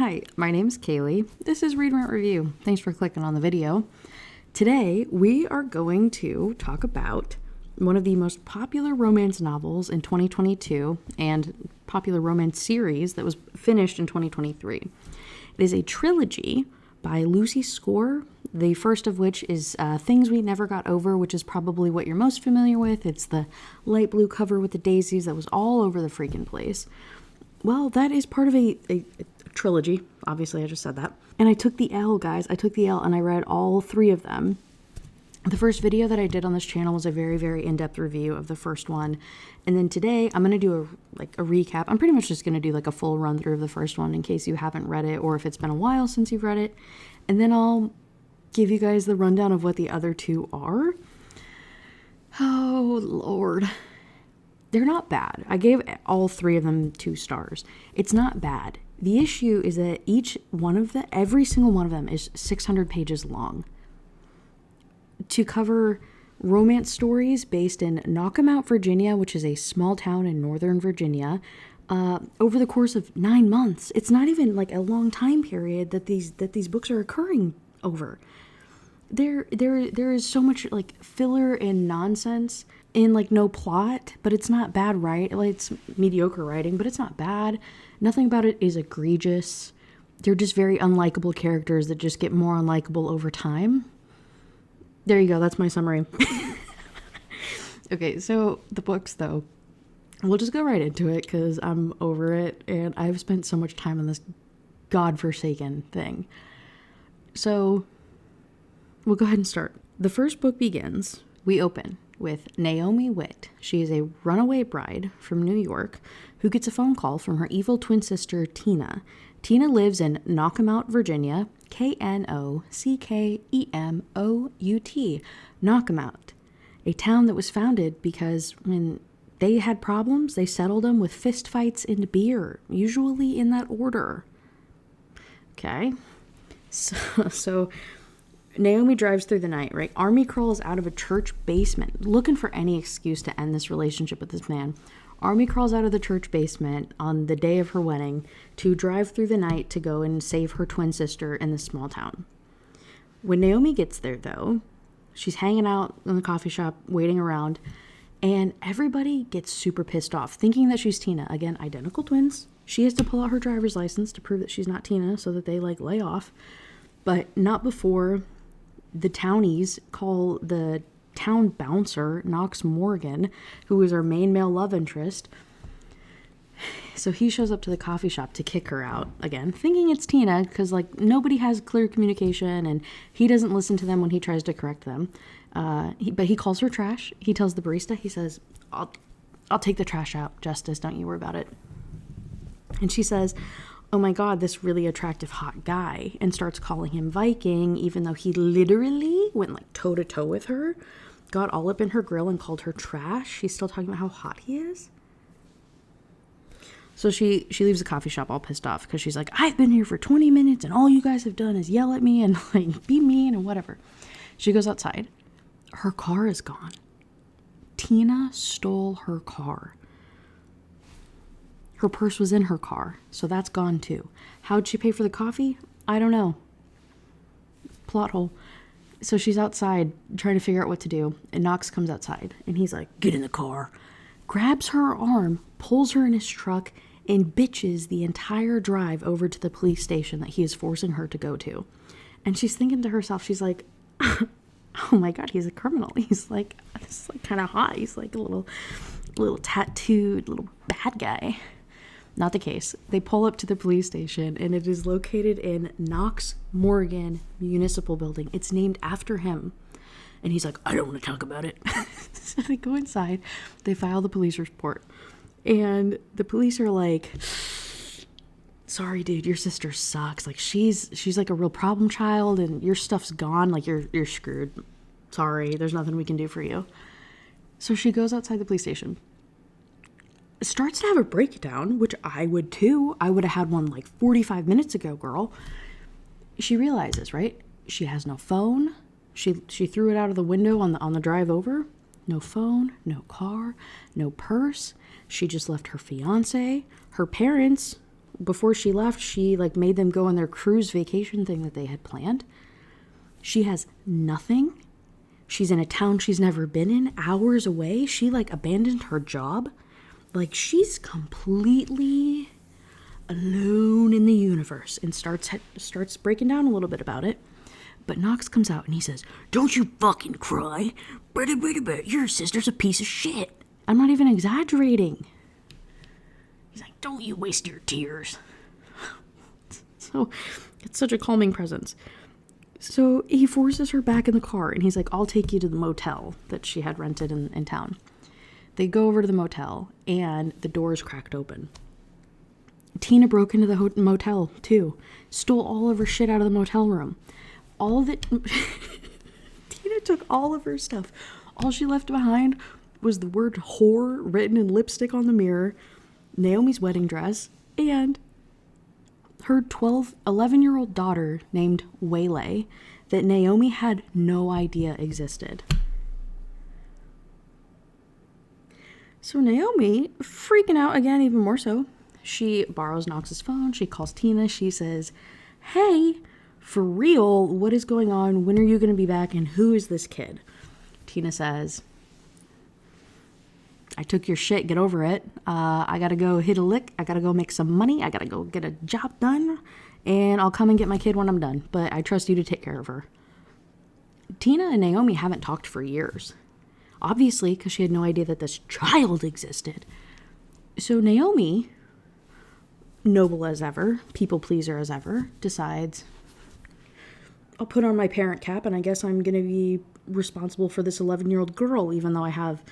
Hi, my name's Kaylee. This is Read Rant Review. Thanks for clicking on the video. Today, we are going to talk about one of the most popular romance novels in 2022 and popular romance series that was finished in 2023. It is a trilogy by Lucy Score, the first of which is Things We Never Got Over, which is probably what you're most familiar with. It's the light blue cover with the daisies that was all over the freaking place. Well, that is part of a trilogy. Obviously, I just said that. And I took the L, guys. I took the L and I read all three of them. The first video that I did on this channel was a very, very in-depth review of the first one. And then today, I'm going to do a recap. I'm pretty much just going to do like a full run through of the first one in case you haven't read it or if it's been a while since you've read it. And then I'll give you guys the rundown of what the other two are. Oh, Lord. They're not bad. I gave all three of them 2 stars. It's not bad. The issue is that every single one of them is 600 pages long. To cover romance stories based in Knockemout, Virginia, which is a small town in Northern Virginia, over the course of 9 months. It's not even like a long time period that these books are occurring over. There is so much like filler and nonsense and like no plot, but it's not bad, right? Like, it's mediocre writing, but it's not bad. Nothing about it is egregious. They're just very unlikable characters that just get more unlikable over time. There you go. That's my summary. Okay, so the books, though, we'll just go right into it because I'm over it and I've spent so much time on this godforsaken thing. So we'll go ahead and start. The first book begins. We open with Naomi Witt. She is a runaway bride from New York who gets a phone call from her evil twin sister, Tina. Tina lives in Knockemout, Virginia, Knockemout, Knockemout, a town that was founded because when they had problems, they settled them with fist fights and beer, usually in that order. Okay, so Naomi drives through the night, right? Army crawls out of a church basement, looking for any excuse to end this relationship with this man. Army crawls out of the church basement on the day of her wedding to drive through the night to go and save her twin sister in this small town. When Naomi gets there, though, she's hanging out in the coffee shop, waiting around, and everybody gets super pissed off, thinking that she's Tina. Again, identical twins. She has to pull out her driver's license to prove that she's not Tina so that they, lay off. But not before the townies call the town bouncer, Knox Morgan, who is our main male love interest. So he shows up to the coffee shop to kick her out, again, thinking it's Tina, because, nobody has clear communication, and he doesn't listen to them when he tries to correct them. But he calls her trash. He tells the barista, he says, I'll take the trash out, Justice, don't you worry about it. And she says, oh my God, this really attractive hot guy, and starts calling him Viking, even though he literally went toe to toe with her, got all up in her grill and called her trash. She's still talking about how hot he is. So she leaves the coffee shop all pissed off because she's like, I've been here for 20 minutes and all you guys have done is yell at me and be mean and whatever. She goes outside. Her car is gone. Tina stole her car. Her purse was in her car, so that's gone too. How'd she pay for the coffee? I don't know. Plot hole. So she's outside trying to figure out what to do, and Knox comes outside, and he's like, get in the car, grabs her arm, pulls her in his truck, and bitches the entire drive over to the police station that he is forcing her to go to. And she's thinking to herself, she's like, oh my God, he's a criminal. He's like, this is kind of hot. He's like a little tattooed little bad guy. Not the case. They pull up to the police station, and it is located in Knox Morgan Municipal Building. It's named after him. And he's like, I don't want to talk about it. So they go inside. They file the police report. And the police are like, sorry, dude, your sister sucks. She's like a real problem child, and your stuff's gone. You're screwed. Sorry, there's nothing we can do for you. So she goes outside the police station. Starts to have a breakdown, which I would too. I would have had one 45 minutes ago, girl. She realizes, right? She has no phone. She threw it out of the window on the drive over. No phone, no car, no purse. She just left her fiance. Her parents before she left, she like made them go on their cruise vacation thing that they had planned. She has nothing. She's in a town she's never been in, hours away. She like abandoned her job. Like she's completely alone in the universe, and starts breaking down a little bit about it. But Knox comes out and he says, "Don't you fucking cry. Your sister's a piece of shit." I'm not even exaggerating. He's like, "Don't you waste your tears." So it's such a calming presence. So he forces her back in the car and he's like, "I'll take you to the motel that she had rented in town." They go over to the motel and the door is cracked open. Tina broke into the motel too. Stole all of her shit out of the motel room. All of it. Tina took all of her stuff. All she left behind was the word whore written in lipstick on the mirror, Naomi's wedding dress, and her 11-year-old daughter named Waylay that Naomi had no idea existed. So Naomi, freaking out again, even more so, she borrows Knox's phone. She calls Tina. She says, "Hey, for real, what is going on? When are you going to be back? And who is this kid?" Tina says, "I took your shit. Get over it. I got to go hit a lick. I got to go make some money. I got to go get a job done. And I'll come and get my kid when I'm done. But I trust you to take care of her." Tina and Naomi haven't talked for years. Obviously, because she had no idea that this child existed. So Naomi, noble as ever, people pleaser as ever, decides, "I'll put on my parent cap and I guess I'm going to be responsible for this 11-year-old girl, even though I have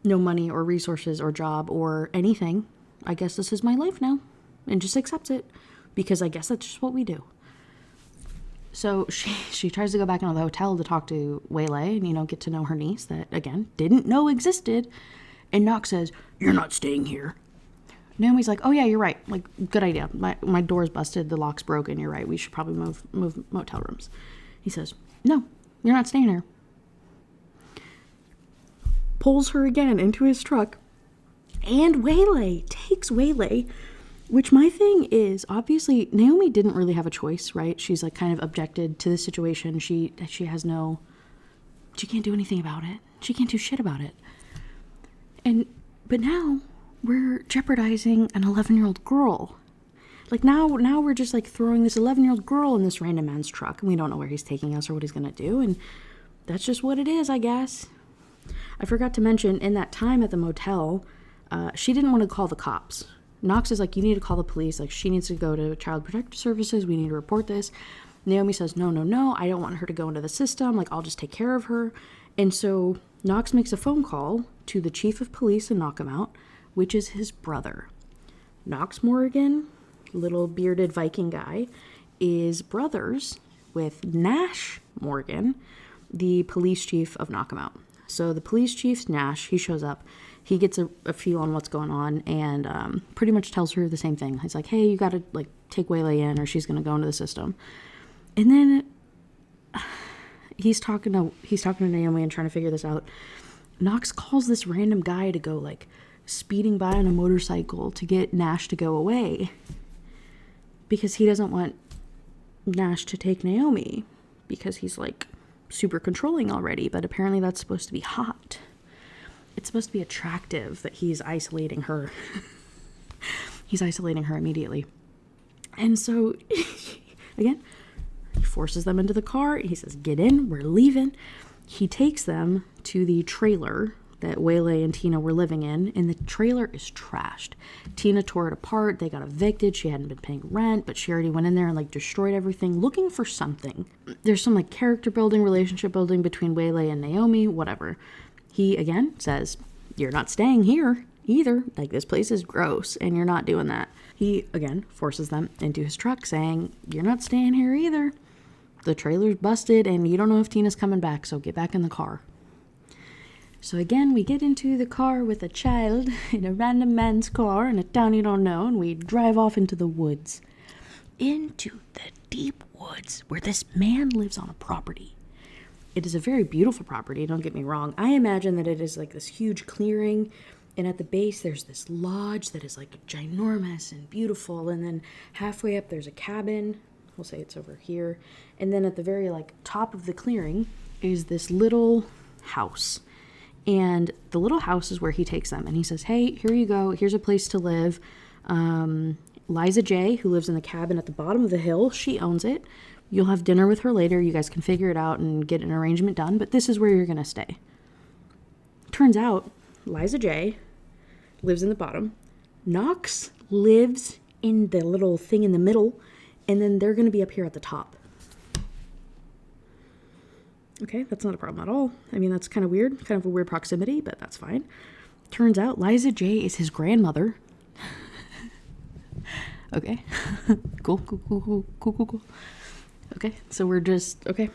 no money or resources or job or anything. I guess this is my life now." And just accepts it, because I guess that's just what we do. So she tries to go back into the hotel to talk to Waylay and, get to know her niece that, again, didn't know existed. And Knox says, "You're not staying here." Naomi's like, "Oh yeah, you're right. Like, good idea. My door's busted. The lock's broken. You're right. We should probably move motel rooms." He says, "No, you're not staying here." Pulls her again into his truck. And Waylay takes Waylay. Which my thing is, obviously, Naomi didn't really have a choice, right? She's like kind of objected to the situation. She can't do anything about it. She can't do shit about it. But now we're jeopardizing an 11-year-old girl. Like now we're just like throwing this 11-year-old girl in this random man's truck, and we don't know where he's taking us or what he's going to do. And that's just what it is, I guess. I forgot to mention, in that time at the motel, she didn't want to call the cops. Knox is like, "You need to call the police. Like, she needs to go to Child Protective Services. We need to report this." Naomi says, no, I don't want her to go into the system. Like, I'll just take care of her. And so Knox makes a phone call to the chief of police in Knockemout, which is his brother. Knox Morgan, little bearded Viking guy, is brothers with Nash Morgan, the police chief of Knockemout. So the police chief, Nash, he shows up. He gets a feel on what's going on and pretty much tells her the same thing. He's like, "Hey, you got to like take Waylay in or she's going to go into the system." And then he's talking to Naomi and trying to figure this out. Knox calls this random guy to go like speeding by on a motorcycle to get Nash to go away, because he doesn't want Nash to take Naomi, because he's like super controlling already. But apparently that's supposed to be hot. It's supposed to be attractive that he's isolating her. He's isolating her immediately. And so, again, he forces them into the car. He says, "Get in, we're leaving." He takes them to the trailer that Waylay and Tina were living in, and the trailer is trashed. Tina tore it apart. They got evicted. She hadn't been paying rent, but she already went in there and like destroyed everything, looking for something. There's some like character building, relationship building between Waylay and Naomi, whatever. He, again, says, "You're not staying here either. Like, this place is gross, and you're not doing that." He, again, forces them into his truck, saying, "You're not staying here either. The trailer's busted, and you don't know if Tina's coming back, so get back in the car." So, again, we get into the car with a child in a random man's car in a town you don't know, and we drive off into the woods. Into the deep woods, where this man lives on a property. It is a very beautiful property, don't get me wrong. I imagine that it is like this huge clearing And at the base, there's this lodge that is like ginormous and beautiful. And then halfway up, there's a cabin. We'll say it's over here. And then at the very like top of the clearing is this little house. And the little house is where he takes them. And he says, hey, here you go. Here's a place to live. Liza J, who lives in the cabin at the bottom of the hill, she owns it. You'll have dinner with her later. You guys can figure it out and get an arrangement done. But this is where you're going to stay. Turns out, Liza J lives in the bottom. Knox lives in the little thing in the middle. And then they're going to be up here at the top. Okay, that's not a problem at all. I mean, that's kind of weird. Kind of a weird proximity, but that's fine. Turns out Liza J is his grandmother. Okay. Cool. Okay, so we're just, okay.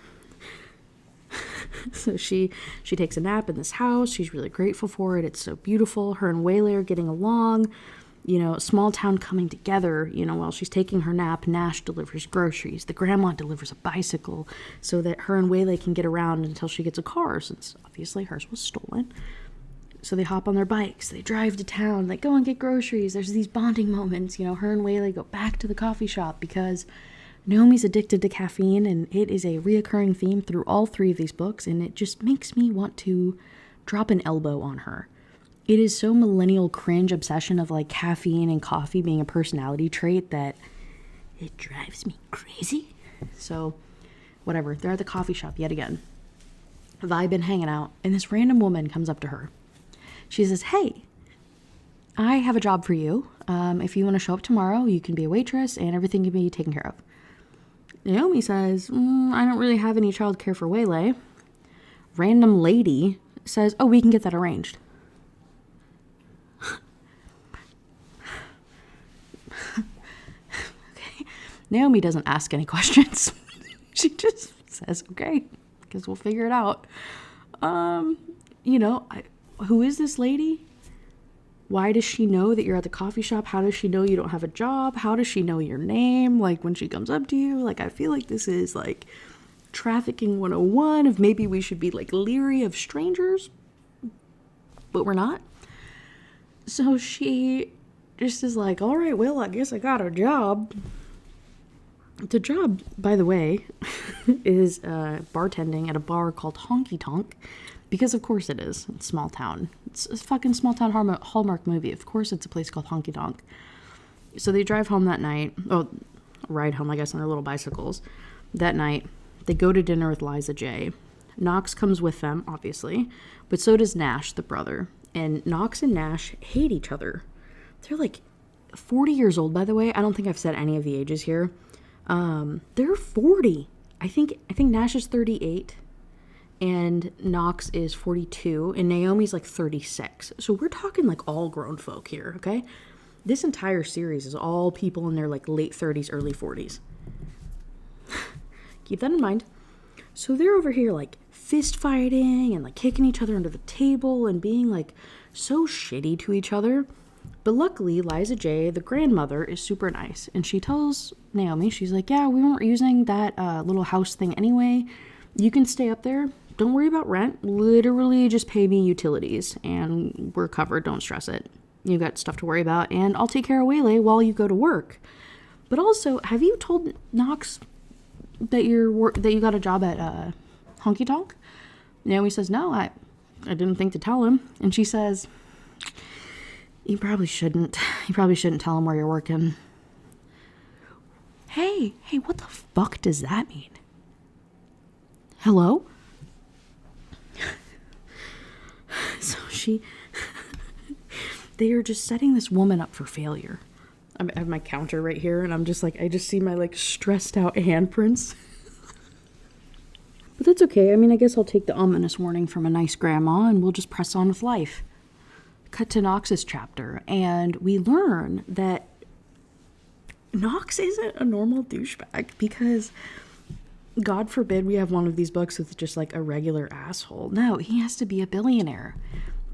So she takes a nap in this house. She's really grateful for it. It's so beautiful. Her and Waylay are getting along. You know, small town coming together. You know, while she's taking her nap, Nash delivers groceries. The grandma delivers a bicycle so that her and Waylay can get around until she gets a car, since obviously hers was stolen. So they hop on their bikes. They drive to town. They go and get groceries. There's these bonding moments. You know, her and Waylay go back to the coffee shop because Naomi's addicted to caffeine, and it is a reoccurring theme through all three of these books, and it just makes me want to drop an elbow on her. It is so millennial cringe obsession of like caffeine and coffee being a personality trait that it drives me crazy. So whatever, they're at the coffee shop yet again, vibing, hanging out, and this random woman comes up to her. She says, hey, I have a job for you. If you want to show up tomorrow, you can be a waitress and everything can be taken care of. Naomi says, I don't really have any childcare for Waylay. Random lady says, oh, we can get that arranged. Okay. Naomi doesn't ask any questions. She just says, okay, because we'll figure it out. Who is this lady? Why does she know that you're at the coffee shop? How does she know you don't have a job? How does she know your name? Like, when she comes up to you, like, I feel like this is like trafficking 101 of maybe we should be like leery of strangers, but we're not. So she just is like, all right, well, I guess I got a job. The job, by the way, is bartending at a bar called Honky Tonk. Because of course it is. It's small town. It's a fucking small town Hallmark movie. Of course it's a place called Honky Tonk. So they drive home that night. Oh, ride home, I guess, on their little bicycles. That night, they go to dinner with Liza J. Knox comes with them, obviously. But so does Nash, the brother. And Knox and Nash hate each other. They're like 40 years old, by the way. I don't think I've said any of the ages here. They're 40. I think Nash is 38. And Knox is 42, and Naomi's like 36. So we're talking like all grown folk here, okay? This entire series is all people in their like late 30s, early 40s. Keep that in mind. So they're over here like fist fighting and like kicking each other under the table and being like so shitty to each other. But luckily, Liza J, the grandmother, is super nice. And she tells Naomi, she's like, yeah, we weren't using that little house thing anyway. You can stay up there. Don't worry about rent. Literally just pay me utilities and we're covered. Don't stress it. You got stuff to worry about and I'll take care of Waylay while you go to work. But also, have you told Knox that you got a job at Honky Tonk? Naomi says, no, I didn't think to tell him. And she says, you probably shouldn't. You probably shouldn't tell him where you're working. Hey, what the fuck does that mean? Hello? So they are just setting this woman up for failure. I have my counter right here, and I'm just like, I just see my like stressed out handprints. But that's okay. I mean, I guess I'll take the ominous warning from a nice grandma, and we'll just press on with life. Cut to Knox's chapter, and we learn that Knox isn't a normal douchebag, because God forbid we have one of these books with just like a regular asshole. No, he has to be a billionaire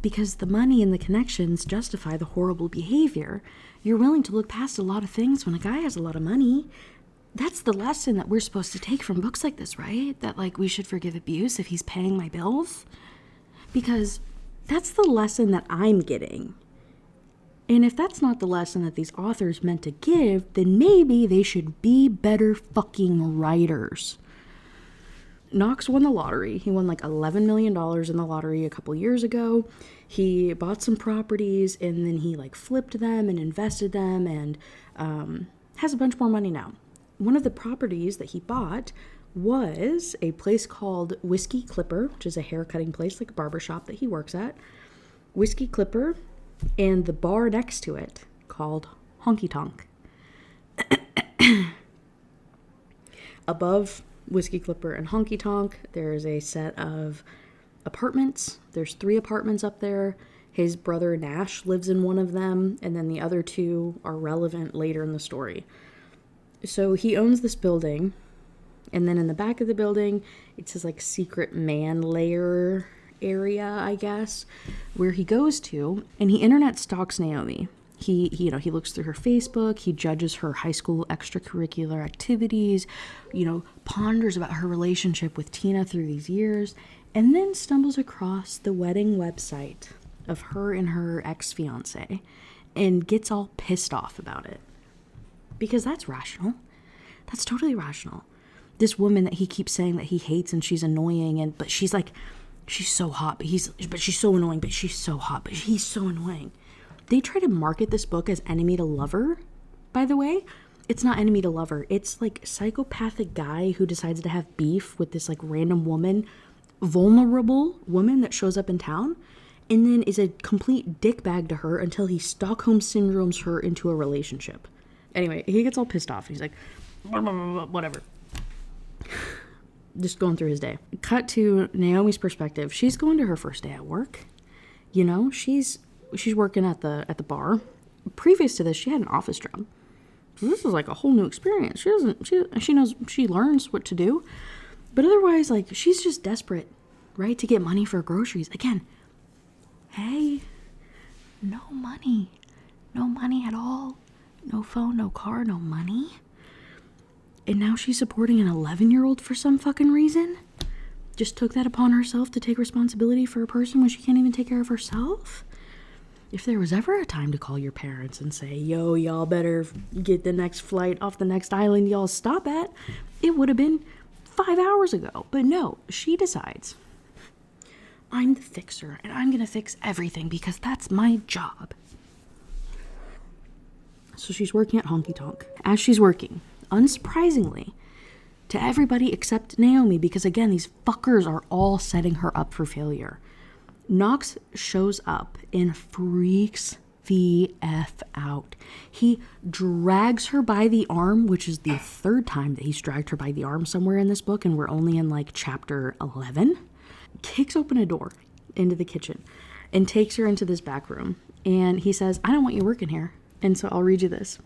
because the money and the connections justify the horrible behavior. You're willing to look past a lot of things when a guy has a lot of money. That's the lesson that we're supposed to take from books like this, right? That like we should forgive abuse if he's paying my bills. Because That's the lesson that I'm getting. And if that's not the lesson that these authors meant to give, then maybe they should be better fucking writers. Knox won the lottery. He won like $11 million in the lottery a couple years ago. He bought some properties and then he like flipped them and invested them and has a bunch more money now. One of the properties that he bought was a place called Whiskey Clipper, which is a hair cutting place, like a barbershop that he works at. Whiskey Clipper, and the bar next to it called Honky Tonk. Above Whiskey Clipper and Honky Tonk, there's a set of apartments. There's 3 apartments up there. His brother Nash lives in one of them, and then the other 2 are relevant later in the story. So he owns this building, and then in the back of the building, it's his like secret man lair area, I guess, where he goes to, and he internet stalks Naomi. He looks through her Facebook, he judges her high school extracurricular activities, ponders about her relationship with Tina through these years, and then stumbles across the wedding website of her and her ex-fiance and gets all pissed off about it. Because that's rational. That's totally rational. This woman that he keeps saying that he hates and she's annoying, but she's like, she's so hot, but she's so annoying, but she's so hot, but he's so annoying. They try to market this book as enemy to lover, by the way. It's not enemy to lover. It's like psychopathic guy who decides to have beef with this like random woman, vulnerable woman that shows up in town, and then is a complete dickbag to her until he Stockholm syndromes her into a relationship. Anyway, he gets all pissed off. He's like, whatever. Just going through his day. Cut to Naomi's perspective. She's going to her first day at work. She's working at the bar. Previous to this, she had an office job. So this is like a whole new experience. She learns what to do. But otherwise, like, she's just desperate, right, to get money for groceries. Again, hey, no money. No money at all. No phone, no car, no money. And now she's supporting an 11-year-old for some fucking reason? Just took that upon herself to take responsibility for a person when she can't even take care of herself? If there was ever a time to call your parents and say, yo, y'all better get the next flight off the next island y'all stop at, it would have been 5 hours ago. But no, she decides, I'm the fixer and I'm going to fix everything because that's my job. So she's working at Honky Tonk. As she's working, unsurprisingly, to everybody except Naomi, because again, these fuckers are all setting her up for failure, Knox shows up and freaks the F out. He drags her by the arm, which is the 3rd time that he's dragged her by the arm somewhere in this book, and we're only in like chapter 11. Kicks open a door into the kitchen and takes her into this back room. And he says, I don't want you working here. And so I'll read you this.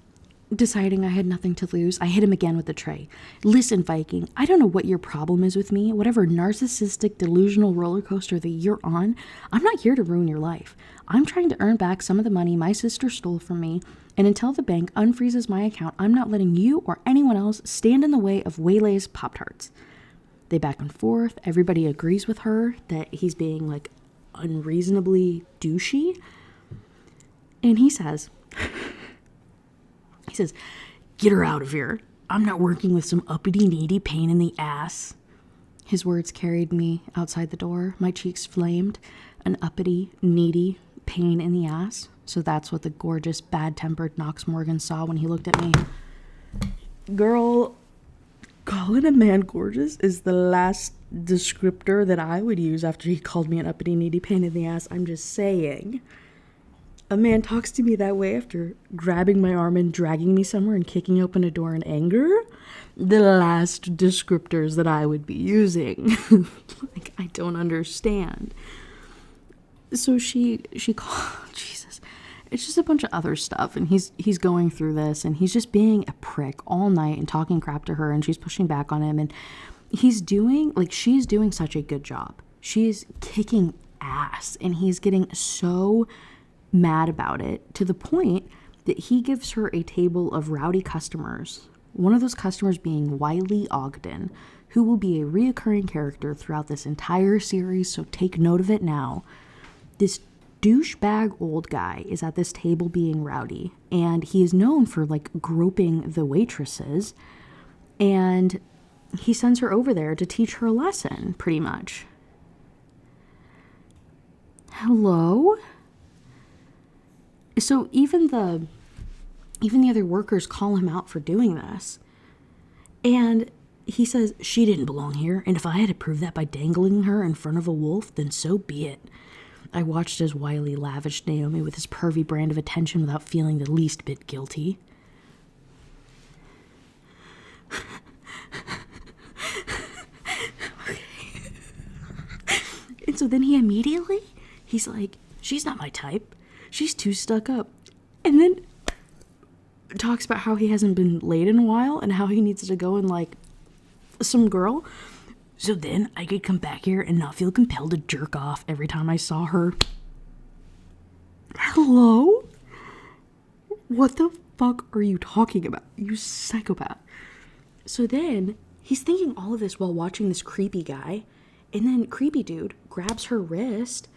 Deciding I had nothing to lose, I hit him again with the tray. Listen, Viking, I don't know what your problem is with me, whatever narcissistic, delusional roller coaster that you're on. I'm not here to ruin your life. I'm trying to earn back some of the money my sister stole from me, and until the bank unfreezes my account, I'm not letting you or anyone else stand in the way of Waylay's Pop-Tarts. They back and forth. Everybody agrees with her that he's being like unreasonably douchey. And he says, get her out of here. I'm not working with some uppity, needy pain in the ass. His words carried me outside the door. My cheeks flamed. An uppity, needy pain in the ass. So that's what the gorgeous, bad-tempered Knox Morgan saw when he looked at me. Girl, calling a man gorgeous is the last descriptor that I would use after he called me an uppity, needy pain in the ass. I'm just saying. A man talks to me that way after grabbing my arm and dragging me somewhere and kicking open a door in anger. The last descriptors that I would be using. Like, I don't understand. So she called, Jesus. It's just a bunch of other stuff. And he's going through this and he's just being a prick all night and talking crap to her and she's pushing back on him. And she's doing such a good job. She's kicking ass and he's getting so mad about it to the point that he gives her a table of rowdy customers, one of those customers being Wiley Ogden, who will be a reoccurring character throughout this entire series, so take note of it now. this douchebag old guy is at this table being rowdy, and he is known for like groping the waitresses, and he sends her over there to teach her a lesson, pretty much. Hello? So even the other workers call him out for doing this. And he says, she didn't belong here, and if I had to prove that by dangling her in front of a wolf, then so be it. I watched as Wiley lavished Naomi with his pervy brand of attention without feeling the least bit guilty. And so then he's like, she's not my type. She's too stuck up. And then talks about how he hasn't been laid in a while and how he needs to go and like some girl. So then I could come back here and not feel compelled to jerk off every time I saw her. Hello? What the fuck are you talking about? You psychopath. So then he's thinking all of this while watching this creepy guy. And then creepy dude grabs her wrist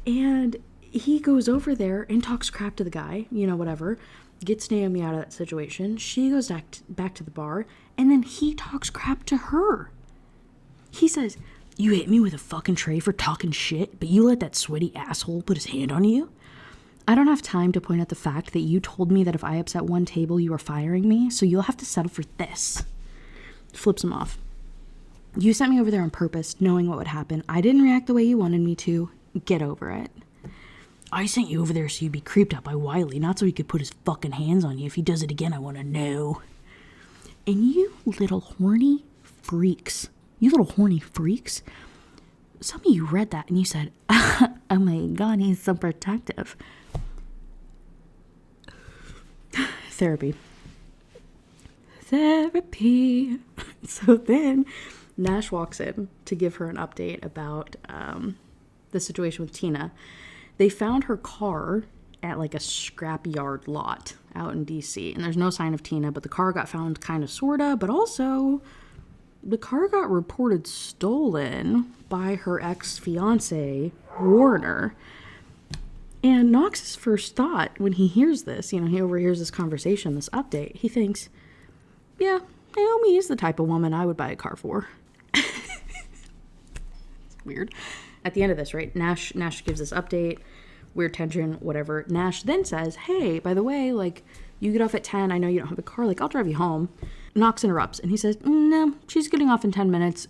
and he goes over there and talks crap to the guy, whatever, gets Naomi out of that situation. She goes back to the bar, and then he talks crap to her. He says, you hit me with a fucking tray for talking shit, but you let that sweaty asshole put his hand on you? I don't have time to point out the fact that you told me that if I upset one table, you are firing me, so you'll have to settle for this. Flips him off. You sent me over there on purpose, knowing what would happen. I didn't react the way you wanted me to. Get over it. I sent you over there so you'd be creeped out by Wiley, not so he could put his fucking hands on you. If he does it again, I want to know. And you little horny freaks, some of you read that and you said, oh my god, he's so protective. Therapy. So then Nash walks in to give her an update about the situation with Tina. They found her car at like a scrapyard lot out in DC, and there's no sign of Tina, but the car got found kind of, sorta, but also the car got reported stolen by her ex-fiance, Warner. And Knox's first thought when he hears this, he overhears this conversation, this update, he thinks, yeah, Naomi is the type of woman I would buy a car for. It's weird. At the end of this, right, Nash gives this update, weird tension, whatever. Nash then says, hey, by the way, like, you get off at 10, I know you don't have a car, like, I'll drive you home. Knox interrupts, and he says, no, she's getting off in 10 minutes,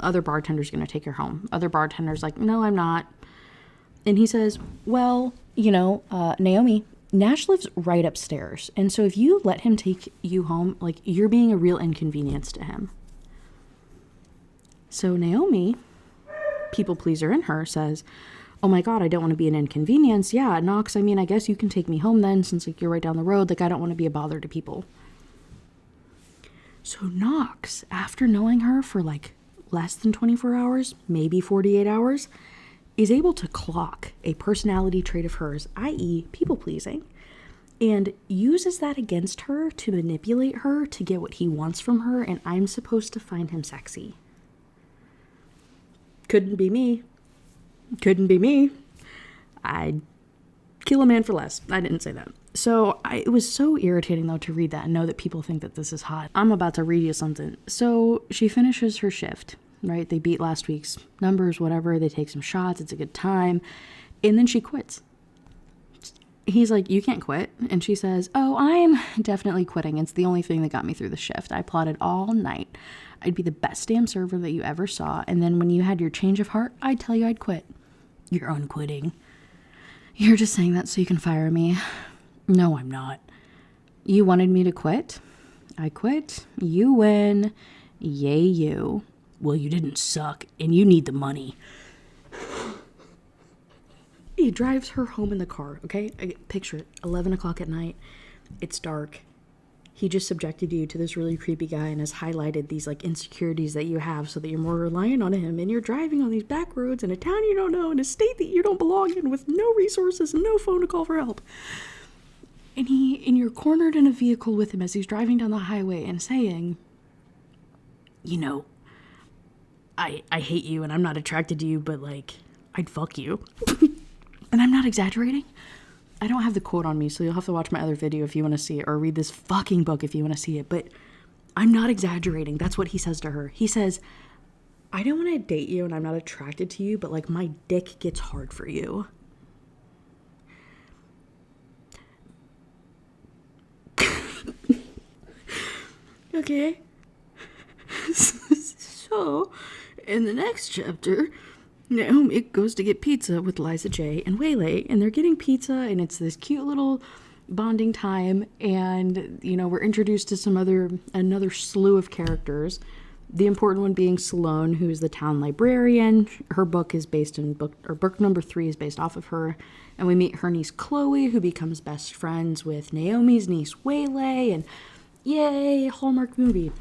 other bartender's gonna take her home. Other bartender's like, no, I'm not. And he says, well, Naomi, Nash lives right upstairs, and so if you let him take you home, like, you're being a real inconvenience to him. So Naomi, people pleaser in her, says, oh my god, I don't want to be an inconvenience. Yeah, Knox, I mean, I guess you can take me home then, since like you're right down the road. Like, I don't want to be a bother to people. So Knox, after knowing her for like less than 24 hours, maybe 48 hours, is able to clock a personality trait of hers, i.e. people pleasing, and uses that against her to manipulate her to get what he wants from her, and I'm supposed to find him sexy. Couldn't be me. I'd kill a man for less. I didn't say that. So it was so irritating, though, to read that and know that people think that this is hot. I'm about to read you something. So she finishes her shift, right? They beat last week's numbers, whatever. They take some shots. It's a good time. And then she quits. He's like, you can't quit. And she says, oh, I'm definitely quitting. It's the only thing that got me through the shift. I plotted all night. I'd be the best damn server that you ever saw. And then when you had your change of heart, I'd tell you I'd quit. You're unquitting. You're just saying that so you can fire me. No, I'm not. You wanted me to quit? I quit. You win. Yay, you. Well, you didn't suck, and you need the money. He drives her home in the car, okay? Picture it, 11 o'clock at night. It's dark. He just subjected you to this really creepy guy and has highlighted these like insecurities that you have so that you're more reliant on him, and you're driving on these back roads in a town you don't know, in a state that you don't belong in, with no resources and no phone to call for help. And you're cornered in a vehicle with him as he's driving down the highway and saying, I hate you and I'm not attracted to you, but like, I'd fuck you. And I'm not exaggerating. I don't have the quote on me, so you'll have to watch my other video if you want to see it, or read this fucking book if you want to see it. But I'm not exaggerating. That's what he says to her. He says, I don't want to date you and I'm not attracted to you, but like my dick gets hard for you. Okay. So, in the next chapter, Naomi goes to get pizza with Liza J and Waylay, and they're getting pizza, and it's this cute little bonding time, and, you know, we're introduced to another slew of characters. The important one being Sloane, who's the town librarian. Her book is based in book number 3 is based off of her. And we meet her niece Chloe, who becomes best friends with Naomi's niece Waylay, and yay, Hallmark movie.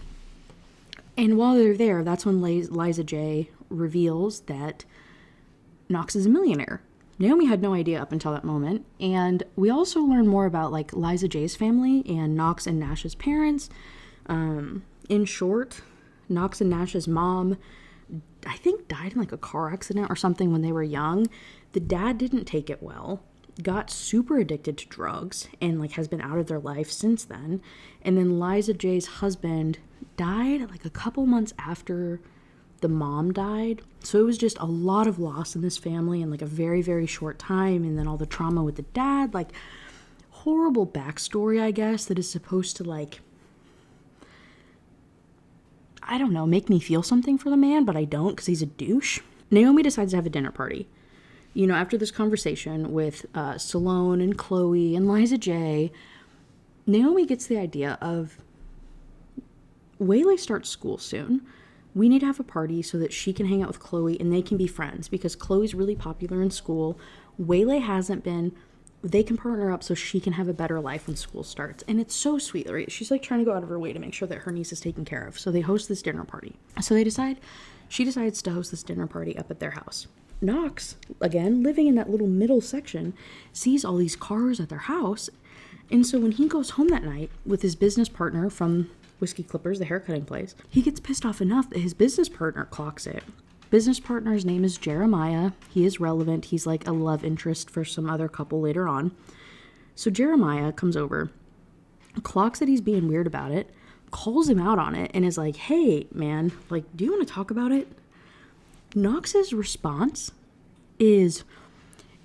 And while they're there, that's when Liza J reveals that Knox is a millionaire. Naomi had no idea up until that moment. And we also learn more about like Liza J's family and Knox and Nash's parents. In short, Knox and Nash's mom, I think, died in like a car accident or something when they were young. The dad didn't take it well, got super addicted to drugs, and like has been out of their life since then. And then Liza J's husband died like a couple months after the mom died. So it was just a lot of loss in this family in like a very, very short time. And then all the trauma with the dad, like horrible backstory, I guess, that is supposed to like, I don't know, make me feel something for the man, but I don't because he's a douche. Naomi decides to have a dinner party. You know, after this conversation with Sloane and Chloe and Liza J, Naomi gets the idea of Waylay starts school soon. We need to have a party so that she can hang out with Chloe and they can be friends because Chloe's really popular in school. Waylay hasn't been. They can partner up so she can have a better life when school starts. And it's so sweet, right? She's like trying to go out of her way to make sure that her niece is taken care of. So they host this dinner party. So she decides to host this dinner party up at their house. Knox, again, living in that little middle section, sees all these cars at their house. And so when he goes home that night with his business partner from Whiskey Clippers, the haircutting place, he gets pissed off enough that his business partner clocks it. Business partner's name is Jeremiah. He is relevant. He's like a love interest for some other couple later on. So Jeremiah comes over, clocks that he's being weird about it, calls him out on it, and is like, hey, man, like, do you want to talk about it? Knox's response is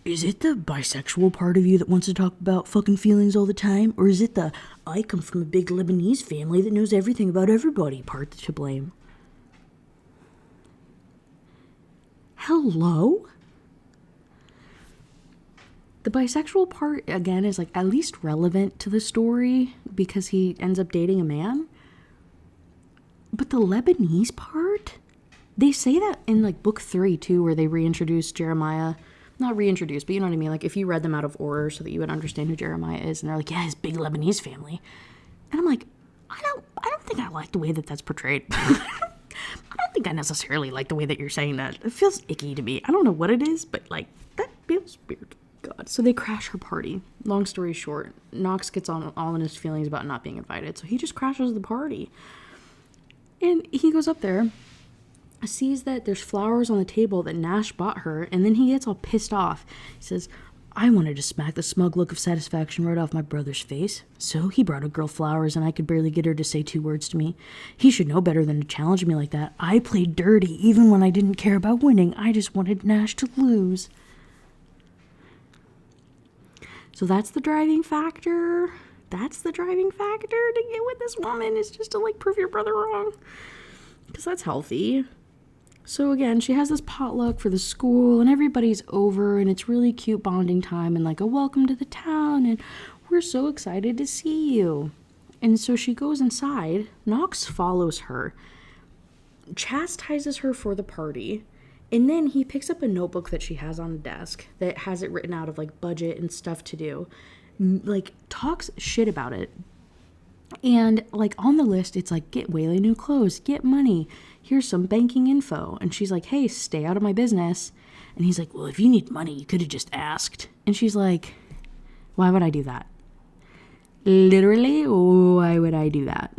it the bisexual part of you that wants to talk about fucking feelings all the time? Or is it the I come from a big Lebanese family that knows everything about everybody part to blame? Hello? The bisexual part, again, is like at least relevant to the story because he ends up dating a man. But the Lebanese part? They say that in like book 3 too, where they reintroduce Jeremiah. Not reintroduce, but you know what I mean? Like if you read them out of order so that you would understand who Jeremiah is. And they're like, yeah, his big Lebanese family. And I'm like, I don't think I like the way that that's portrayed. I don't think I necessarily like the way that you're saying that. It feels icky to me. I don't know what it is, but like that feels weird. God. So they crash her party. Long story short, Knox gets on all in his feelings about not being invited. So he just crashes the party. And he goes up there, sees that there's flowers on the table that Nash bought her, and then he gets all pissed off. He says, I wanted to smack the smug look of satisfaction right off my brother's face. So he brought a girl flowers and I could barely get her to say 2 words to me. He should know better than to challenge me like that. I played dirty even when I didn't care about winning. I just wanted Nash to lose. So that's the driving factor. That's the driving factor to get with this woman, is just to like prove your brother wrong. Because that's healthy. So again, she has this potluck for the school and everybody's over and it's really cute bonding time and like a welcome to the town and we're so excited to see you. And so she goes inside. Knox follows her, chastises her for the party, and then he picks up a notebook that she has on the desk that has it written out of like budget and stuff to do. Like talks shit about it. And like on the list, it's like, get Waylay new clothes, get money, here's some banking info. And she's like, hey, stay out of my business. And he's like, well, if you need money, you could have just asked. And she's like, why would I do that? Literally, why would I do that?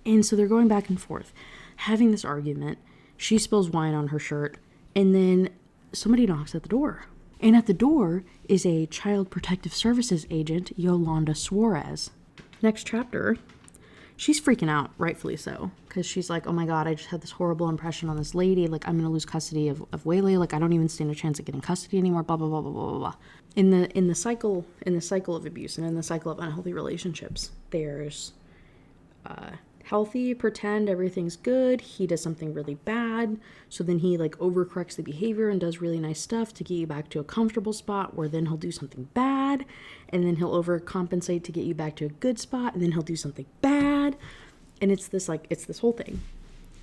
And so they're going back and forth, having this argument. She spills wine on her shirt, and then somebody knocks at the door. And at the door is a Child Protective Services agent, Yolanda Suarez. Next chapter, she's freaking out, rightfully so, because she's like, oh my God, I just had this horrible impression on this lady. Like, I'm going to lose custody of Waylay. Like, I don't even stand a chance of getting custody anymore, blah, blah, blah, blah, blah, blah, blah. In the cycle of abuse and in the cycle of unhealthy relationships, there's healthy, pretend everything's good. He does something really bad. So then he like overcorrects the behavior and does really nice stuff to get you back to a comfortable spot, where then he'll do something bad. And then he'll overcompensate to get you back to a good spot. And then he'll do something bad. And it's this whole thing.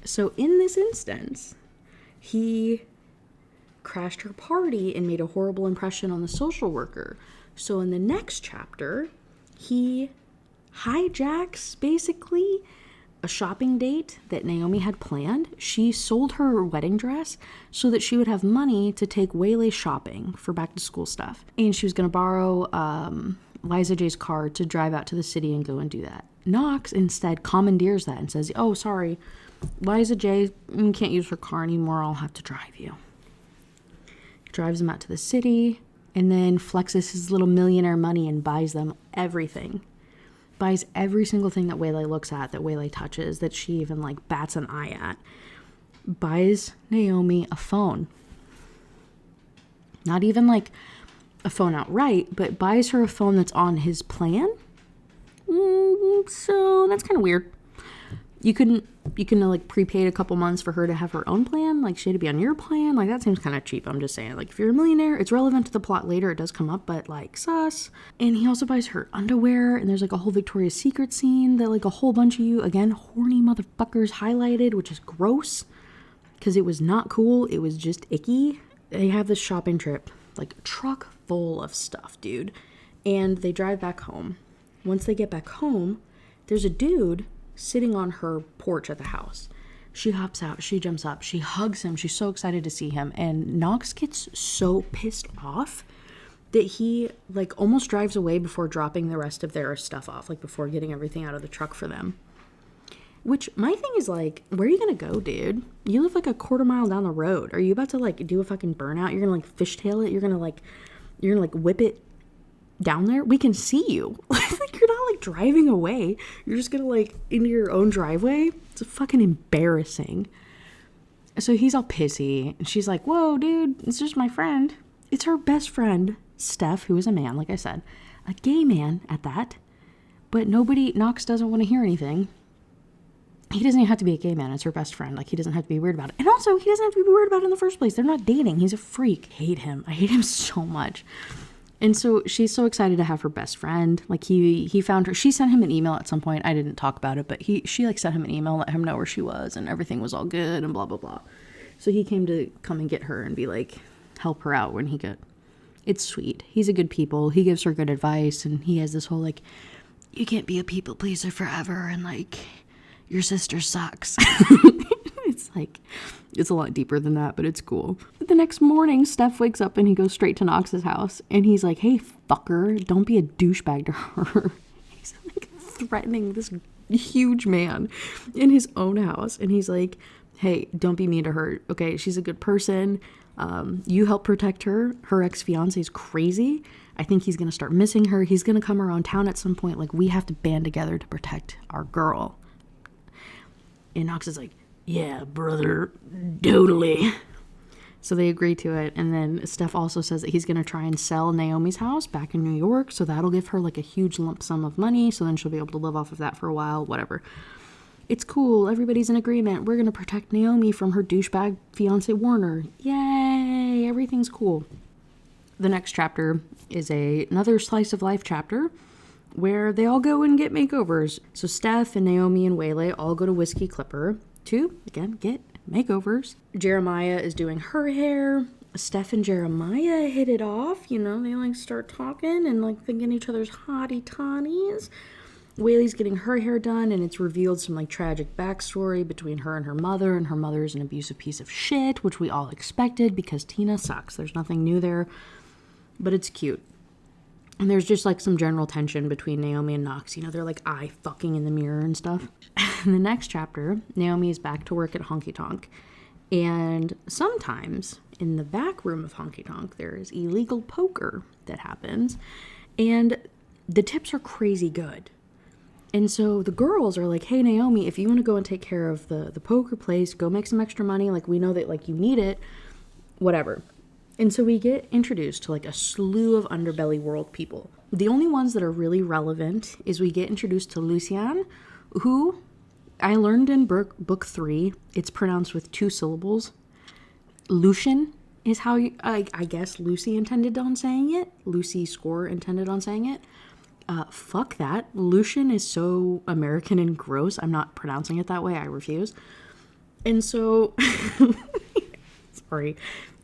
So in this instance, he crashed her party and made a horrible impression on the social worker. So in the next chapter, he hijacks basically a shopping date that Naomi had planned. She sold her wedding dress so that she would have money to take Waylay shopping for back to school stuff. And she was going to borrow Liza J's car to drive out to the city and go and do that. Knox instead commandeers that and says, oh, sorry, Liza J can't use her car anymore. I'll have to drive you. Drives them out to the city and then flexes his little millionaire money and buys them everything. Buys every single thing that Waylay looks at, that Waylay touches, that she even like bats an eye at. Buys Naomi a phone. Not even like a phone outright, but buys her a phone that's on his plan. So that's kind of weird. You couldn't like prepaid a couple months for her to have her own plan? Like, she had to be on your plan? Like, that seems kind of cheap. I'm just saying, like, if you're a millionaire, it's relevant to the plot later. It does come up, but like, sus. And he also buys her underwear, and there's like a whole Victoria's Secret scene that like a whole bunch of you, again, horny motherfuckers highlighted, which is gross because it was not cool. It was just icky. They have this shopping trip, like truck full of stuff, dude. And they drive back home. Once they get back home, there's a dude sitting on her porch at the house. She hops out, she jumps up, she hugs him, she's so excited to see him, and Knox gets so pissed off that he like almost drives away before dropping the rest of their stuff off, like before getting everything out of the truck for them. Which, my thing is like, where are you gonna go, dude? You live like a quarter mile down the road. Are you about to like do a fucking burnout? You're gonna like fishtail it? You're gonna like whip it down there? We can see you. Like, you're not like driving away. You're just gonna like into your own driveway. It's fucking embarrassing. So he's all pissy, and she's like, whoa, dude, it's just my friend. It's her best friend, Steph, who is a man, like I said, a gay man at that. But Knox doesn't want to hear anything. He doesn't even have to be a gay man. It's her best friend. Like, he doesn't have to be weird about it. And also, he doesn't have to be weird about it in the first place. They're not dating. He's a freak. I hate him. I hate him so much. And so she's so excited to have her best friend. Like, he found her. She sent him an email at some point. I didn't talk about it, but she like sent him an email, let him know where she was, and everything was all good and blah, blah, blah. So he came to come and get her and be like, help her out when he could. It's sweet. He's a good people. He gives her good advice, and he has this whole like, you can't be a people pleaser forever, and like, your sister sucks. It's like, it's a lot deeper than that, but it's cool. The next morning, Steph wakes up and he goes straight to Knox's house, and he's like, hey, fucker, don't be a douchebag to her. He's like threatening this huge man in his own house, and he's like, hey, don't be mean to her. Okay, she's a good person. You help protect her. Her ex-fiance is crazy. I think he's going to start missing her. He's going to come around town at some point. Like, we have to band together to protect our girl. And Knox is like, yeah, brother, totally. So they agree to it. And then Steph also says that he's going to try and sell Naomi's house back in New York. So that'll give her like a huge lump sum of money. So then she'll be able to live off of that for a while, whatever. It's cool. Everybody's in agreement. We're going to protect Naomi from her douchebag fiance Warner. Yay. Everything's cool. The next chapter is another slice of life chapter where they all go and get makeovers. So Steph and Naomi and Waylay all go to Whiskey Clipper to, again, get makeovers. Jeremiah is doing her hair. Steph and Jeremiah hit it off. You know, they like start talking and like thinking each other's hottie toddies. Whaley's getting her hair done, and it's revealed some like tragic backstory between her and her mother is an abusive piece of shit, which we all expected because Tina sucks. There's nothing new there, but it's cute. And there's just like some general tension between Naomi and Knox. You know, they're like eye fucking in the mirror and stuff. In the next chapter, Naomi is back to work at Honky Tonk. And sometimes in the back room of Honky Tonk, there is illegal poker that happens, and the tips are crazy good. And so the girls are like, hey, Naomi, if you want to go and take care of the poker place, go make some extra money. Like, we know that, like, you need it, whatever. And so we get introduced to, like, a slew of underbelly world people. The only ones that are really relevant is we get introduced to Lucien, who I learned in book 3, it's pronounced with 2 syllables. Lucian is how I guess Lucy intended on saying it. Lucy Score intended on saying it. Fuck that. Lucian is so American and gross. I'm not pronouncing it that way. I refuse. And so, sorry.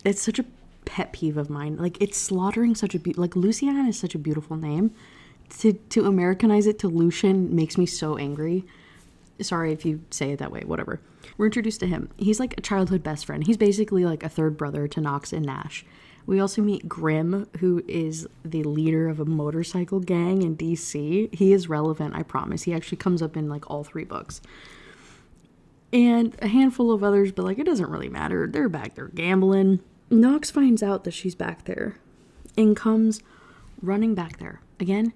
It's such a pet peeve of mine. Like, it's slaughtering such a like, Lucien is such a beautiful name. To Americanize it to Lucian makes me so angry. Sorry if you say it that way, whatever. We're introduced to him. He's like a childhood best friend. He's basically like a third brother to Knox and Nash. We also meet Grim, who is the leader of a motorcycle gang in DC. He is relevant, I promise. He actually comes up in like all 3 books. And a handful of others, but like, it doesn't really matter. They're back there gambling. Knox finds out that she's back there and comes running back there. Again,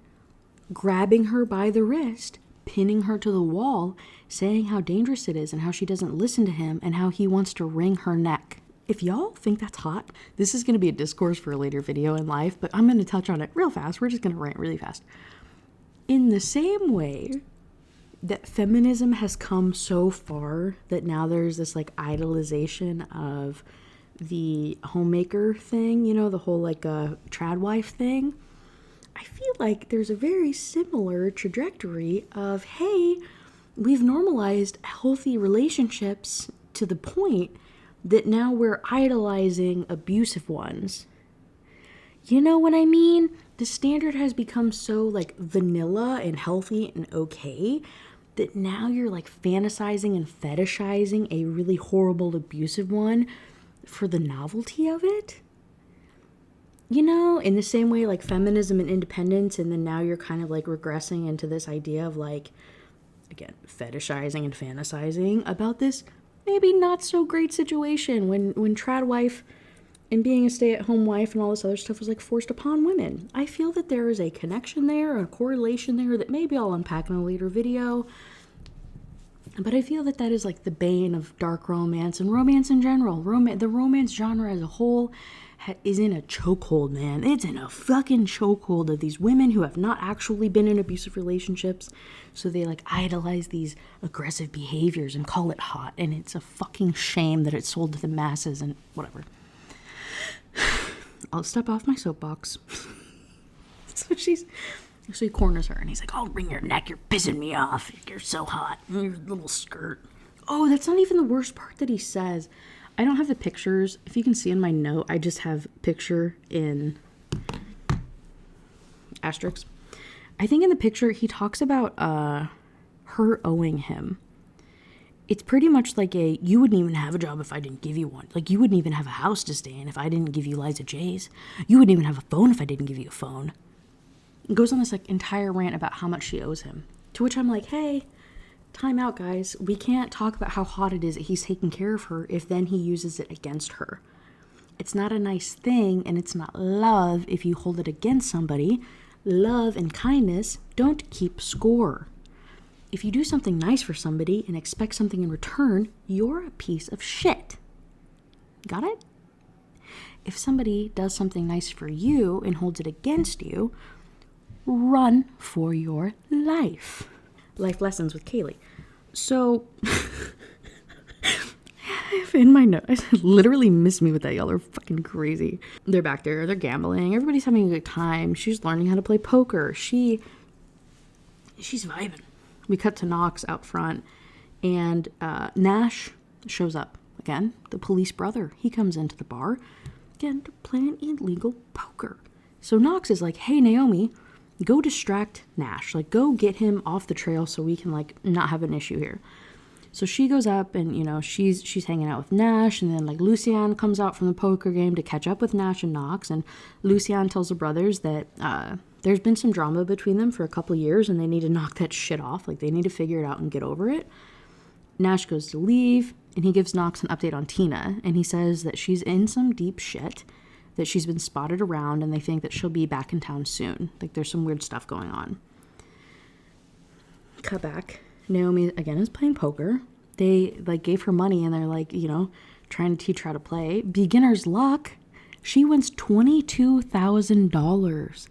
grabbing her by the wrist, pinning her to the wall, saying how dangerous it is and how she doesn't listen to him and how he wants to wring her neck. If y'all think that's hot, this is going to be a discourse for a later video in life, but I'm going to touch on it real fast. We're just going to rant really fast. In the same way that feminism has come so far that now there's this like idolization of the homemaker thing, you know, the whole like trad wife thing. I feel like there's a very similar trajectory of, hey, we've normalized healthy relationships to the point that now we're idolizing abusive ones. You know what I mean? The standard has become so like vanilla and healthy and okay that now you're like fantasizing and fetishizing a really horrible abusive one for the novelty of it. You know, in the same way like feminism and independence, and then now you're kind of like regressing into this idea of like, again, fetishizing and fantasizing about this maybe not so great situation when trad wife and being a stay-at-home wife and all this other stuff was like forced upon women. I feel that there is a connection there, a correlation there that maybe I'll unpack in a later video. But I feel that that is like the bane of dark romance and romance in general. The romance genre as a whole is in a chokehold, man. It's in a fucking chokehold of these women who have not actually been in abusive relationships. So they like idolize these aggressive behaviors and call it hot. And it's a fucking shame that it's sold to the masses and whatever. I'll step off my soapbox. So he corners her and he's like, I'll wring your neck. You're pissing me off. You're so hot. Your little skirt. Oh, that's not even the worst part that he says. I don't have the pictures. If you can see in my note, I just have picture in asterisks. I think in the picture, he talks about her owing him. It's pretty much like you wouldn't even have a job if I didn't give you one. Like, you wouldn't even have a house to stay in if I didn't give you Liza J's. You wouldn't even have a phone if I didn't give you a phone. It goes on this like entire rant about how much she owes him. To which I'm like, hey, time out, guys. We can't talk about how hot it is that he's taking care of her if then he uses it against her. It's not a nice thing, and it's not love if you hold it against somebody. Love and kindness don't keep score. If you do something nice for somebody and expect something in return, you're a piece of shit. Got it? If somebody does something nice for you and holds it against you, run for your life. Life lessons with Kaylee. So, in my notes, literally miss me with that. Y'all are fucking crazy. They're back there. They're gambling. Everybody's having a good time. She's learning how to play poker. She's vibing. We cut to Knox out front, and Nash shows up again. The police brother. He comes into the bar. Again, they're playing illegal poker. So Knox is like, hey, Naomi, go distract Nash. Like, go get him off the trail so we can, like, not have an issue here. So she goes up and, you know, she's hanging out with Nash. And then, like, Lucien comes out from the poker game to catch up with Nash and Knox. And Lucien tells the brothers that there's been some drama between them for a couple years and they need to knock that shit off. Like, they need to figure it out and get over it. Nash goes to leave. and he gives Knox an update on Tina, and he says that she's in some deep shit, that she's been spotted around, and they think that she'll be back in town soon. Like, there's some weird stuff going on. Cut back. Naomi, again, is playing poker. They, like, gave her money, and they're, like, you know, trying to teach her how to play. Beginner's luck. She wins $22,000.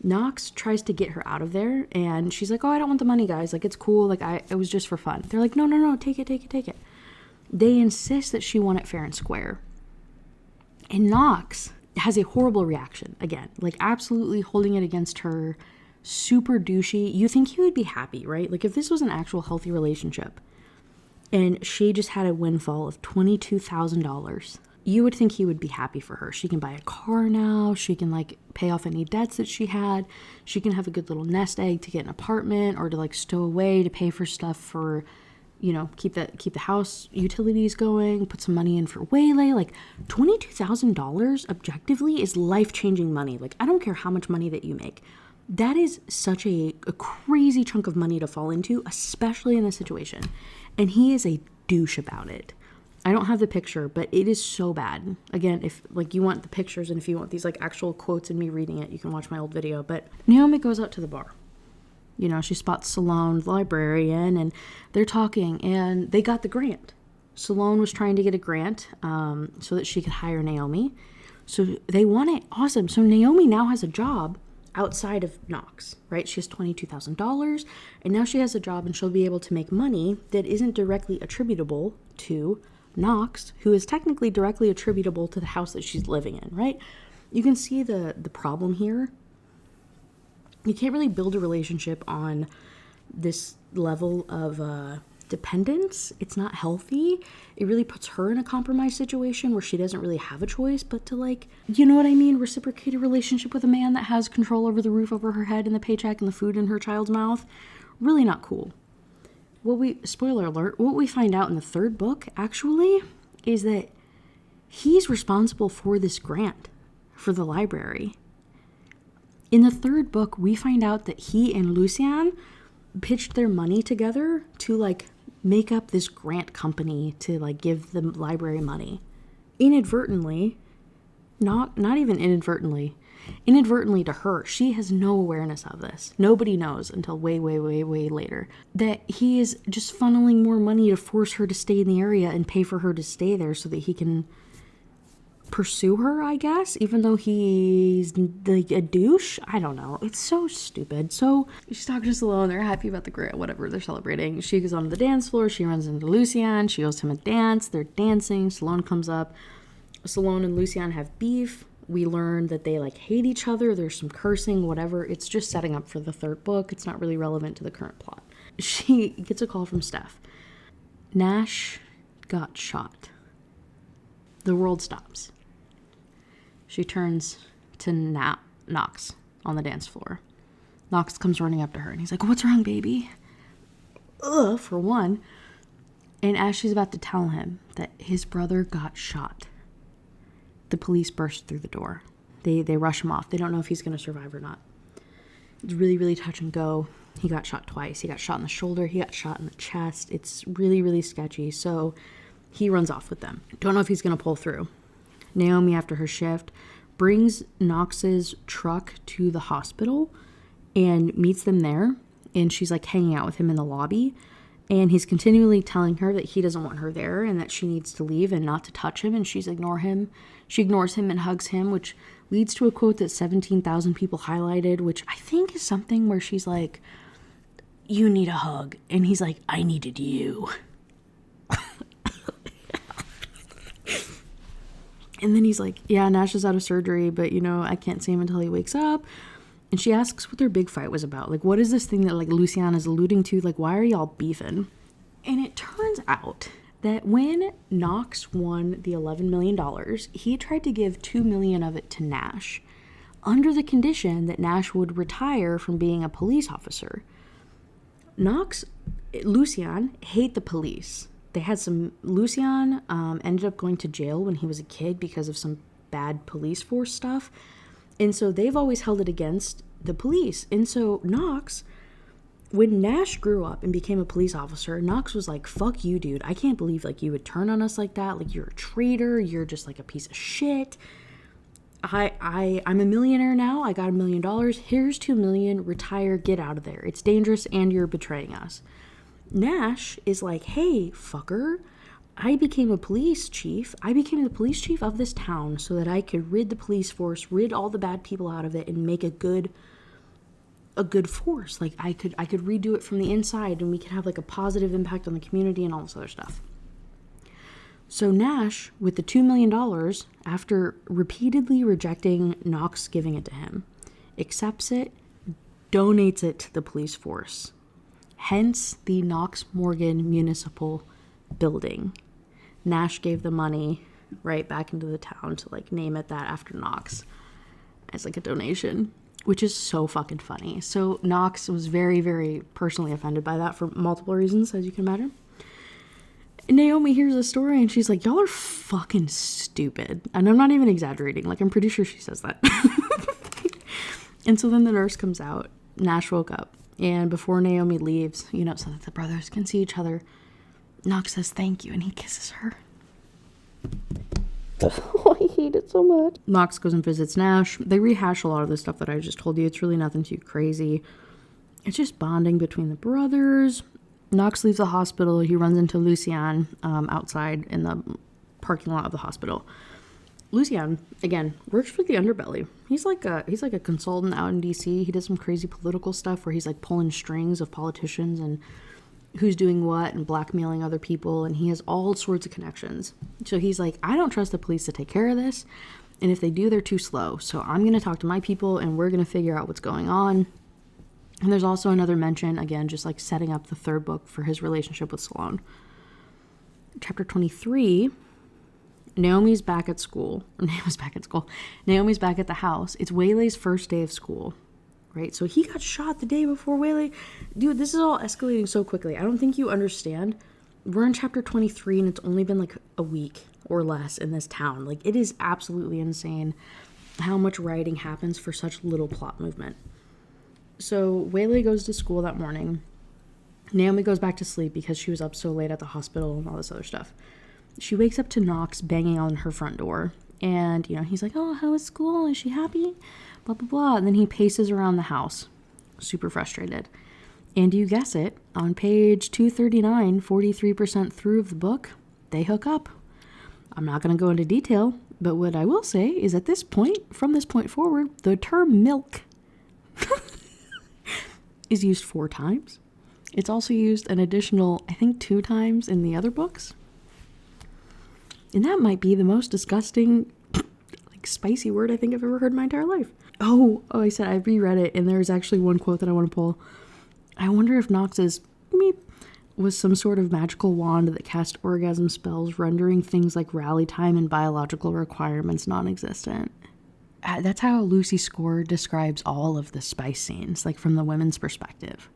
Knox tries to get her out of there, and she's like, oh, I don't want the money, guys. Like, it's cool. Like, it was just for fun. They're like, no, take it. They insist that she won it fair and square. And Knox has a horrible reaction, again. Like, absolutely holding it against her. Super douchey. You think he would be happy, right? Like, if this was an actual healthy relationship, and she just had a windfall of $22,000, you would think he would be happy for her. She can buy a car now. She can, like, pay off any debts that she had. She can have a good little nest egg to get an apartment, or to, like, stow away to pay for stuff for, you know, keep the house utilities going, put some money in for waylay. Like, $22,000 objectively is life-changing money. Like, I don't care how much money that you make. That is such a crazy chunk of money to fall into, especially in this situation. And he is a douche about it. I don't have the picture, but it is so bad. Again, if, like, you want the pictures, and if you want these, like, actual quotes and me reading it, you can watch my old video. But Naomi goes out to the bar. You know, she spots Salone, the librarian, and they're talking, and they got the grant. Salone was trying to get a grant so that she could hire Naomi. So they won it. Awesome. So Naomi now has a job outside of Knox, right? She has $22,000, and now she has a job, and she'll be able to make money that isn't directly attributable to Knox, who is technically directly attributable to the house that she's living in, right? You can see the problem here. You can't really build a relationship on this level of dependence. It's not healthy. It really puts her in a compromised situation where she doesn't really have a choice but to, like, you know what I mean, reciprocate a relationship with a man that has control over the roof over her head and the paycheck and the food in her child's mouth. Really not cool. Spoiler alert, what we find out in the third book, actually, is that he's responsible for this grant for the library. In the third book, we find out that he and Lucien pitched their money together to, like, make up this grant company to, like, give the library money. Inadvertently, not even inadvertently to her. She has no awareness of this. Nobody knows until way later that he is just funneling more money to force her to stay in the area and pay for her to stay there so that he can pursue her, I guess, even though he's like a douche. I don't know. It's so stupid. So she's talking to Salone. They're happy about the grant, whatever. They're celebrating. She goes onto the dance floor. She runs into Lucien. She goes to him a dance. They're dancing. Salone comes up. Salone and Lucien have beef. We learn that they, like, hate each other. There's some cursing, whatever. It's just setting up for the third book. It's not really relevant to the current plot. She gets a call from Steph. Nash got shot. The world stops. She turns to Knox on the dance floor. Knox comes running up to her, and he's like, what's wrong, baby? Ugh, for one. And as she's about to tell him that his brother got shot, the police burst through the door. They rush him off. They don't know if he's going to survive or not. It's really touch and go. He got shot twice. He got shot in the shoulder. He got shot in the chest. It's really sketchy. So he runs off with them. Don't know if he's going to pull through. Naomi, after her shift, brings Knox's truck to the hospital and meets them there. And she's, like, hanging out with him in the lobby. And he's continually telling her that he doesn't want her there and that she needs to leave and not to touch him. And she ignores him and hugs him, which leads to a quote that 17,000 people highlighted, which I think is something where she's like, you need a hug. And he's like, I needed you. And then he's like, yeah, Nash is out of surgery, but, you know, I can't see him until he wakes up. And she asks what their big fight was about. Like, what is this thing that, like, Lucien is alluding to? Like, why are y'all beefing? And it turns out that when Knox won the $11 million, he tried to give $2 million of it to Nash under the condition that Nash would retire from being a police officer. Lucien hate the police. They had Lucien ended up going to jail when he was a kid because of some bad police force stuff. And so they've always held it against the police. And so Knox when Nash grew up and became a police officer, Knox was like, fuck you, dude. I can't believe, like, you would turn on us like that. Like, you're a traitor. You're just, like, a piece of shit. I'm a millionaire now. I got $1 million. Here's $2 million. Retire. Get out of there. It's dangerous and you're betraying us. Nash is like, hey, fucker. I became a police chief. I became the police chief of this town so that I could rid the police force, rid all the bad people out of it, and make a good force. Like, I could redo it from the inside, and we could have like a positive impact on the community and all this other stuff. So Nash, with the $2 million, after repeatedly rejecting Knox giving it to him, accepts it, donates it to the police force. Hence the Knox Morgan Municipal Building. Nash gave the money right back into the town to like name it that after Knox as like a donation, which is so fucking funny. So Knox was very, very personally offended by that for multiple reasons, as you can imagine. Naomi hears the story and she's like, y'all are fucking stupid. And I'm not even exaggerating. Like, I'm pretty sure she says that. And so then the nurse comes out. Nash woke up. And before Naomi leaves, you know, so that the brothers can see each other, Knox says thank you and he kisses her. Oh, I hate it so much. Knox goes and visits Nash. They rehash a lot of the stuff that I just told you. It's really nothing too crazy. It's just bonding between the brothers. Knox leaves the hospital. He runs into Lucien outside in the parking lot of the hospital. Lucien, again, works for the underbelly. He's like a consultant out in DC. He does some crazy political stuff where he's like pulling strings of politicians and who's doing what and blackmailing other people, and he has all sorts of connections. So he's like, I don't trust the police to take care of this, and if they do, they're too slow. So I'm going to talk to my people, and we're going to figure out what's going on. And there's also another mention, again, just like setting up the third book for his relationship with Sloane. Chapter 23, Naomi's back at school. Naomi's back at the house. It's Waylay's first day of school. Right, so he got shot the day before Waylay. Dude, this is all escalating so quickly. I don't think you understand. We're in chapter 23 and it's only been like a week or less in this town. Like, it is absolutely insane how much rioting happens for such little plot movement. So Waylay goes to school that morning. Naomi goes back to sleep because she was up so late at the hospital and all this other stuff. She wakes up to Knox banging on her front door. And, you know, he's like, oh, how was school? Is she happy? Blah, blah, blah. And then he paces around the house, super frustrated. And you guess it, on page 239, 43% through of the book, they hook up. I'm not going to go into detail, but what I will say is at this point, from this point forward, the term milk is used 4 times. It's also used an additional, I think, 2 times in the other books. And that might be the most disgusting, like, spicy word I think I've ever heard in my entire life. Oh, I said I reread it, and there's actually one quote that I want to pull. I wonder if Knox's meep was some sort of magical wand that cast orgasm spells, rendering things like rally time and biological requirements non-existent. That's how Lucy Score describes all of the spice scenes, like, from the women's perspective.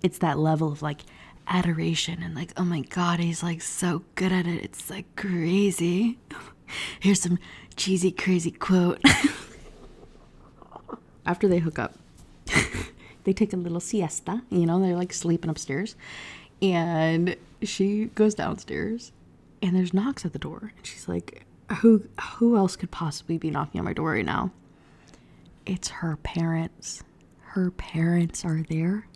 It's that level of, like, adoration and, like, oh my god, he's, like, so good at it. It's, like, crazy. Here's some cheesy, crazy quote. After they hook up, they take a little siesta, you know, they're like sleeping upstairs, and she goes downstairs and there's knocks at the door, and she's like, who else could possibly be knocking on my door right now? It's her parents. Her parents are there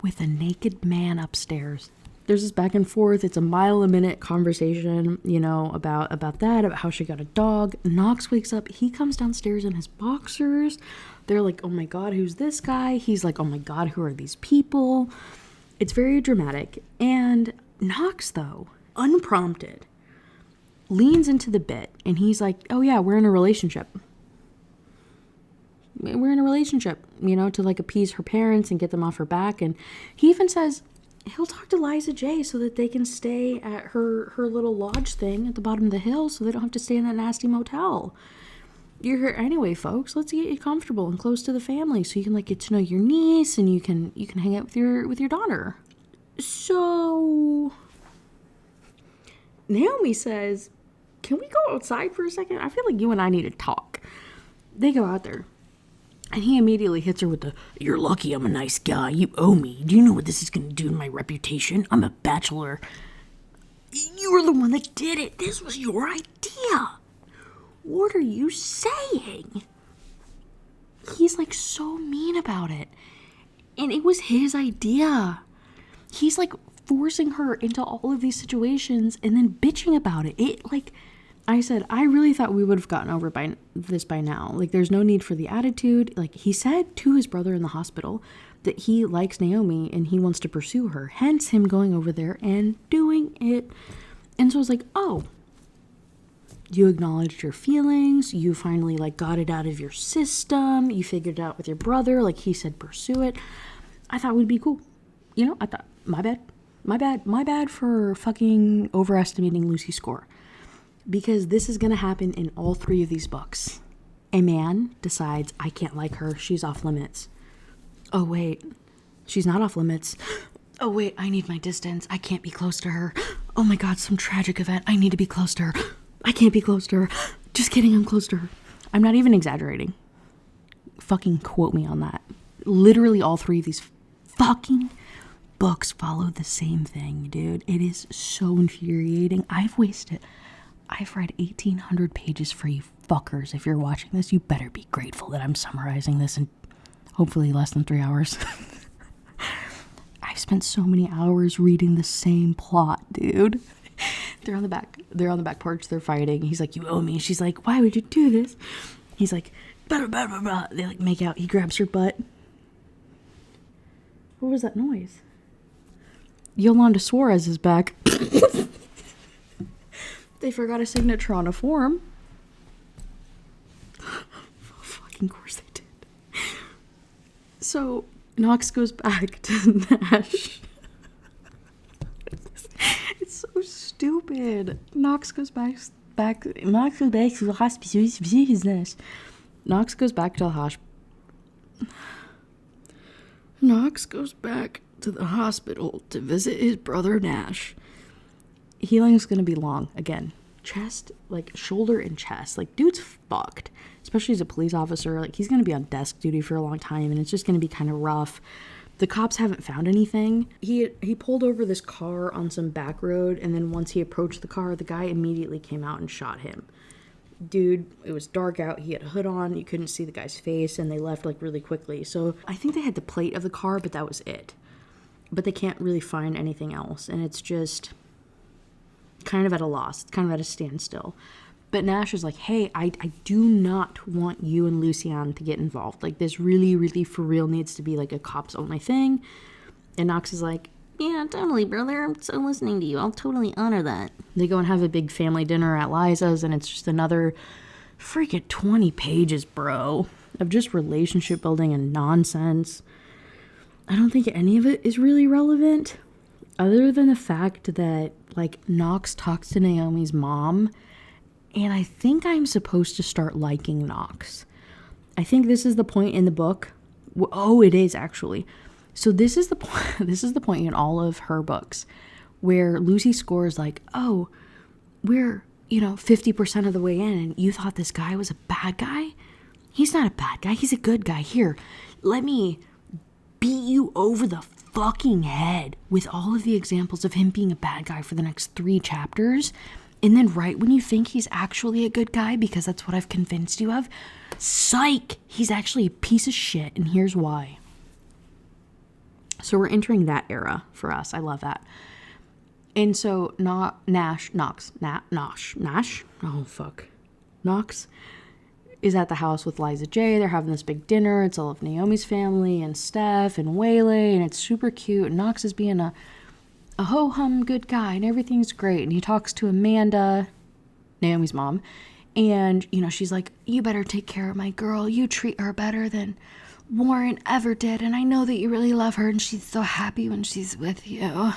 with a naked man upstairs. There's this back and forth. It's a mile-a-minute conversation, you know, about that, about how she got a dog. Knox wakes up. He comes downstairs in his boxers. They're like, oh my god, who's this guy? He's like, oh my god, who are these people? It's very dramatic. And Knox, though, unprompted, leans into the bit. And he's like, oh yeah, we're in a relationship. We're in a relationship, you know, to like appease her parents and get them off her back. And he even says he'll talk to Liza J so that they can stay at her little lodge thing at the bottom of the hill so they don't have to stay in that nasty motel. You're here anyway, folks. Let's get you comfortable and close to the family so you can like get to know your niece and you can hang out with your daughter. So Naomi says, can we go outside for a second? I feel like you and I need to talk. They go out there. And he immediately hits her with the, "You're lucky I'm a nice guy. You owe me. Do you know what this is going to do to my reputation? I'm a bachelor. You were the one that did it. This was your idea. What are you saying?" He's like so mean about it. And it was his idea. He's like forcing her into all of these situations and then bitching about it. It like, I said, I really thought we would have gotten over this by now. Like, there's no need for the attitude. Like, he said to his brother in the hospital that he likes Naomi and he wants to pursue her. Hence him going over there and doing it. And so I was like, oh, you acknowledged your feelings. You finally, like, got it out of your system. You figured it out with your brother. Like, he said, pursue it. I thought it would be cool. You know, I thought, my bad for fucking overestimating Lucy's score. Because this is going to happen in all 3 of these books. A man decides, I can't like her. She's off limits. Oh, wait. She's not off limits. Oh, wait. I need my distance. I can't be close to her. Oh, my God. Some tragic event. I need to be close to her. I can't be close to her. Just kidding. I'm close to her. I'm not even exaggerating. Fucking quote me on that. Literally all 3 of these fucking books follow the same thing, dude. It is so infuriating. I've read 1,800 pages for you fuckers. If you're watching this, you better be grateful that I'm summarizing this in hopefully less than 3 hours. I've spent so many hours reading the same plot, dude. They're on the back porch, they're fighting. He's like, you owe me. She's like, why would you do this? He's like, blah, blah, blah, blah. They like make out. He grabs her butt. What was that noise? Yolanda Suarez is back. They forgot a signature on a form. Fucking course they did. So Knox goes back to Nash. It's so stupid. Knox goes back to the hospital. Knox goes back to the hospital. Knox goes back to the hospital to visit his brother Nash. Healing's gonna be long again. Chest, like shoulder and chest. Like, dude's fucked. Especially as a police officer. Like, he's gonna be on desk duty for a long time, and it's just gonna be kind of rough. The cops haven't found anything. He pulled over this car on some back road, and then once he approached the car, the guy immediately came out and shot him. Dude, it was dark out. He had a hood on. You couldn't see the guy's face, and they left like really quickly. So I think they had the plate of the car, but that was it. But they can't really find anything else, and it's just kind of at a loss. It's kind of at a standstill. But Nash is like, hey, I do not want you and Lucian to get involved. Like, this really, really for real needs to be like a cops only thing. And Knox is like, yeah, totally, brother. I'm so listening to you. I'll totally honor that. They go and have a big family dinner at Liza's, and it's just another freaking 20 pages, bro, of just relationship building and nonsense. I don't think any of it is really relevant, other than the fact that, like, Knox talks to Naomi's mom, and I think I'm supposed to start liking Knox. I think this is the point in the book. Oh, it is actually. So this is the point. This is the point in all of her books where Lucy scores like, oh, we're 50% of the way in, and you thought this guy was a bad guy. He's not a bad guy. He's a good guy. Here, let me beat you over the fucking head with all of the examples of him being a bad guy for the next 3 chapters. And then right when you think he's actually a good guy, because that's what I've convinced you of, psych, he's actually a piece of shit, and here's why. So we're entering that era for us. I love that. And so Knox is at the house with Liza J. They're having this big dinner. It's all of Naomi's family and Steph and Waylay, and it's super cute. And Knox is being a ho-hum good guy, and everything's great. And he talks to Amanda, Naomi's mom, and she's like, you better take care of my girl. You treat her better than Warren ever did, and I know that you really love her, and she's so happy when she's with you.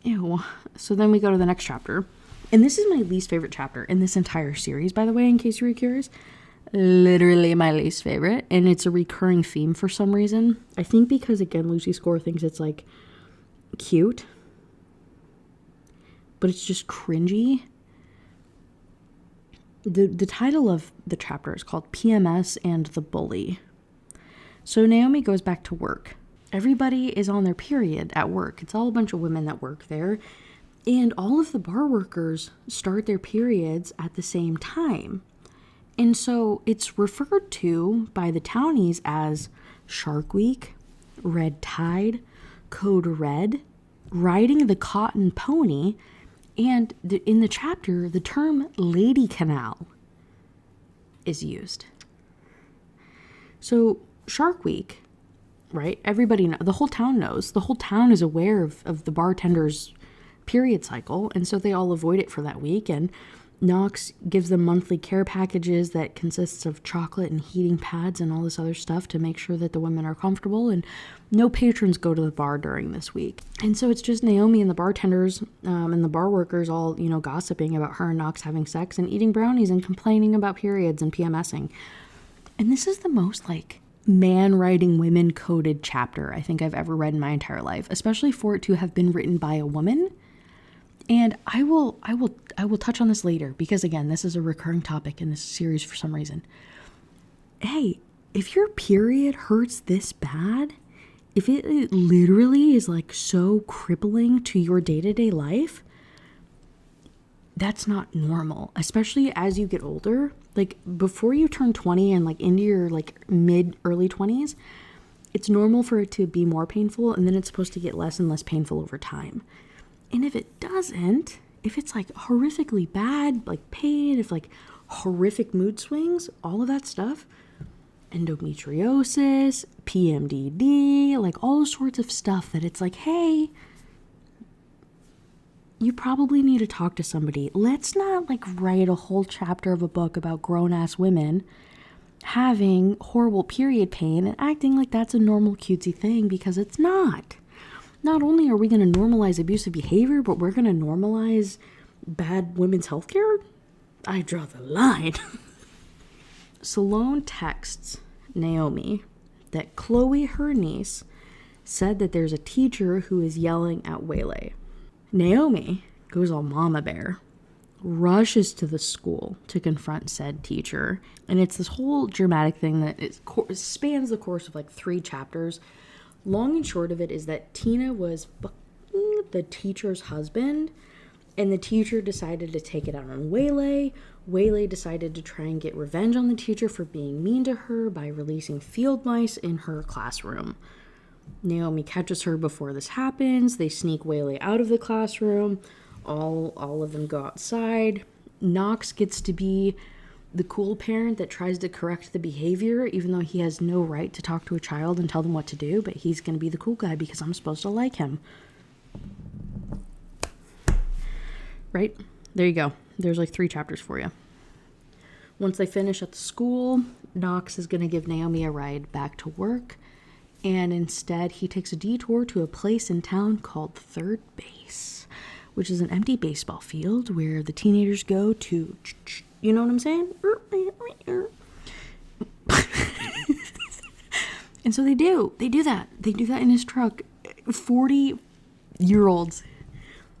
Ew. So then we go to the next chapter, and this is my least favorite chapter in this entire series, by the way, in case you were curious. Literally my least favorite, and it's a recurring theme for some reason. I think because, again, Lucy Score thinks it's like cute, but it's just cringy. The title of the chapter is called PMS and the Bully. So Naomi goes back to work. Everybody is on their period at work. It's all a bunch of women that work there. And all of the bar workers start their periods at the same time. And so it's referred to by the townies as Shark Week, Red Tide, Code Red, Riding the Cotton Pony, and in the chapter, the term Lady Canal is used. So Shark Week, right? Everybody knows, the whole town knows. The whole town is aware of the bartender's period cycle, and so they all avoid it for that week. And Knox gives them monthly care packages that consists of chocolate and heating pads and all this other stuff to make sure that the women are comfortable, and no patrons go to the bar during this week. And so it's just Naomi and the bartenders and the bar workers all, gossiping about her and Knox having sex and eating brownies and complaining about periods and PMSing. And this is the most man writing women coded chapter I think I've ever read in my entire life, especially for it to have been written by a woman. And I will touch on this later because, again, this is a recurring topic in this series for some reason. Hey, if your period hurts this bad, if it literally is so crippling to your day-to-day life, that's not normal, especially as you get older. Before you turn 20 and into your mid-early 20s, it's normal for it to be more painful, and then it's supposed to get less and less painful over time. And if it doesn't, if it's horrifically bad, pain, if horrific mood swings, all of that stuff, endometriosis, PMDD, all sorts of stuff that it's hey, you probably need to talk to somebody. Let's not write a whole chapter of a book about grown-ass women having horrible period pain and acting like that's a normal cutesy thing, because it's not. Not only are we going to normalize abusive behavior, but we're going to normalize bad women's healthcare? I draw the line. Salone texts Naomi that Chloe, her niece, said that there's a teacher who is yelling at Waylay. Naomi goes all mama bear, rushes to the school to confront said teacher. And it's this whole dramatic thing that spans the course of 3 chapters. Long and short of it is that Tina was fucking the teacher's husband, and the teacher decided to take it out on Waylay. Waylay decided to try and get revenge on the teacher for being mean to her by releasing field mice in her classroom. Naomi catches her before this happens. They sneak Waylay out of the classroom. All of them go outside. Knox gets to be the cool parent that tries to correct the behavior, even though he has no right to talk to a child and tell them what to do, but he's going to be the cool guy because I'm supposed to like him. Right? There you go. There's 3 chapters for you. Once they finish at the school, Knox is going to give Naomi a ride back to work, and instead he takes a detour to a place in town called Third Base, which is an empty baseball field where the teenagers go to... You know what I'm saying? And so they do that. They do that in his truck. 40-year-olds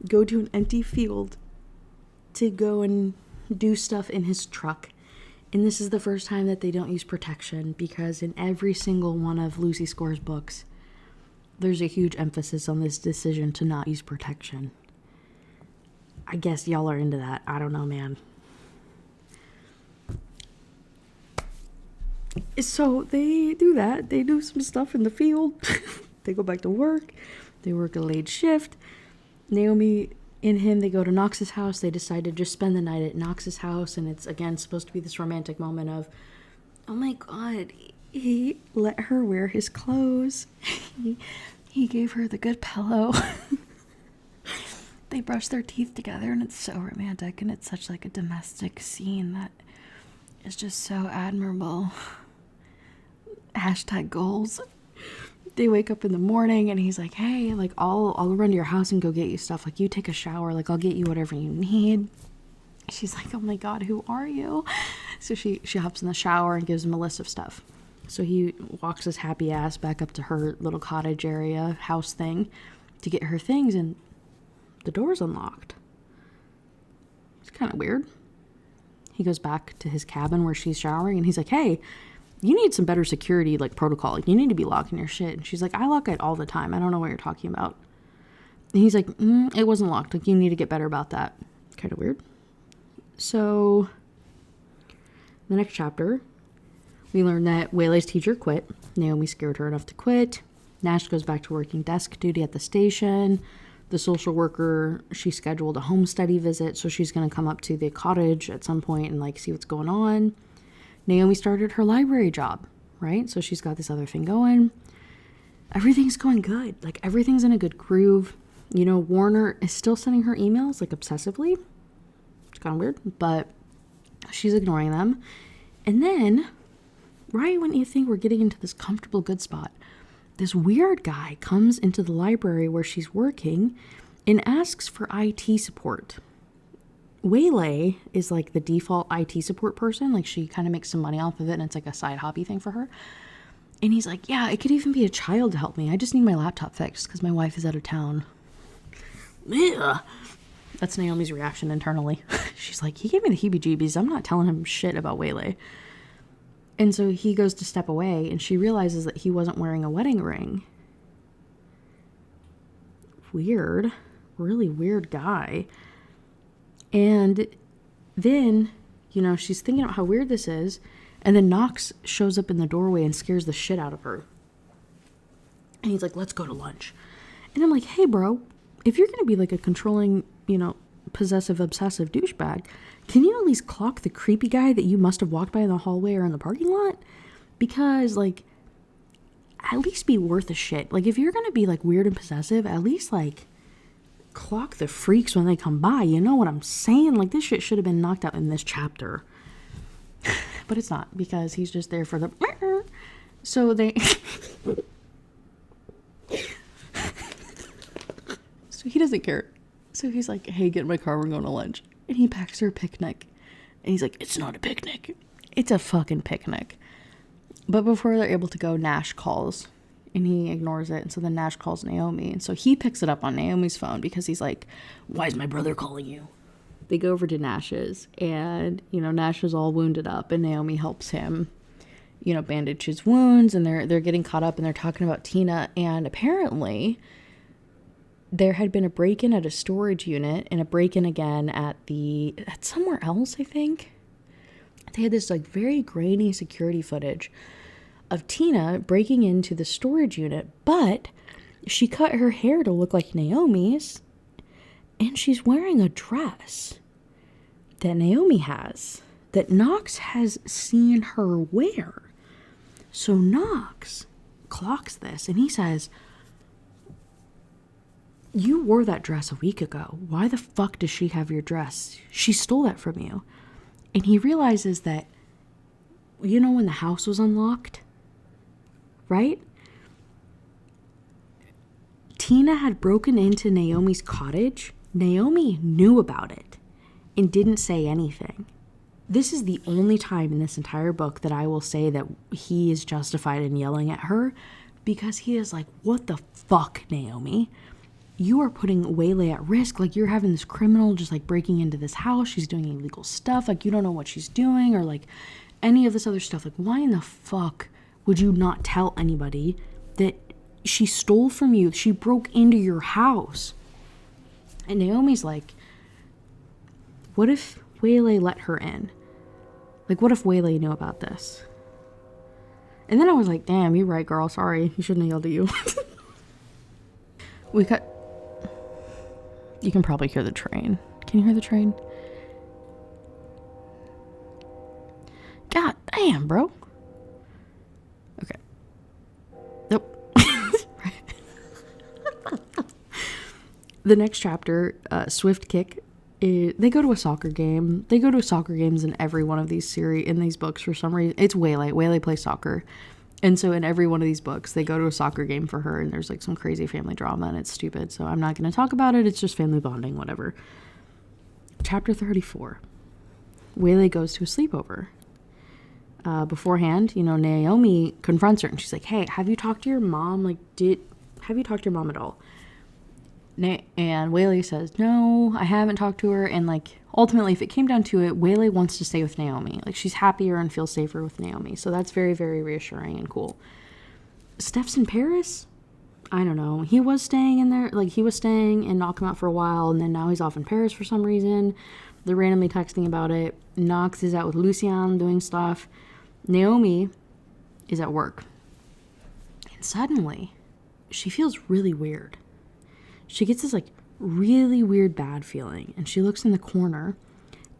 go to an empty field to go and do stuff in his truck. And this is the first time that they don't use protection, because in every single one of Lucy Score's books, there's a huge emphasis on this decision to not use protection. I guess y'all are into that. I don't know, man. So they do that. They do some stuff in the field. They go back to work. They work a late shift. Naomi and him, they go to Knox's house. They decide to just spend the night at Knox's house. And it's, again, supposed to be this romantic moment of, oh my God, he let her wear his clothes. He gave her the good pillow. They brush their teeth together, and it's so romantic. And it's such a domestic scene that is just so admirable. Hashtag goals. They wake up in the morning and he's like, hey, I'll run to your house and go get you stuff. You take a shower, I'll get you whatever you need. She's like, oh my God, who are you? So she hops in the shower and gives him a list of stuff. So he walks his happy ass back up to her little cottage area house thing to get her things, and the door's unlocked. It's kind of weird. he goes back to his cabin where she's showering, and he's like, hey, you need some better security, like, protocol. Like, you need to be locking your shit. And she's like, I lock it all the time. I don't know what you're talking about. And he's like, it wasn't locked. Like, you need to get better about that. Kind of weird. So, the next chapter, we learn that Waylay's teacher quit. Naomi scared her enough to quit. Nash goes back to working desk duty at the station. The social worker, she scheduled a home study visit, so she's going to come up to the cottage at some point and, like, see what's going on. Naomi started her library job, right? So she's got this other thing going. Everything's going good. Like, everything's in a good groove. You know, Warner is still sending her emails, like, obsessively. It's kind of weird, but she's ignoring them. And then, right when you think we're getting into this comfortable good spot, this weird guy comes into the library where she's working and asks for IT support. Waylay is like the default IT support person. Like, she kind of makes some money off of it, and it's like a side hobby thing for her. And he's like, yeah, it could even be a child to help me. I just need my laptop fixed because my wife is out of town. Ugh. That's Naomi's reaction internally. She's like, he gave me the heebie-jeebies. I'm not telling him shit about Waylay. And so he goes to step away, and she realizes that he wasn't wearing a wedding ring. Weird. Really weird guy. And then, you know, she's thinking about how weird this is, and then Knox shows up in the doorway and scares the shit out of her. And he's like, let's go to lunch. And I'm like, hey, bro, if you're going to be like a controlling, you know, possessive, obsessive douchebag, can you at least clock the creepy guy that you must have walked by in the hallway or in the parking lot? Because, like, at least be worth a shit. Like, if you're going to be, like, weird and possessive, at least, like, clock the freaks when they come by. You know what I'm saying? Like, this shit should have been knocked out in this chapter. But it's not, because he's just there for the... So they... So he doesn't care. So he's like, hey, get in my car, we're going to lunch. And he packs her a picnic. And he's like, it's not a picnic. It's a fucking picnic. But before they're able to go, Nash calls. And he ignores it. And so then Nash calls Naomi. And so he picks it up on Naomi's phone because he's like, why is my brother calling you? They go over to Nash's. And, you know, Nash is all wounded up. And Naomi helps him, you know, bandage his wounds. And they're getting caught up. And they're talking about Tina. And apparently... there had been a break-in at a storage unit and a break-in again at somewhere else, I think. They had this, like, very grainy security footage of Tina breaking into the storage unit, but she cut her hair to look like Naomi's, and she's wearing a dress that Naomi has, that Knox has seen her wear. So Knox clocks this, and he says... you wore that dress a week ago. Why the fuck does she have your dress? She stole that from you. And he realizes that, you know, when the house was unlocked, right? Tina had broken into Naomi's cottage. Naomi knew about it and didn't say anything. This is the only time in this entire book that I will say that he is justified in yelling at her, because he is like, what the fuck, Naomi? You are putting Waylay at risk. Like, you're having this criminal just, like, breaking into this house. She's doing illegal stuff. Like, you don't know what she's doing, or, like, any of this other stuff. Like, why in the fuck would you not tell anybody that she stole from you? She broke into your house. And Naomi's like, what if Waylay let her in? Like, what if Waylay knew about this? And then I was like, damn, you're right, girl. Sorry. You shouldn't have yelled at you. We got... You can probably hear the train. Can you hear the train? God damn, bro. Okay. Nope. The next chapter, Swift Kick, they go to a soccer game. They go to soccer games in every one of these in these books for some reason. It's Waylay. Waylay plays soccer. And so in every one of these books, they go to a soccer game for her, and there's, like, some crazy family drama, and it's stupid. So I'm not going to talk about it. It's just family bonding, whatever. Chapter 34. Waylay goes to a sleepover. Beforehand, you know, Naomi confronts her, and she's like, hey, have you talked to your mom? Like, have you talked to your mom at all? And Waylay says, no, I haven't talked to her. And like, ultimately, if it came down to it, Waylay wants to stay with Naomi. Like, she's happier and feels safer with Naomi. So that's very, very reassuring and cool. Steph's in Paris? I don't know. He was staying in there. Like, he was staying in Knockemout for a while. And then now he's off in Paris for some reason. They're randomly texting about it. Knox is out with Lucien doing stuff. Naomi is at work. And suddenly, she feels really weird. She gets this like really weird bad feeling, and she looks in the corner,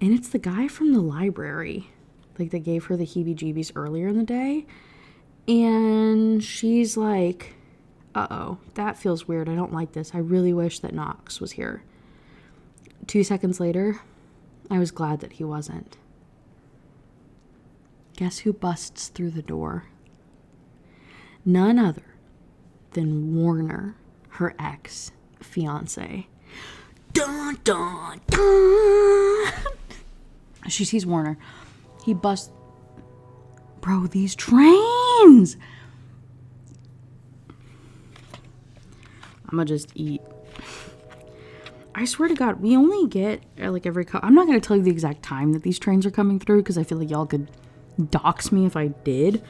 and it's the guy from the library, like that gave her the heebie-jeebies earlier in the day. And she's like, uh-oh, that feels weird. I don't like this. I really wish that Knox was here. 2 seconds later, I was glad that he wasn't. Guess who busts through the door? None other than Warner, her ex-fiance. Dun, dun, dun. She sees Warner. He busts. Bro, these trains! I'm gonna just eat. I swear to God, we only get like every I'm not gonna tell you the exact time that these trains are coming through, because I feel like y'all could dox me if I did.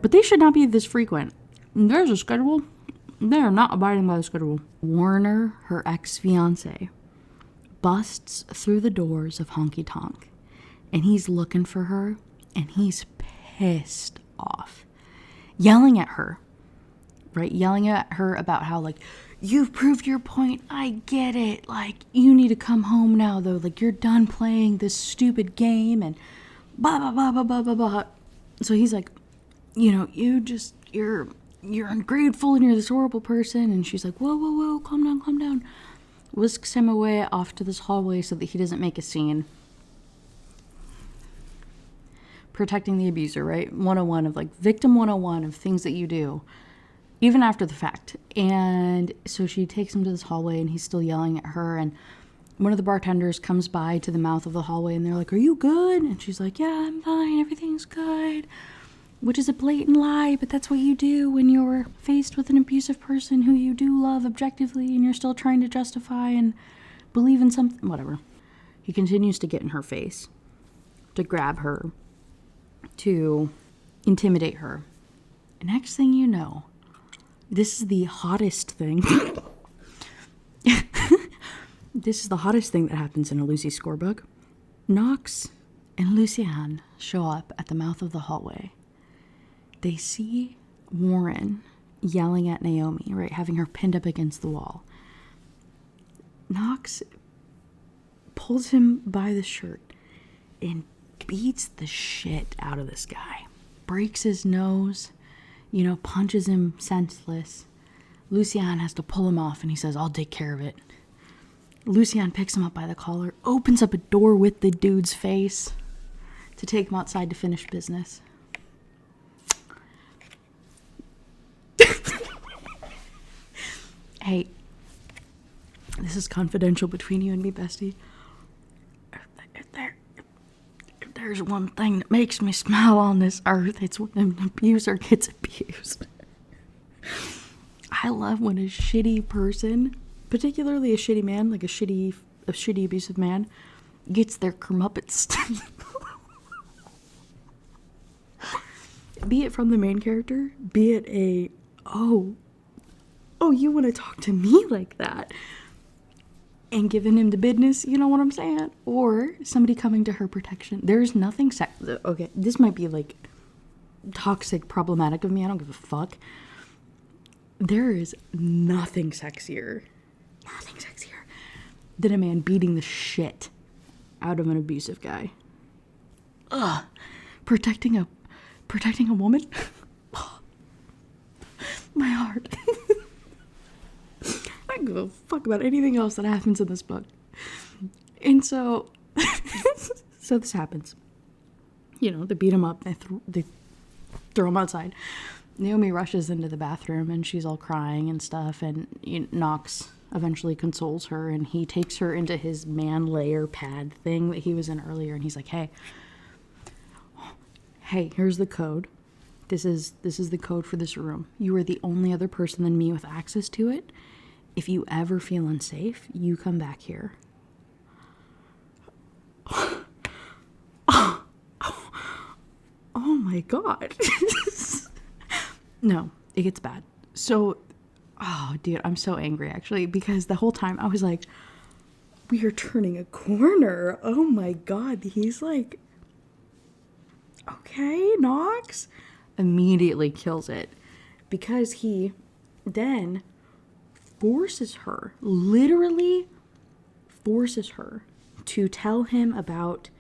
But they should not be this frequent. There's a schedule. They are not abiding by the schedule. Warner, her ex-fiance, busts through the doors of Honky Tonk, and he's looking for her, and he's pissed off, yelling at her, right? Yelling at her about how, like, you've proved your point. I get it. Like, you need to come home now, though. Like, you're done playing this stupid game, and blah, blah, blah, blah, blah, blah, blah. So he's like, you know, you're ungrateful and you're this horrible person. And she's like, whoa, whoa, whoa, calm down, calm down. Whisks him away off to this hallway so that he doesn't make a scene. Protecting the abuser, right? 101 of like victim 101 of things that you do, even after the fact. And so she takes him to this hallway, and he's still yelling at her. And one of the bartenders comes by to the mouth of the hallway, and they're like, are you good? And she's like, yeah, I'm fine. Everything's good. Which is a blatant lie, but that's what you do when you're faced with an abusive person who you do love objectively, and you're still trying to justify and believe in something, whatever. He continues to get in her face, to grab her, to intimidate her. And next thing you know, this is the hottest thing. This is the hottest thing that happens in a Lucy scorebook. Knox and Lucien show up at the mouth of the hallway. They see Warren yelling at Naomi, right? Having her pinned up against the wall. Knox pulls him by the shirt and beats the shit out of this guy. Breaks his nose, you know, punches him senseless. Lucien has to pull him off, and he says, I'll take care of it. Lucien picks him up by the collar, opens up a door with the dude's face to take him outside to finish business. Hey, this is confidential between you and me, bestie. If there's one thing that makes me smile on this earth, it's when an abuser gets abused. I love when a shitty person, particularly a shitty man, like a shitty abusive man, gets their comeuppance. Be it from the main character, be it a, oh, you want to talk to me like that, and giving him the business, you know what I'm saying? Or somebody coming to her protection. There's nothing okay, this might be like toxic, problematic of me. I don't give a fuck. There is nothing sexier than a man beating the shit out of an abusive guy. Ugh. Protecting a woman? My heart. I don't give a fuck about anything else that happens in this book. And so, so this happens. You know, they beat him up. They throw him outside. Naomi rushes into the bathroom, and she's all crying and stuff. And Knox eventually consoles her, and he takes her into his man layer pad thing that he was in earlier. And he's like, hey, here's the code. This is the code for this room. You are the only other person than me with access to it. if you ever feel unsafe, you come back here. Oh my God. No, it gets bad. So, oh, dude, I'm so angry actually, because the whole time I was like, we are turning a corner. Oh my God. He's like, okay, Knox. Immediately kills it because he then literally forces her to tell him about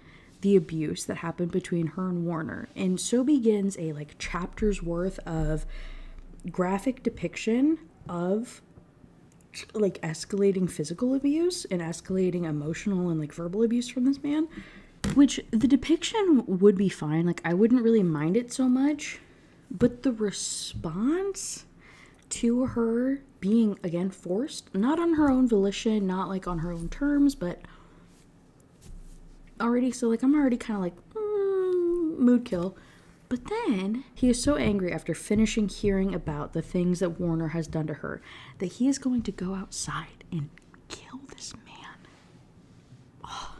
the abuse that happened between her and Warner. And so begins a like chapter's worth of graphic depiction of like escalating physical abuse and escalating emotional and like verbal abuse from this man, which the depiction would be fine. Like I wouldn't really mind it so much, but the response to her being again forced, not on her own volition, not like on her own terms, but already, so like I'm already kind of like mood kill. But then he is so angry after finishing hearing about the things that Warner has done to her that he is going to go outside and kill this man. Oh.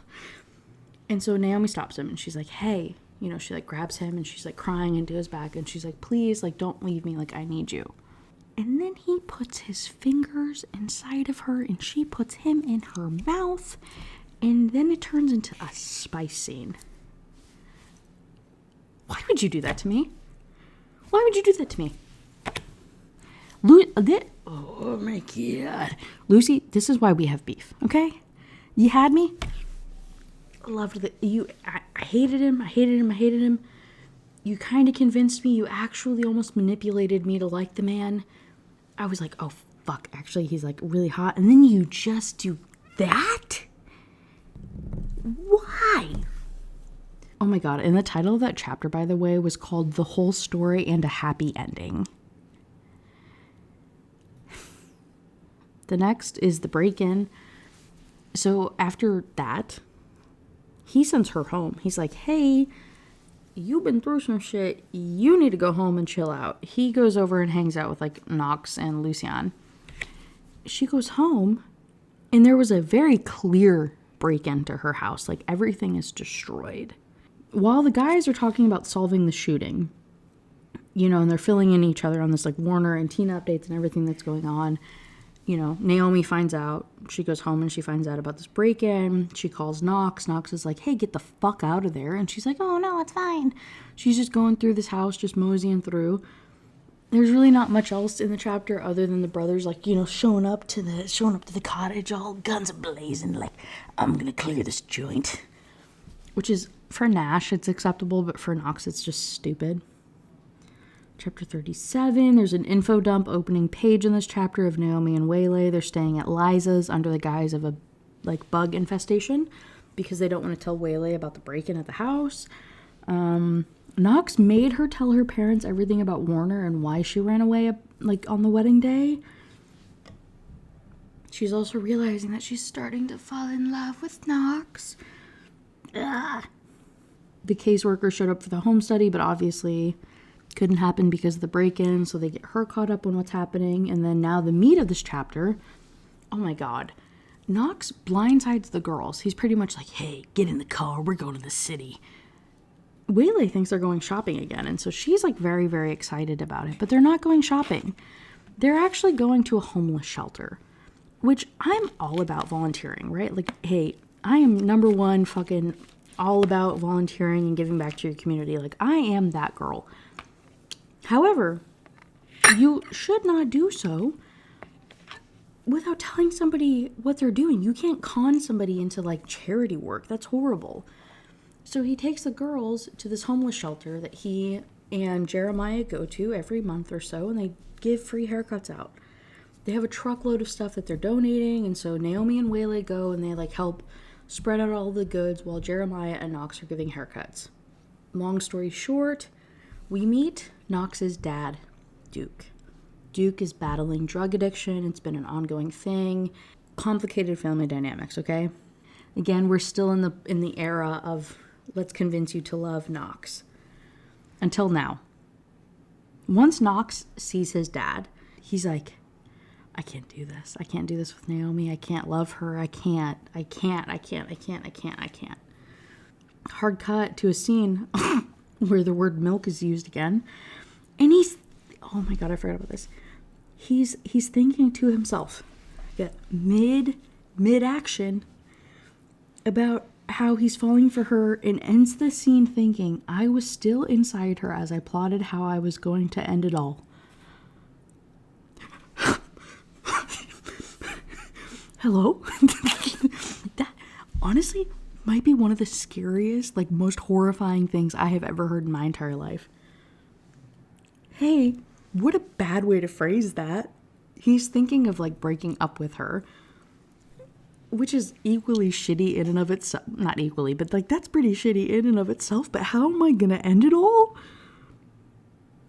And so Naomi stops him and she's like, hey, you know, she like grabs him and she's like crying into his back and she's like, please, like don't leave me, like I need you. And then he puts his fingers inside of her and she puts him in her mouth. And then it turns into a spice scene. Why would you do that to me? Why would you do that to me? Oh my God. Lucy, this is why we have beef, okay? You had me. I loved I hated him. I hated him. I hated him. You kind of convinced me. You actually almost manipulated me to like the man. I was like, oh, fuck. Actually, he's like really hot. And then you just do that? Why? Oh my God. And the title of that chapter, by the way, was called The Whole Story and a Happy Ending. The next is the break-in. So after that, he sends her home. He's like, hey, you've been through some shit. You need to go home and chill out. He goes over and hangs out with like Knox and Lucian. She goes home and there was a very clear break into her house. Like everything is destroyed. While the guys are talking about solving the shooting, you know, and they're filling in each other on this like Warner and Tina updates and everything that's going on, you know, Naomi finds out. She goes home and she finds out about this break-in. She calls Knox. Knox is like, hey, get the fuck out of there. And she's like, oh, no, it's fine. She's just going through this house, just moseying through. There's really not much else in the chapter other than the brothers, like, you know, showing up to the cottage, all guns blazing, like, I'm going to clear this joint. Which is, for Nash, it's acceptable, but for Knox, it's just stupid. Chapter 37, there's an info dump opening page in this chapter of Naomi and Waylay. They're staying at Liza's under the guise of a, like, bug infestation because they don't want to tell Waylay about the break-in at the house. Knox made her tell her parents everything about Warner and why she ran away, like, on the wedding day. She's also realizing that she's starting to fall in love with Knox. Ugh. The caseworker showed up for the home study, but obviously couldn't happen because of the break-in, so they get her caught up on what's happening. And then now the meat of this chapter, oh my God, Knox blindsides the girls. He's pretty much like, hey, get in the car, we're going to the city. Waylay thinks they're going shopping again, and so she's like very, very excited about it, but they're not going shopping. They're actually going to a homeless shelter, which I'm all about volunteering, right? Like, hey, I am number one fucking all about volunteering and giving back to your community. Like, I am that girl. However, you should not do so without telling somebody what they're doing. You can't con somebody into like charity work. That's horrible. So he takes the girls to this homeless shelter that he and Jeremiah go to every month or so, and they give free haircuts out. They have a truckload of stuff that they're donating, and so Naomi and Waylay go and they like help spread out all the goods while Jeremiah and Knox are giving haircuts. Long story short, we meet Knox's dad, Duke. Duke is battling drug addiction. It's been an ongoing thing. Complicated family dynamics, okay? Again, we're still in the era of let's convince you to love Knox. Until now. Once Knox sees his dad, he's like, I can't do this. I can't do this with Naomi. I can't love her. I can't. Hard cut to a scene where the word milk is used again. And oh my God, I forgot about this. He's thinking to himself, mid-action, about how he's falling for her, and ends the scene thinking, I was still inside her as I plotted how I was going to end it all. Hello? That honestly might be one of the scariest, like most horrifying things I have ever heard in my entire life. Hey, what a bad way to phrase that. He's thinking of like breaking up with her, which is equally shitty in and of itself. Not equally, but like that's pretty shitty in and of itself. But how am I gonna end it all?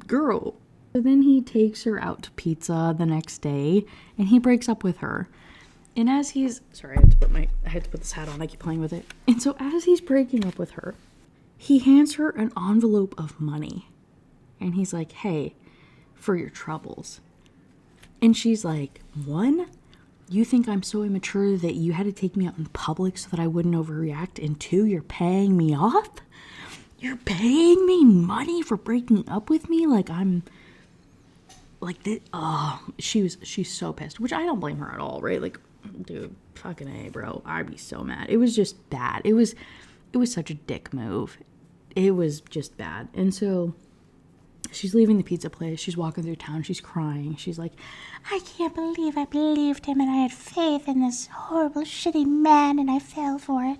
Girl. So then he takes her out to pizza the next day and he breaks up with her. And as he's, sorry, I had to put this hat on. I keep playing with it. And so as he's breaking up with her, he hands her an envelope of money. And he's like, hey, for your troubles. And she's like, one, you think I'm so immature that you had to take me out in public so that I wouldn't overreact? And two, you're paying me off? You're paying me money for breaking up with me? Like I'm, like this. Oh, she's so pissed, which I don't blame her at all, right? Like, dude, fucking A, bro. I'd be so mad. It was just bad. It was such a dick move. It was just bad. And so she's leaving the pizza place. She's walking through town. She's crying. She's like, I can't believe I believed him and I had faith in this horrible, shitty man and I fell for it.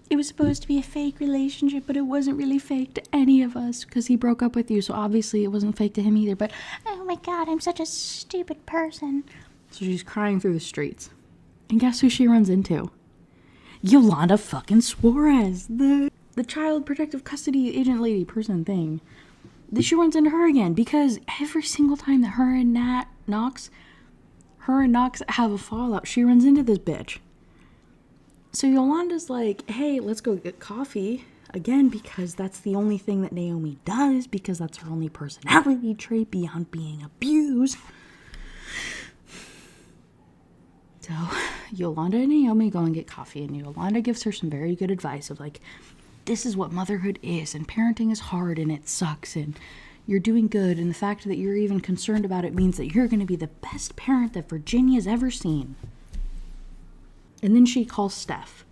It was supposed to be a fake relationship, but it wasn't really fake to any of us because he broke up with you. So obviously it wasn't fake to him either. But, oh my God, I'm such a stupid person. So she's crying through the streets. And guess who she runs into? Yolanda fucking Suarez, the child protective custody agent lady person thing. She runs into her again because every single time that her and Knox have a fallout, she runs into this bitch. So Yolanda's like, hey, let's go get coffee again because that's the only thing that Naomi does because that's her only personality trait beyond being abused. So Yolanda and Naomi go and get coffee, and Yolanda gives her some very good advice of like, this is what motherhood is, and parenting is hard, and it sucks, and you're doing good, and the fact that you're even concerned about it means that you're going to be the best parent that Virginia's ever seen. And then she calls Steph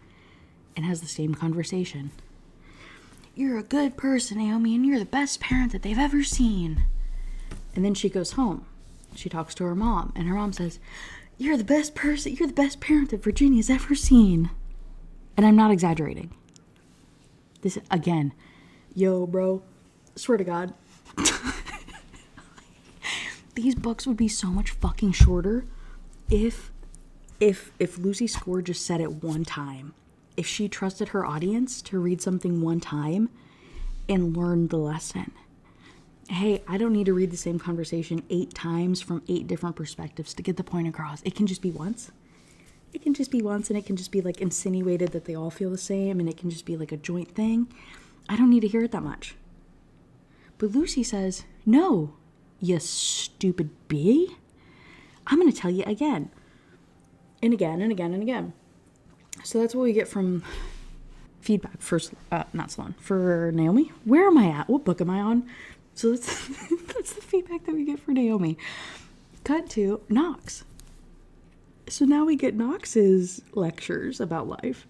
and has the same conversation. You're a good person, Naomi, and you're the best parent that they've ever seen. And then she goes home. She talks to her mom, and her mom says, you're the best person, you're the best parent that Virginia's ever seen. And I'm not exaggerating. This, again, yo, bro, swear to God, these books would be so much fucking shorter if Lucy Score just said it one time. If she trusted her audience to read something one time and learn the lesson. Hey, I don't need to read the same conversation 8 times from 8 different perspectives to get the point across. It can just be once. It can just be once, and it can just be like insinuated that they all feel the same, and it can just be like a joint thing. I don't need to hear it that much. But Lucy says, no, you stupid bee. I'm going to tell you again. And again, and again, and again. So that's what we get from feedback for, for Naomi. Where am I at? What book am I on? So that's the feedback that we get for Naomi. Cut to Knox. So now we get Knox's lectures about life.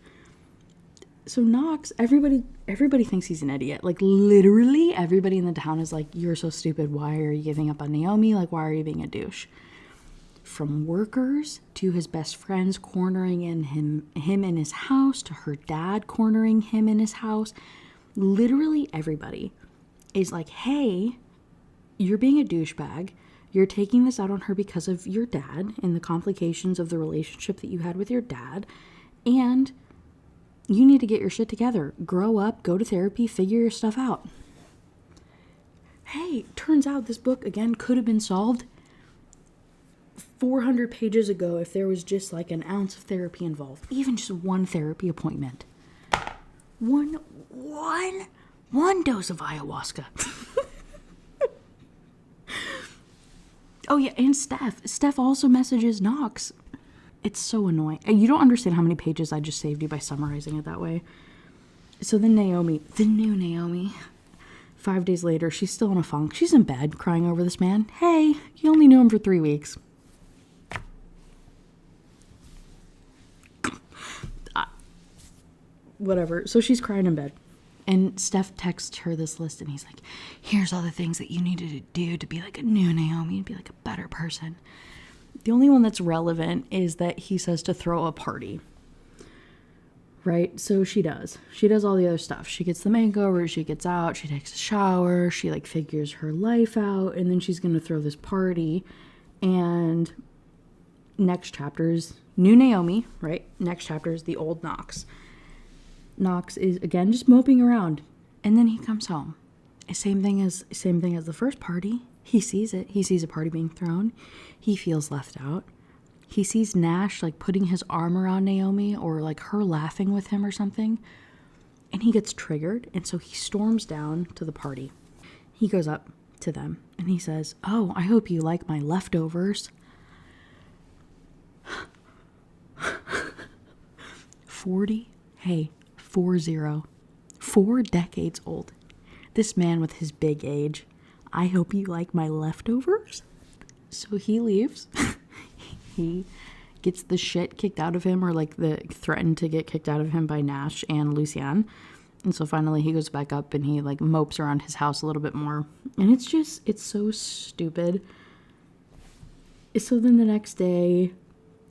So Knox, everybody thinks he's an idiot. Like literally everybody in the town is like, you're so stupid. Why are you giving up on Naomi? Like, why are you being a douche? From workers to his best friends cornering him in his house, to her dad cornering him in his house. Literally everybody is like, hey, you're being a douchebag. You're taking this out on her because of your dad and the complications of the relationship that you had with your dad. And you need to get your shit together. Grow up, go to therapy, figure your stuff out. Hey, turns out this book, again, could have been solved 400 pages ago if there was just like an ounce of therapy involved. Even just one therapy appointment. One dose of ayahuasca. Oh, yeah, and Steph. Steph also messages Knox. It's so annoying. You don't understand how many pages I just saved you by summarizing it that way. So then Naomi, the new Naomi, 5 days later, she's still in a funk. She's in bed crying over this man. Hey, you only knew him for 3 weeks. Whatever. So she's crying in bed. And Steph texts her this list, and he's like, here's all the things that you needed to do to be like a new Naomi and be like a better person. The only one that's relevant is that he says to throw a party. Right? So she does. She does all the other stuff. She gets the makeover, she gets out, she takes a shower, she like figures her life out, and then she's going to throw this party. And next chapter's new Naomi, right? Next chapter is the old Knox. Knox is again just moping around, and then he comes home. Same thing as the first party. He sees it. He sees a party being thrown. He feels left out. He sees Nash like putting his arm around Naomi, or like her laughing with him or something, and he gets triggered, and so he storms down to the party. He goes up to them and he says, "Oh, I hope you like my leftovers." 40 4 decades old. This man with his big age. I hope you like my leftovers. So he leaves. He gets the shit kicked out of him, or like threatened to get kicked out of him by Nash and Lucian. And so finally he goes back up and he like mopes around his house a little bit more. And it's so stupid. So then the next day,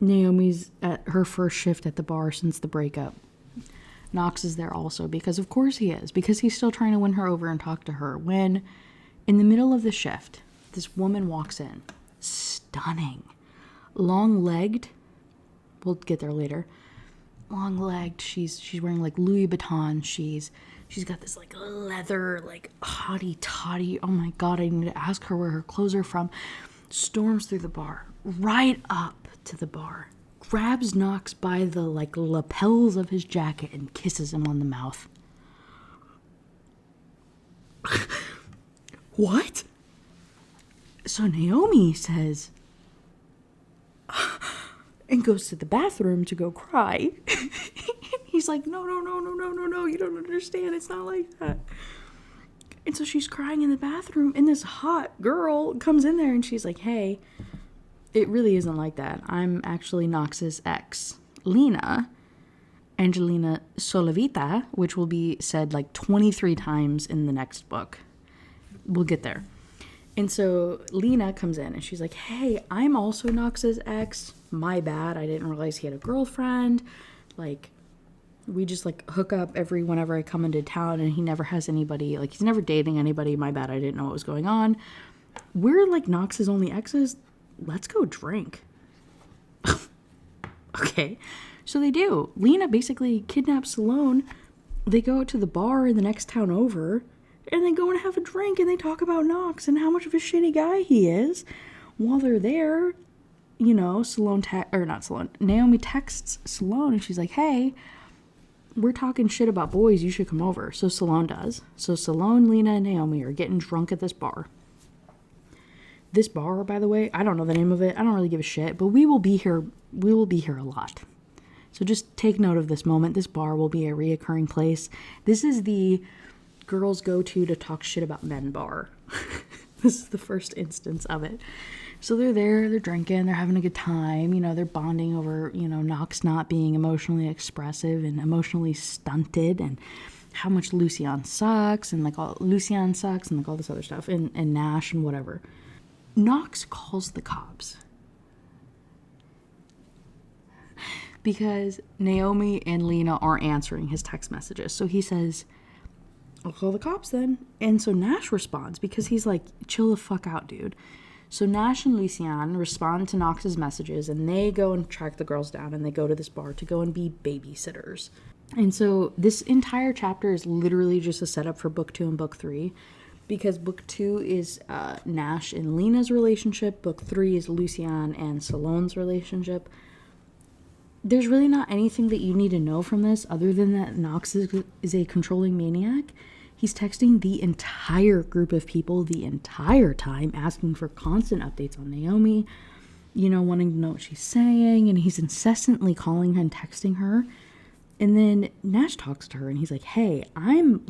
Naomi's at her first shift at the bar since the breakup. Knox is there also, because of course he is, because he's still trying to win her over and talk to her, when in the middle of the shift, this woman walks in. Stunning. Long-legged. We'll get there later. Long-legged. She's wearing like Louis Vuitton. She's got this like leather, like hottie toddy. Oh my God, I need to ask her where her clothes are from. Storms through the bar, right up to the bar. Grabs Knox by the like lapels of his jacket and kisses him on the mouth. What? So Naomi says, and goes to the bathroom to go cry. He's like, no, you don't understand. It's not like that. And so she's crying in the bathroom, and this hot girl comes in there and she's like, hey, it really isn't like that. I'm actually Knox's ex, Lena, Angelina Solavita, which will be said like 23 times in the next book. We'll get there. And so Lena comes in and she's like, hey, I'm also Knox's ex. My bad. I didn't realize he had a girlfriend. Like, we just like hook up whenever I come into town, and he never has anybody, like he's never dating anybody. My bad. I didn't know what was going on. We're like Knox's only exes. Let's go drink. Okay. So they do. Lena basically kidnaps Salone. They go to the bar in the next town over, and they go and have a drink, and they talk about Knox and how much of a shitty guy he is. While they're there, you know, Naomi texts Salone, and she's like, hey, we're talking shit about boys. You should come over. So Salone does. So Salone, Lena, and Naomi are getting drunk at this bar. This bar, by the way, I don't know the name of it. I don't really give a shit, but we will be here. We will be here a lot. So just take note of this moment. This bar will be a reoccurring place. This is the girls go to talk shit about men bar. This is the first instance of it. So they're there, they're drinking, they're having a good time. You know, they're bonding over, you know, Knox not being emotionally expressive and emotionally stunted, and how much Lucian sucks, and like all this other stuff, and Nash and whatever. Knox calls the cops because Naomi and Lena aren't answering his text messages. So he says, I'll call the cops then. And so Nash responds, because he's like, chill the fuck out, dude. So Nash and Lucian respond to Knox's messages, and they go and track the girls down, and they go to this bar to go and be babysitters. And so this entire chapter is literally just a setup for book 2 and book 3. Because book 2 is Nash and Lena's relationship. Book 3 is Lucian and Salone's relationship. There's really not anything that you need to know from this other than that Knox is a controlling maniac. He's texting the entire group of people the entire time, asking for constant updates on Naomi, wanting to know what she's saying. And he's incessantly calling her and texting her. And then Nash talks to her and he's like, hey, I'm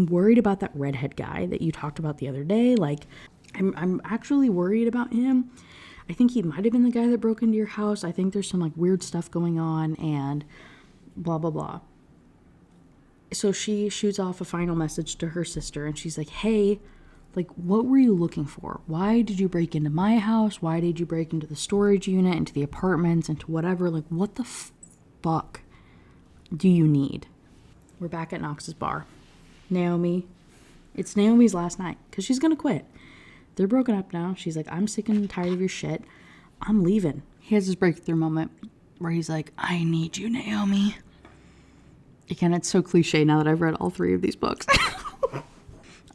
worried about that redhead guy that you talked about the other day. Like, I'm actually worried about him. I think he might have been the guy that broke into your house. I think there's some like weird stuff going on and blah, blah, blah. So she shoots off a final message to her sister and she's like, hey, like, what were you looking for? Why did you break into my house? Why did you break into the storage unit, into the apartments, into whatever? Like, what the fuck do you need? We're back at Knox's bar. It's Naomi's last night because she's going to quit. They're broken up now. She's like, I'm sick and tired of your shit. I'm leaving. He has this breakthrough moment where he's like, I need you, Naomi. Again, it's so cliche now that I've read all 3 of these books.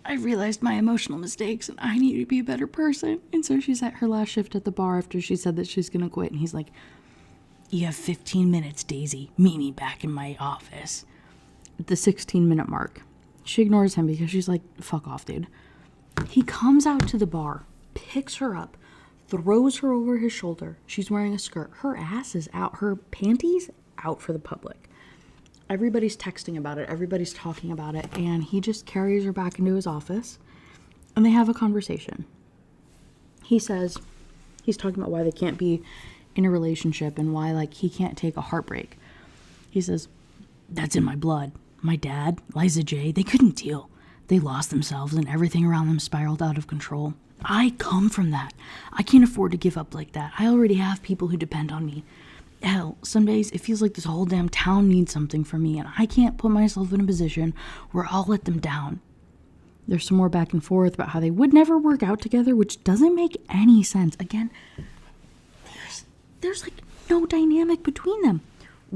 I realized my emotional mistakes and I need to be a better person. And so she's at her last shift at the bar after she said that she's going to quit. And he's like, you have 15 minutes, Daisy. Meet me back in my office. At the 16-minute mark. She ignores him because she's like, fuck off, dude. He comes out to the bar, picks her up, throws her over his shoulder. She's wearing a skirt. Her ass is out. Her panties out for the public. Everybody's texting about it. Everybody's talking about it. And he just carries her back into his office. And they have a conversation. He says, he's talking about why they can't be in a relationship and why, like, he can't take a heartbreak. He says, that's in my blood. My dad, Liza J, they couldn't deal. They lost themselves and everything around them spiraled out of control. I come from that. I can't afford to give up like that. I already have people who depend on me. Hell, some days it feels like this whole damn town needs something from me and I can't put myself in a position where I'll let them down. There's some more back and forth about how they would never work out together, which doesn't make any sense. Again, there's like no dynamic between them.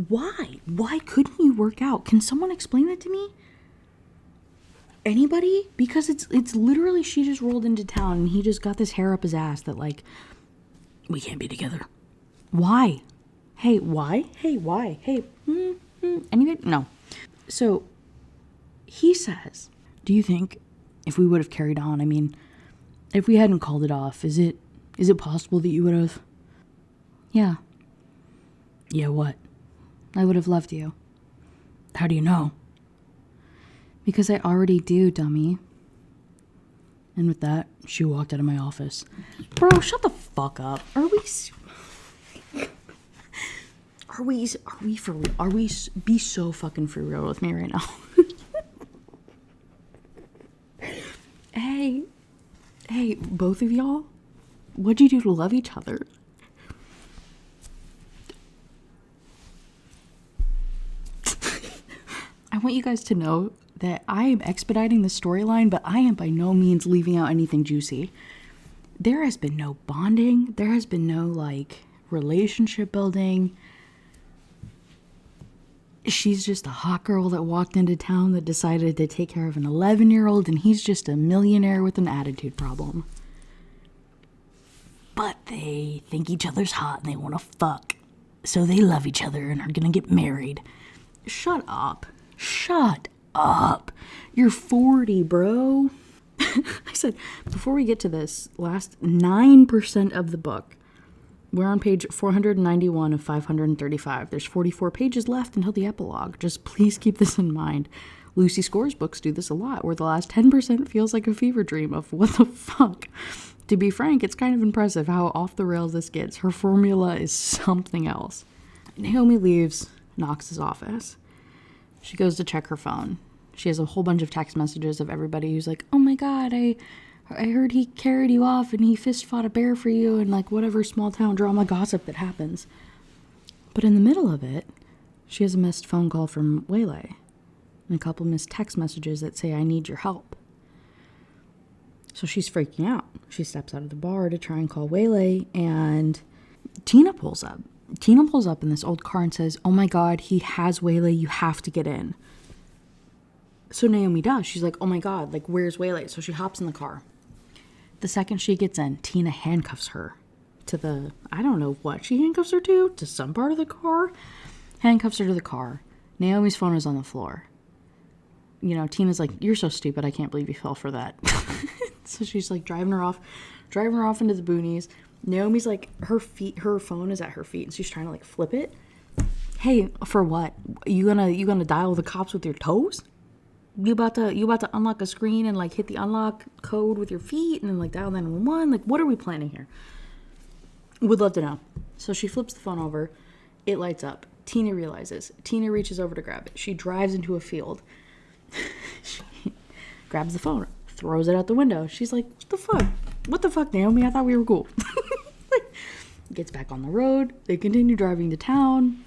Why? Why couldn't you work out? Can someone explain that to me? Anybody? Because it's literally she just rolled into town and he just got this hair up his ass that, like, we can't be together. Why? Hey, why? Hey, why? Hey, anything? No. So he says, do you think if we would have carried on, I mean, if we hadn't called it off, is it possible that you would have? Yeah. Yeah, what? I would have loved you. How do you know? Because I already do, dummy. And with that, she walked out of my office. Bro, shut the fuck up. Are we for real? Be so fucking for real with me right now. Hey, both of y'all, what'd you do to love each other? I want you guys to know that I am expediting the storyline, but I am by no means leaving out anything juicy. There has been no bonding. There has been no, like, relationship building. She's just a hot girl that walked into town that decided to take care of an 11-year-old, and he's just a millionaire with an attitude problem. But they think each other's hot and they want to fuck. So they love each other and are gonna get married. Shut up. Shut up. You're 40, bro. I said, before we get to this last 9% of the book, we're on page 491 of 535. There's 44 pages left until the epilogue. Just please keep this in mind. Lucy Score's books do this a lot, where the last 10% feels like a fever dream of what the fuck. To be frank, it's kind of impressive how off the rails this gets. Her formula is something else. Naomi leaves Knox's office. She goes to check her phone. She has a whole bunch of text messages of everybody who's like, oh my god, I heard he carried you off and he fist fought a bear for you, and like whatever small town drama gossip that happens. But in the middle of it, she has a missed phone call from Waylay and a couple missed text messages that say, I need your help. So she's freaking out. She steps out of the bar to try and call Waylay, and Tina pulls up. Tina pulls up in this old car and says, oh my god, he has Waylay, you have to get in. So Naomi does. She's like, oh my god, like, where's Waylay? So she hops in the car. The second she gets in, Tina handcuffs her to the, I don't know what she handcuffs her to some part of the car. Handcuffs her to the car. Naomi's phone is on the floor. Tina's like, you're so stupid. I can't believe you fell for that. So she's like driving her off into the boonies. Naomi's like, her phone is at her feet and she's trying to like flip it. Hey, for what? You gonna dial the cops with your toes? You about to unlock a screen and like hit the unlock code with your feet and then like dial 911? Like, what are we planning here? Would love to know. So she flips the phone over. It lights up. Tina realizes. Tina reaches over to grab it. She drives into a field. She grabs the phone, throws it out the window. She's like, what the fuck? What the fuck, Naomi? I thought we were cool. Gets back on the road. They continue driving to town.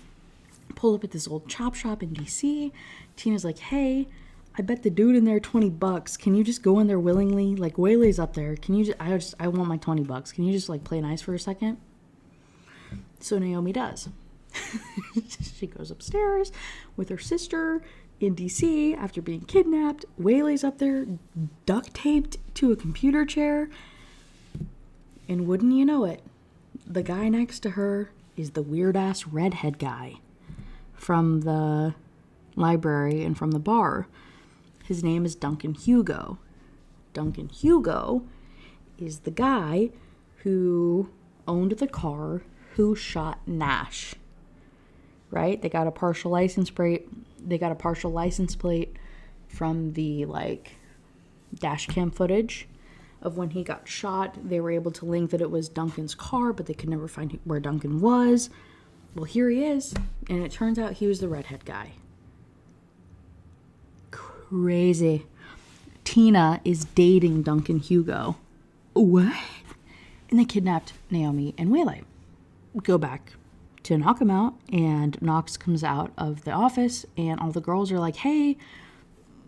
Pull up at this old chop shop in DC. Tina's like, hey, I bet the dude in there $20. Can you just go in there willingly? Like, Waylay's up there. Can you I want my $20. Can you just like play nice for a second? So Naomi does. She goes upstairs with her sister in DC after being kidnapped. Waylay's up there duct taped to a computer chair. And wouldn't you know it, the guy next to her is the weird ass redhead guy from the library and from the bar. His name is Duncan Hugo. Duncan Hugo is the guy who owned the car who shot Nash. Right? They got a partial license plate. From the like dash cam footage of when he got shot. They were able to link that it was Duncan's car, but they could never find where Duncan was. Well, here he is, and it turns out he was the redhead guy. Crazy. Tina is dating Duncan Hugo. What? And they kidnapped Naomi and Waylay. Go back to Knockemout, and Knox comes out of the office, and all the girls are like, hey,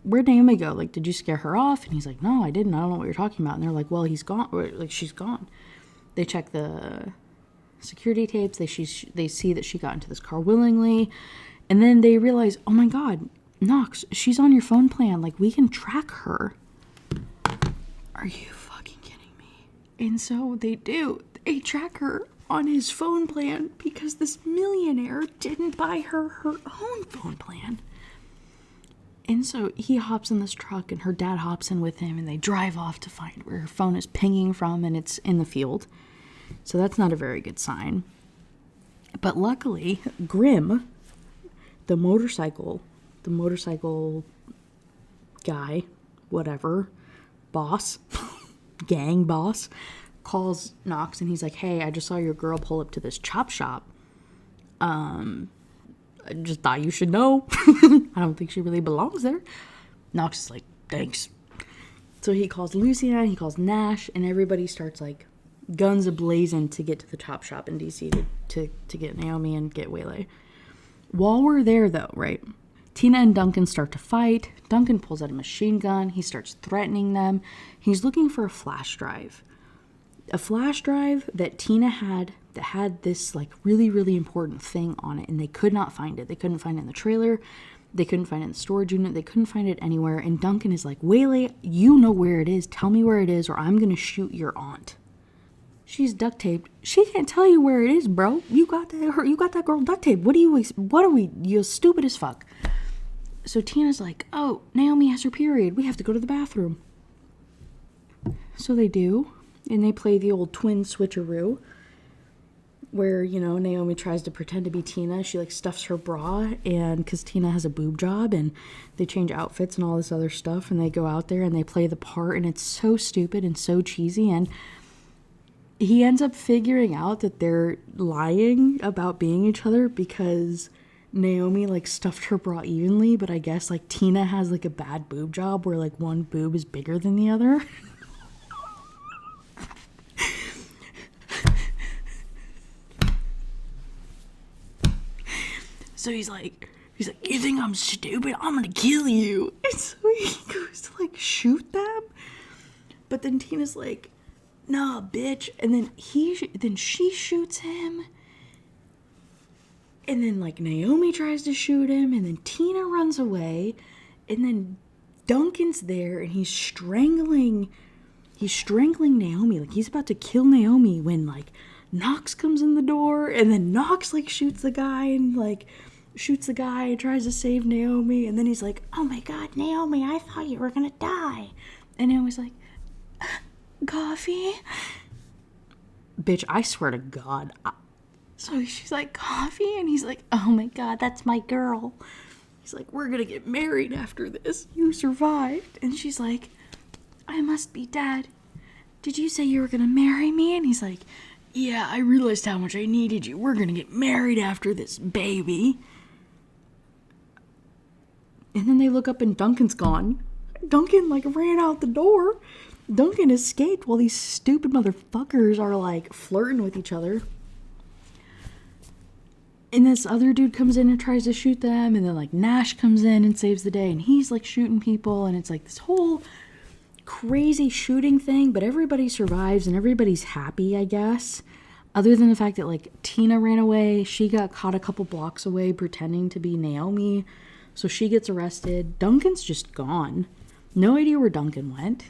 where'd Naomi go? Like, did you scare her off? And he's like, no, I didn't. I don't know what you're talking about. And they're like, well, he's gone. Or, like, she's gone. They check the security tapes. They see that she got into this car willingly. And then they realize, oh my God, Knox, she's on your phone plan. Like, we can track her. Are you fucking kidding me? And so they do. They track her on his phone plan because this millionaire didn't buy her own phone plan. And so he hops in this truck and her dad hops in with him and they drive off to find where her phone is pinging from, and it's in the field. So that's not a very good sign. But luckily, Grim, the motorcycle guy, whatever, boss, gang boss, calls Knox and he's like, hey, I just saw your girl pull up to this chop shop. I just thought you should know. I don't think she really belongs there. Knox is like, thanks. So he calls Lucian, he calls Nash, and everybody starts like guns a-blazing to get to the chop shop in DC to get Naomi and get Waylay. While we're there though, right, Tina and Duncan start to fight. Duncan pulls out a machine gun. He starts threatening them. He's looking for a flash drive. A flash drive that Tina had that had this like really, really important thing on it, and they could not find it. They couldn't find it in the trailer. They couldn't find it in the storage unit. They couldn't find it anywhere. And Duncan is like, Waylay, you know where it is. Tell me where it is or I'm going to shoot your aunt. She's duct taped. She can't tell you where it is, bro. You got that girl duct taped. What are we? You're stupid as fuck. So Tina's like, oh, Naomi has her period. We have to go to the bathroom. So they do. And they play the old twin switcheroo where, you know, Naomi tries to pretend to be Tina. She like stuffs her bra, and because Tina has a boob job, and they change outfits and all this other stuff, and they go out there and they play the part, and it's so stupid and so cheesy. And he ends up figuring out that they're lying about being each other because Naomi like stuffed her bra evenly, but I guess like Tina has like a bad boob job where like one boob is bigger than the other. So he's like, you think I'm stupid? I'm gonna kill you. And so he goes to like shoot them, but then Tina's like, nah, bitch. And then she shoots him, and then like Naomi tries to shoot him, and then Tina runs away, and then Duncan's there, and he's strangling Naomi, like he's about to kill Naomi when like Knox comes in the door, and then Knox like shoots the guy, and like shoots the guy, tries to save Naomi, and then he's like, oh my god, Naomi, I thought you were gonna die. And Naomi's like, coffee? Bitch, I swear to God. So she's like, coffee? And he's like, oh my god, that's my girl. He's like, we're gonna get married after this. You survived. And she's like, I must be dead. Did you say you were gonna marry me? And he's like, yeah, I realized how much I needed you. We're gonna get married after this, baby. And then they look up and Duncan's gone. Duncan, like, ran out the door. Duncan escaped while these stupid motherfuckers are, like, flirting with each other. And this other dude comes in and tries to shoot them. And then, like, Nash comes in and saves the day. And he's, like, shooting people. And it's, like, this whole crazy shooting thing. But everybody survives and everybody's happy, I guess. Other than the fact that, like, Tina ran away. She got caught a couple blocks away pretending to be Naomi. So she gets arrested. Duncan's just gone. No idea where Duncan went.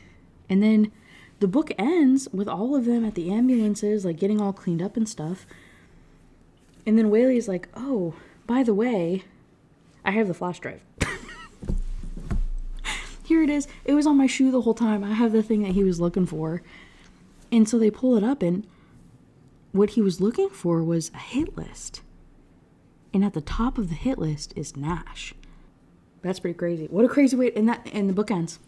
And then the book ends with all of them at the ambulances, like, getting all cleaned up and stuff. And then Whaley's like, oh, by the way, I have the flash drive. Here it is. It was on my shoe the whole time. I have the thing that he was looking for. And so they pull it up, and what he was looking for was a hit list. And at the top of the hit list is Nash. That's pretty crazy. What a crazy way. And the book ends.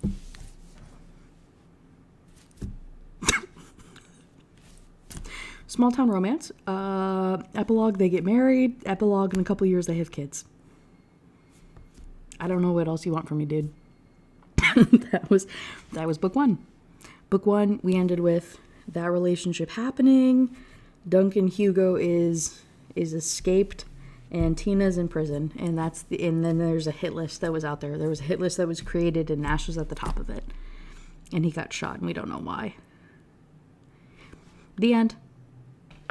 Small town romance. Epilogue, they get married. Epilogue, in a couple years, they have kids. I don't know what else you want from me, dude. That was book one. Book one, we ended with that relationship happening. Duncan Hugo is escaped, and Tina's in prison. And then there's a hit list that was out there. There was a hit list that was created, and Nash was at the top of it. And he got shot, and we don't know why. The end.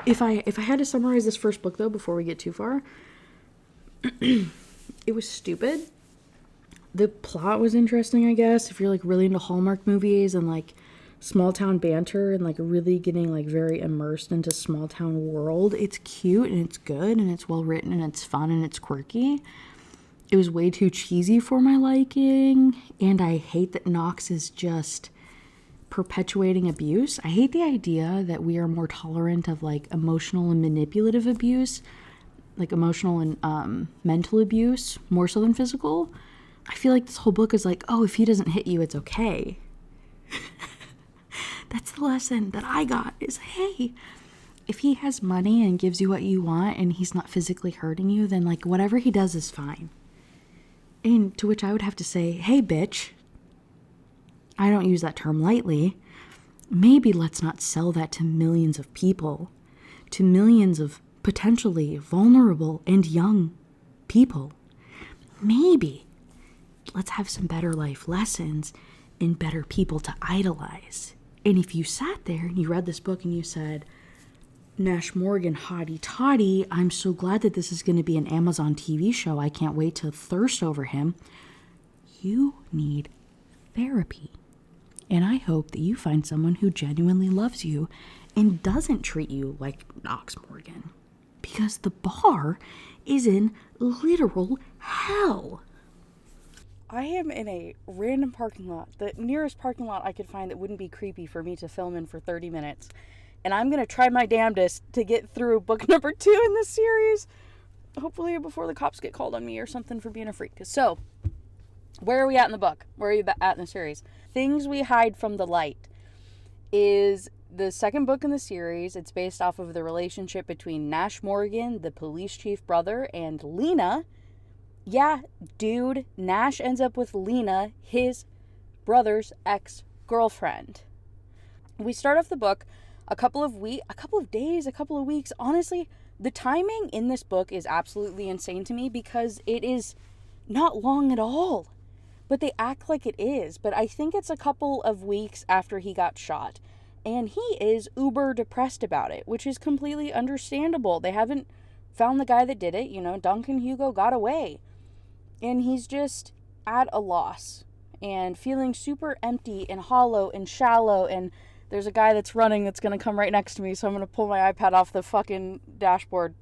If I had to summarize this first book, though, before we get too far, it was stupid. The plot was interesting, I guess, if you're, like, really into Hallmark movies and, like, small town banter and, like, really getting, like, very immersed into small town world. It's cute and it's good and it's well written and it's fun and it's quirky. It was way too cheesy for my liking, and I hate that Knox is just perpetuating abuse. I hate the idea that we are more tolerant of, like, emotional and manipulative abuse, like emotional and mental abuse, more so than physical. I feel like this whole book is like, oh, if he doesn't hit you, it's okay. That's the lesson that I got, is, hey, if he has money and gives you what you want and he's not physically hurting you, then, like, whatever he does is fine. And to which I would have to say, hey, bitch, I don't use that term lightly. Maybe let's not sell that to millions of people, to millions of potentially vulnerable and young people. Maybe let's have some better life lessons and better people to idolize. And if you sat there and you read this book and you said, Nash Morgan, hottie toddy, I'm so glad that this is going to be an Amazon TV show. I can't wait to thirst over him. You need therapy. And I hope that you find someone who genuinely loves you and doesn't treat you like Knox Morgan. Because the bar is in literal hell. I am in a random parking lot, the nearest parking lot I could find that wouldn't be creepy for me to film in for 30 minutes. And I'm going to try my damnedest to get through book number 2 in this series. Hopefully before the cops get called on me or something for being a freak. So, where are we at in the book? Where are you at in the series? Things We Hide from the Light is the second book in the series. It's based off of the relationship between Nash Morgan, the police chief brother, and Lena. Yeah, dude, Nash ends up with Lena, his brother's ex-girlfriend. We start off the book a couple of weeks. Honestly, the timing in this book is absolutely insane to me because it is not long at all. But they act like it is. But I think it's a couple of weeks after he got shot. And he is uber depressed about it, which is completely understandable. They haven't found the guy that did it. You know, Duncan Hugo got away. And he's just at a loss and feeling super empty and hollow and shallow. And there's a guy that's running that's going to come right next to me. So I'm going to pull my iPad off the fucking dashboard.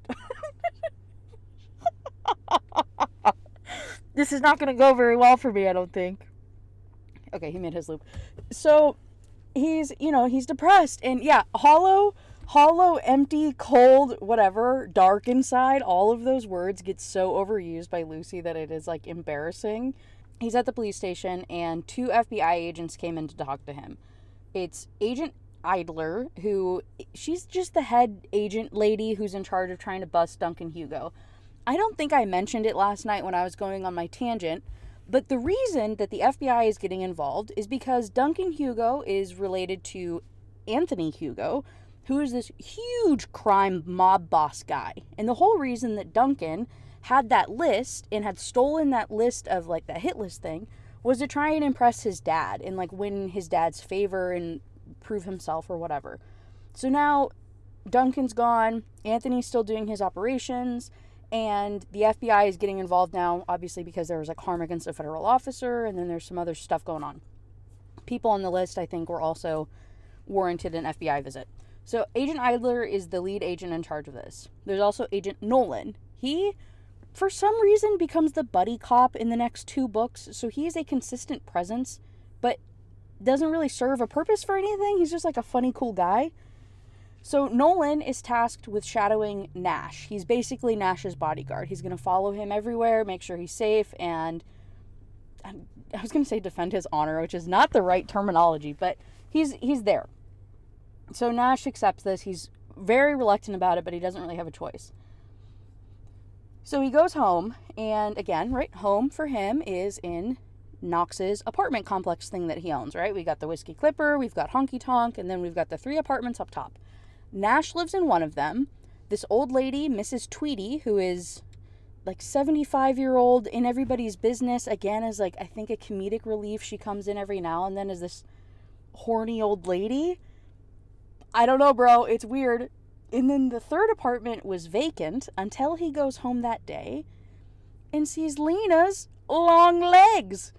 this is not going to go very well for me, I don't think. Okay, he made his loop. So he's depressed, and yeah, hollow, empty, cold, whatever, dark inside, all of those words get so overused by Lucy that it is like embarrassing. He's at the police station, and 2 FBI agents came in to talk to him. It's Agent Idler, who, she's just the head agent lady who's in charge of trying to bust Duncan Hugo. I don't think I mentioned it last night when I was going on my tangent, but the reason that the FBI is getting involved is because Duncan Hugo is related to Anthony Hugo, who is this huge crime mob boss guy. And the whole reason that Duncan had that list and had stolen that list of like that hit list thing was to try and impress his dad and like win his dad's favor and prove himself or whatever. So now Duncan's gone, Anthony's still doing his operations, and the FBI is getting involved now, obviously because there was like harm against a federal officer, and then there's some other stuff going on. People on the list, I think, were also warranted an FBI visit. So Agent Idler is the lead agent in charge of this. There's also Agent Nolan. He, for some reason, becomes the buddy cop in the next 2 books, so he is a consistent presence, but doesn't really serve a purpose for anything. He's just like a funny, cool guy. So Nolan is tasked with shadowing Nash. He's basically Nash's bodyguard. He's going to follow him everywhere, make sure he's safe, and I was going to say defend his honor, which is not the right terminology, but he's there. So Nash accepts this. He's very reluctant about it, but he doesn't really have a choice. So he goes home, and again, right, home for him is in Knox's apartment complex thing that he owns, right? We got the Whiskey Clipper, we've got Honky Tonk, and then we've got the 3 apartments up top. Nash lives in one of them. This old lady, Mrs. Tweedy, who is like 75-year-old in everybody's business, again, is like, I think, a comedic relief. She comes in every now and then as this horny old lady. I don't know, bro. It's weird. And then the 3rd apartment was vacant until he goes home that day and sees Lena's long legs.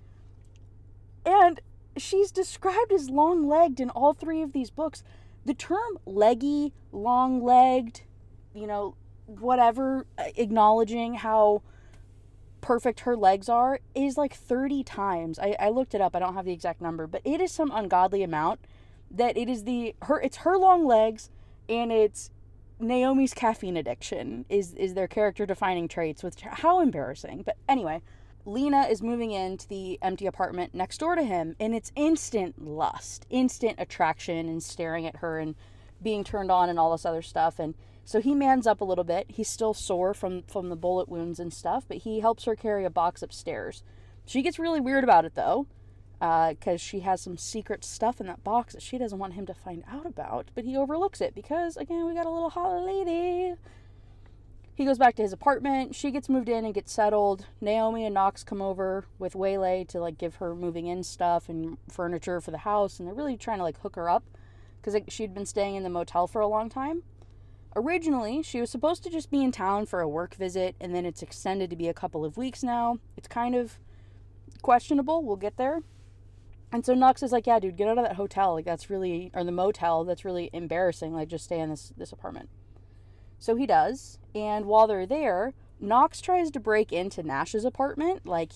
And she's described as long-legged in all 3 of these books. The term leggy, long-legged, whatever, acknowledging how perfect her legs are, is like 30 times. I looked it up. I don't have the exact number, but it is some ungodly amount that it is it's her long legs, and it's Naomi's caffeine addiction is their character defining traits, which, how embarrassing. But anyway, Lena is moving into the empty apartment next door to him, and it's instant lust, instant attraction, and staring at her and being turned on and all this other stuff. And so he mans up a little bit. He's still sore from the bullet wounds and stuff, but he helps her carry a box upstairs. She gets really weird about it, though, because she has some secret stuff in that box that she doesn't want him to find out about, but he overlooks it because, again, we got a little hot lady. He goes back to his apartment. She gets moved in and gets settled. Naomi and Knox come over with Waylay to like give her moving in stuff and furniture for the house, and they're really trying to like hook her up because she'd been staying in the motel for a long time. Originally, she was supposed to just be in town for a work visit, and then it's extended to be a couple of weeks now. It's kind of questionable. We'll get there. And so Knox is like, yeah, dude, get out of that hotel. Like, that's really, or the motel, that's really embarrassing. Like, just stay in this apartment. So he does, and while they're there, Knox tries to break into Nash's apartment. Like,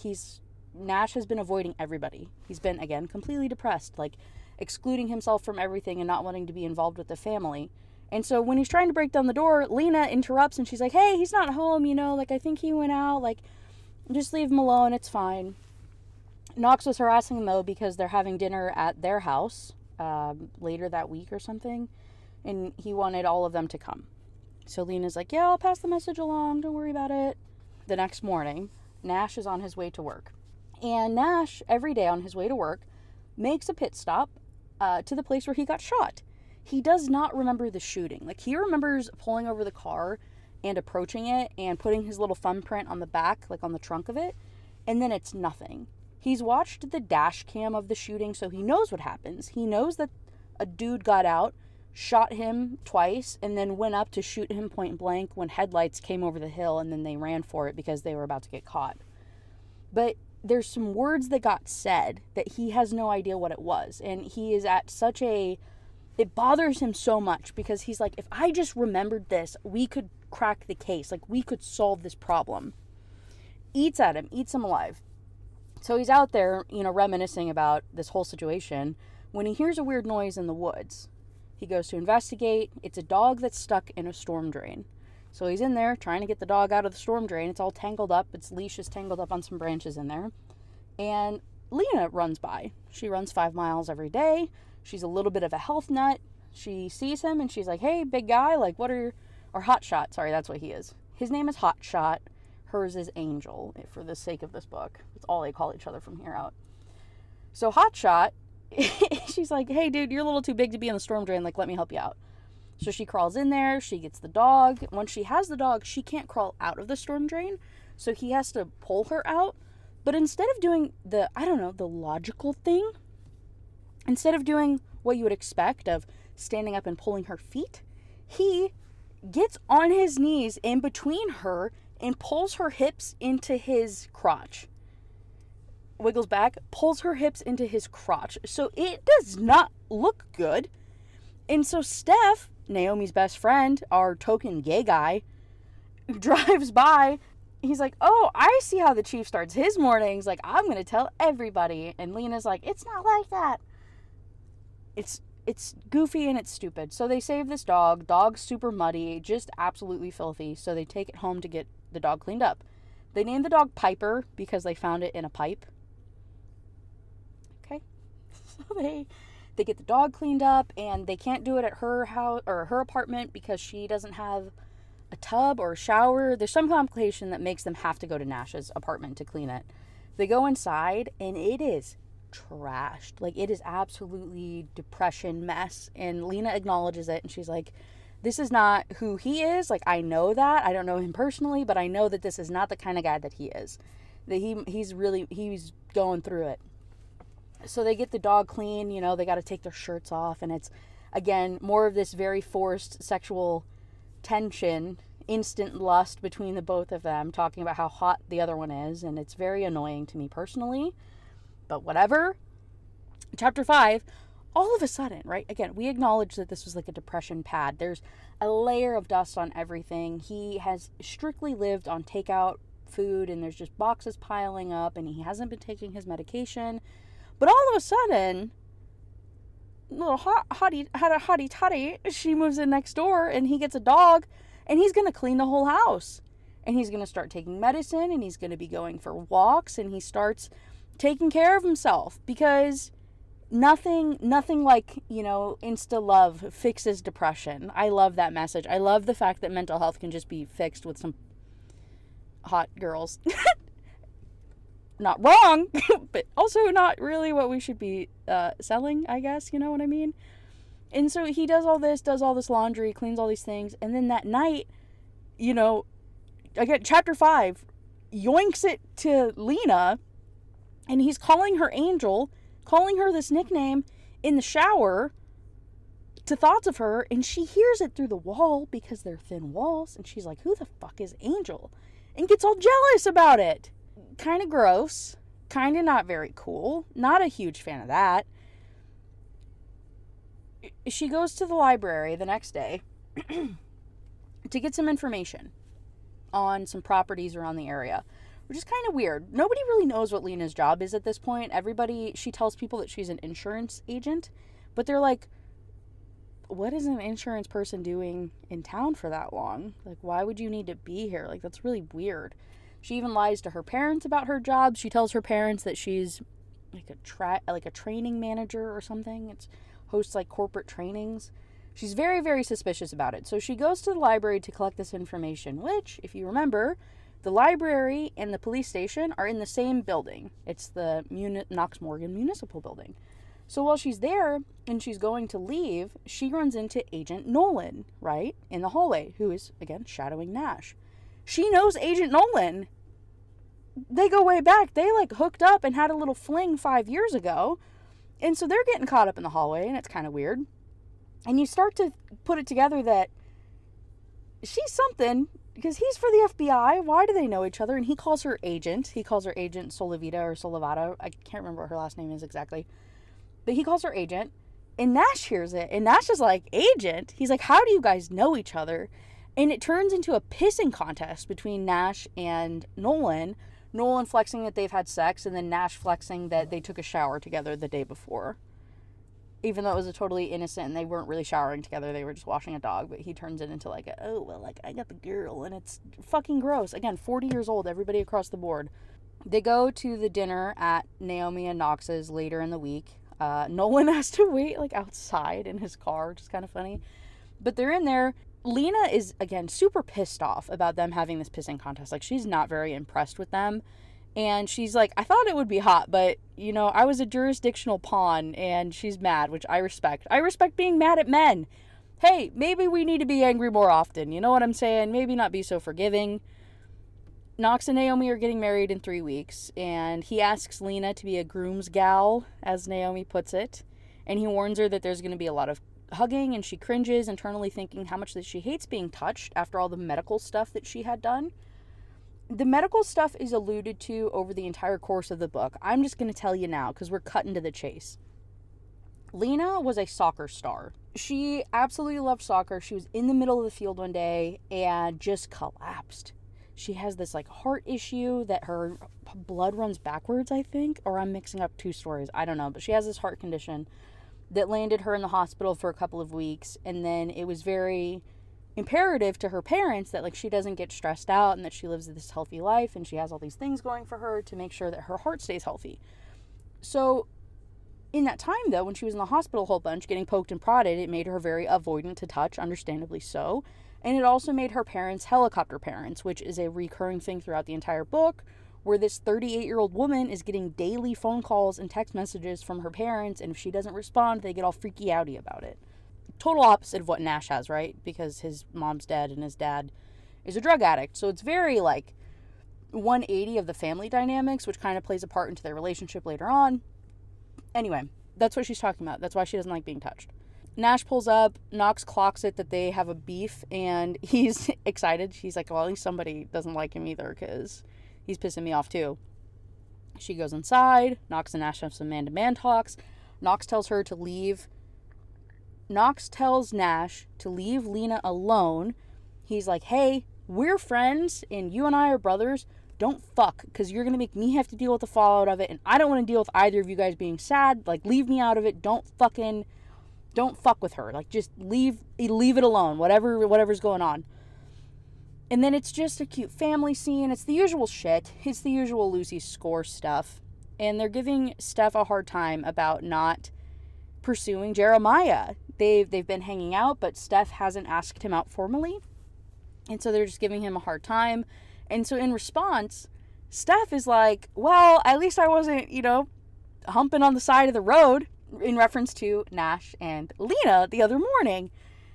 Nash has been avoiding everybody. He's been, again, completely depressed, like, excluding himself from everything and not wanting to be involved with the family. And so when he's trying to break down the door, Lena interrupts, and she's like, hey, he's not home, like, I think he went out, like, just leave him alone, it's fine. Knox was harassing him, though, because they're having dinner at their house later that week or something, and he wanted all of them to come. So Lena's like, yeah, I'll pass the message along. Don't worry about it. The next morning, Nash is on his way to work. And Nash, every day on his way to work, makes a pit stop to the place where he got shot. He does not remember the shooting. Like, he remembers pulling over the car and approaching it and putting his little thumbprint on the back, like on the trunk of it. And then it's nothing. He's watched the dash cam of the shooting, so he knows what happens. He knows that a dude got out, shot him twice, and then went up to shoot him point blank when headlights came over the hill, and then they ran for it because they were about to get caught. But there's some words that got said that he has no idea what it was, and he is at such a... It bothers him so much because he's like, if I just remembered this, we could crack the case. Like, we could solve this problem. eats at him, eats him alive. So he's out there, reminiscing about this whole situation when he hears a weird noise in the woods. He goes to investigate. It's a dog that's stuck in a storm drain. So he's in there trying to get the dog out of the storm drain. It's all tangled up. Its leash is tangled up on some branches in there. And Lena runs by. She runs 5 miles every day. She's a little bit of a health nut. She sees him and she's like, hey, big guy, like, what are... Or Hotshot, sorry, that's what he is. His name is Hotshot. Hers is Angel, for the sake of this book. That's all they call each other from here out. So Hotshot, she's like, hey, dude, you're a little too big to be in the storm drain. Like, let me help you out. So she crawls in there. She gets the dog. Once she has the dog, she can't crawl out of the storm drain. So he has to pull her out. But instead of doing the logical thing, instead of doing what you would expect of standing up and pulling her feet, he gets on his knees in between her and pulls her hips into his crotch. Wiggles back, pulls her hips into his crotch. So it does not look good. And so Steph, Naomi's best friend, our token gay guy, drives by. He's like, oh, I see how the chief starts his mornings. Like, I'm going to tell everybody. And Lena's like, it's not like that. It's goofy and it's stupid. So they save this dog. Dog's super muddy, just absolutely filthy. So they take it home to get the dog cleaned up. They named the dog Piper because they found it in a pipe. Okay. So they get the dog cleaned up, and they can't do it at her house or her apartment because she doesn't have a tub or a shower. There's some complication that makes them have to go to Nash's apartment to clean it. They go inside and it is trashed. Like, it is absolutely depression mess. And Lena acknowledges it, and she's like, this is not who he is. Like, I know that. I don't know him personally, but I know that this is not the kind of guy that he is. That he's going through it. So they get the dog clean, they got to take their shirts off, and it's, again, more of this very forced sexual tension, instant lust between the both of them, talking about how hot the other one is, and it's very annoying to me personally, but whatever. Chapter 5, all of a sudden, right, again, we acknowledge that this was like a depression pad. There's a layer of dust on everything. He has strictly lived on takeout food, and there's just boxes piling up, and he hasn't been taking his medication. But all of a sudden, little hottie toddy, she moves in next door, and he gets a dog, and he's going to clean the whole house. And he's going to start taking medicine, and he's going to be going for walks, and he starts taking care of himself, because nothing like, insta love fixes depression. I love that message. I love the fact that mental health can just be fixed with some hot girls. Not wrong, but also not really what we should be selling, I guess, you know what I mean? And so he does all this laundry, cleans all these things, and then that night, again, chapter 5, yoinks it to Lena, and he's calling her Angel, calling her this nickname in the shower to thoughts of her, and she hears it through the wall because they're thin walls, and she's like, who the fuck is Angel? And gets all jealous about it. Kind of gross, kind of not very cool, not a huge fan of that. She goes to the library the next day to get some information on some properties around the area, which is kind of weird. Nobody really knows what Lena's job is at this point. She tells people that she's an insurance agent, but they're like, what is an insurance person doing in town for that long? Like, why would you need to be here? Like, that's really weird. She even lies to her parents about her job. She tells her parents that she's like a training manager or something. It's hosts like corporate trainings. She's very, very suspicious about it. So she goes to the library to collect this information, which, if you remember, the library and the police station are in the same building. It's the Knox Morgan Municipal Building. So while she's there and she's going to leave, she runs into Agent Nolan, right, in the hallway, who is, again, shadowing Nash. She knows Agent Nolan. They go way back. They, hooked up and had a little fling 5 years ago. And so they're getting caught up in the hallway, and it's kind of weird. And you start to put it together that she's something, because he's for the FBI. Why do they know each other? And he calls her Agent. He calls her Agent Solavita or Solavata. I can't remember what her last name is exactly. But he calls her Agent. And Nash hears it. And Nash is like, Agent? He's like, how do you guys know each other? And it turns into a pissing contest between Nash and Nolan. Nolan flexing that they've had sex, and then Nash flexing that they took a shower together the day before. Even though it was a totally innocent and they weren't really showering together, they were just washing a dog, but he turns it into like, I got the girl, and it's fucking gross. Again, 40 years old, everybody across the board. They go to the dinner at Naomi and Knox's later in the week. Nolan has to wait like outside in his car, which is kind of funny. But they're in there. Lena is, again, super pissed off about them having this pissing contest. Like, she's not very impressed with them. And she's like, I thought it would be hot, but, I was a jurisdictional pawn, and she's mad, which I respect. I respect being mad at men. Hey, maybe we need to be angry more often. You know what I'm saying? Maybe not be so forgiving. Knox and Naomi are getting married in 3 weeks, and he asks Lena to be a groom's gal, as Naomi puts it. And he warns her that there's going to be a lot of hugging, and she cringes, internally thinking how much that she hates being touched after all the medical stuff that she had done. The medical stuff is alluded to over the entire course of the book. I'm just going to tell you now because we're cutting to the chase. Lena was a soccer star. She absolutely loved soccer. She was in the middle of the field one day and just collapsed. She has this like heart issue that her blood runs backwards, I think, or I'm mixing up two stories. I don't know, but she has this heart condition that landed her in the hospital for a couple of weeks, and then it was very imperative to her parents that like she doesn't get stressed out and that she lives this healthy life and she has all these things going for her to make sure that her heart stays healthy. So in that time though, when she was in the hospital a whole bunch getting poked and prodded, it made her very avoidant to touch, understandably so. And it also made her parents helicopter parents, which is a recurring thing throughout the entire book, where this 38-year-old woman is getting daily phone calls and text messages from her parents, and if she doesn't respond, they get all freaky outy about it. Total opposite of what Nash has, right? Because his mom's dead and his dad is a drug addict. So it's very like 180 of the family dynamics, which kind of plays a part into their relationship later on. Anyway, that's what she's talking about. That's why she doesn't like being touched. Nash pulls up, Knox clocks it that they have a beef, and he's excited. She's like, well, at least somebody doesn't like him either, because he's pissing me off too. She goes inside. Knox and Nash have some man-to-man talks. Knox tells her to leave. Knox tells Nash to leave Lena alone. He's like, hey, we're friends, and you and I are brothers. Don't fuck, because you're going to make me have to deal with the fallout of it, and I don't want to deal with either of you guys being sad. Like, leave me out of it. Don't fuck with her. Like, just leave it alone. Whatever's going on. And then it's just a cute family scene. It's the usual shit. It's the usual Lucy Score stuff. And they're giving Steph a hard time about not pursuing Jeremiah. They've been hanging out, but Steph hasn't asked him out formally. And so they're just giving him a hard time. And so in response, Steph is like, well, at least I wasn't, humping on the side of the road, in reference to Nash and Lena the other morning.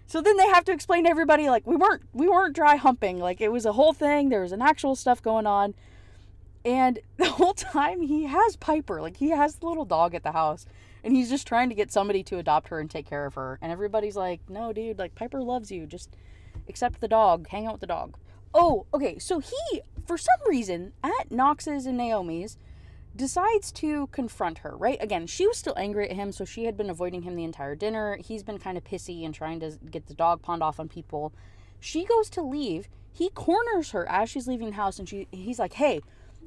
So then they have to explain to everybody, like, we weren't dry humping. Like, it was a whole thing. There was an actual stuff going on. And the whole time he has Piper. Like, he has the little dog at the house. And he's just trying to get somebody to adopt her and take care of her. And everybody's like, no, dude, like, Piper loves you. Just accept the dog. Hang out with the dog. Oh, okay. So he, for some reason, at Knox's and Naomi's, decides to confront her, right? Again, she was still angry at him, so she had been avoiding him the entire dinner. He's been kind of pissy and trying to get the dog pawned off on people. She goes to leave. He corners her as she's leaving the house, and he's like, hey,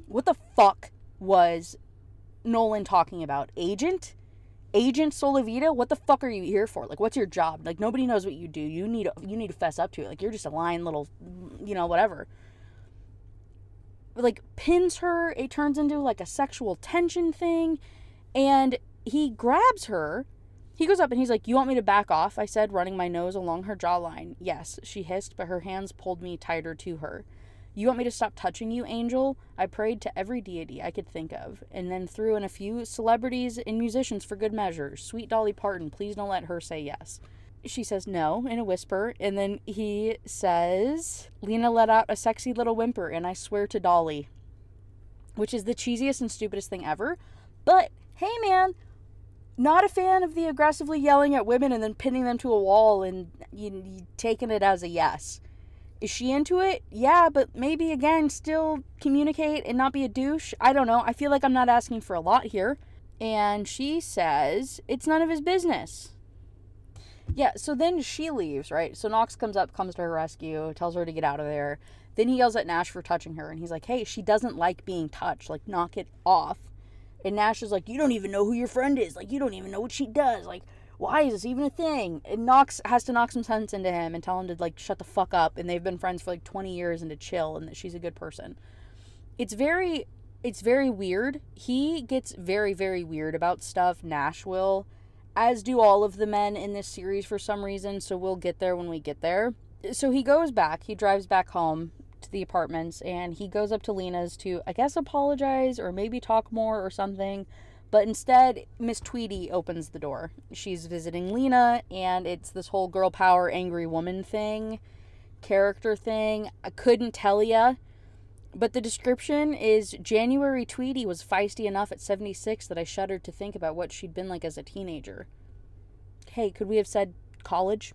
what the fuck was Nolan talking about? Agent Solavita? What the fuck are you here for? Like, what's your job? Like, nobody knows what you do. You need to fess up to it. Like, you're just a lying little, whatever. Like, pins her. It turns into like a sexual tension thing, and he grabs her. He goes up and he's like, you want me to back off? I said, running my nose along her jawline. Yes, she hissed, but her hands pulled me tighter to her. You want me to stop touching you, Angel? I prayed to every deity I could think of, and then threw in a few celebrities and musicians for good measure. Sweet Dolly Parton, please don't let her say yes. She says no in a whisper, and then he says, Lena let out a sexy little whimper, and I swear to Dolly. Which is the cheesiest and stupidest thing ever. But, hey man, not a fan of the aggressively yelling at women and then pinning them to a wall and you taking it as a yes. Is she into it? Yeah, but maybe, again, still communicate and not be a douche. I don't know. I feel like I'm not asking for a lot here. And she says, it's none of his business. Yeah, so then she leaves, right? So Knox comes to her rescue, tells her to get out of there. Then he yells at Nash for touching her, and he's like, hey, she doesn't like being touched. Like, knock it off. And Nash is like, you don't even know who your friend is. Like, you don't even know what she does. Like, why is this even a thing? And Knox has to knock some sense into him and tell him to, like, shut the fuck up. And they've been friends for, like, 20 years and to chill and that she's a good person. It's very weird. He gets very, very weird about stuff, Nash will, as do all of the men in this series for some reason, so we'll get there when we get there. So he drives back home to the apartments, and he goes up to Lena's to, I guess, apologize or maybe talk more or something, but instead, Miss Tweedy opens the door. She's visiting Lena, and it's this whole girl power, angry woman character thing. I couldn't tell ya. But the description is, January Tweedy was feisty enough at 76 that I shuddered to think about what she'd been like as a teenager. Hey, could we have said college?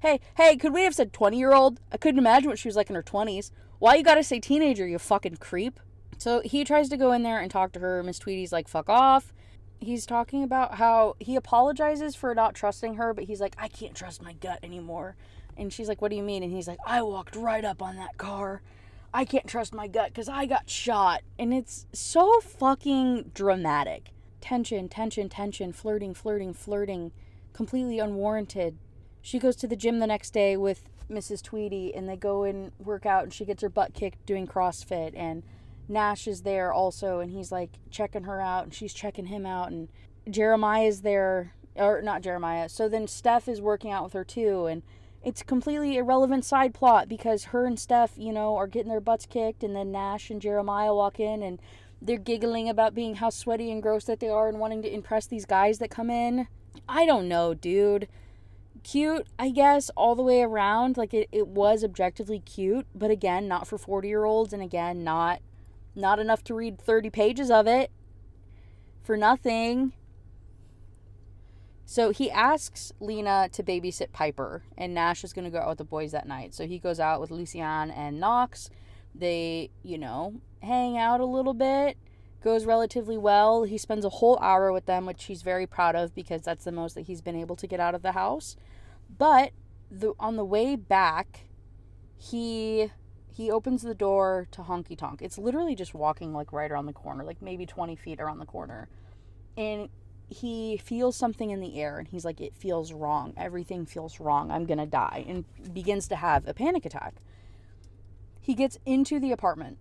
Hey, could we have said 20-year-old? I couldn't imagine what she was like in her 20s. Why you gotta say teenager, you fucking creep? So he tries to go in there and talk to her. Miss Tweedy's like, fuck off. He's talking about how he apologizes for not trusting her, but he's like, I can't trust my gut anymore. And she's like, what do you mean? And he's like, I walked right up on that car. I can't trust my gut because I got shot. And it's so fucking dramatic. Tension, flirting, completely unwarranted. She goes to the gym the next day with Mrs. Tweedy, and they go and work out, and she gets her butt kicked doing CrossFit, and Nash is there also, and he's like checking her out, and she's checking him out, and Jeremiah's there, or not Jeremiah. So then Steph is working out with her too, and it's a completely irrelevant side plot because her and Steph, are getting their butts kicked, and then Nash and Jeremiah walk in, and they're giggling about being how sweaty and gross that they are and wanting to impress these guys that come in. I don't know, dude. Cute, I guess, all the way around. Like, it was objectively cute, but again, not for 40-year-olds, and again, not enough to read 30 pages of it for nothing. So he asks Lena to babysit Piper, and Nash is going to go out with the boys that night. So he goes out with Lucian and Knox. They, hang out a little bit. Goes relatively well. He spends a whole hour with them, which he's very proud of because that's the most that he's been able to get out of the house. But on the way back, he opens the door to Honky Tonk. It's literally just walking like right around the corner, like maybe 20 feet around the corner. And he feels something in the air, and he's like, it feels wrong. Everything feels wrong. I'm going to die. And begins to have a panic attack. He gets into the apartment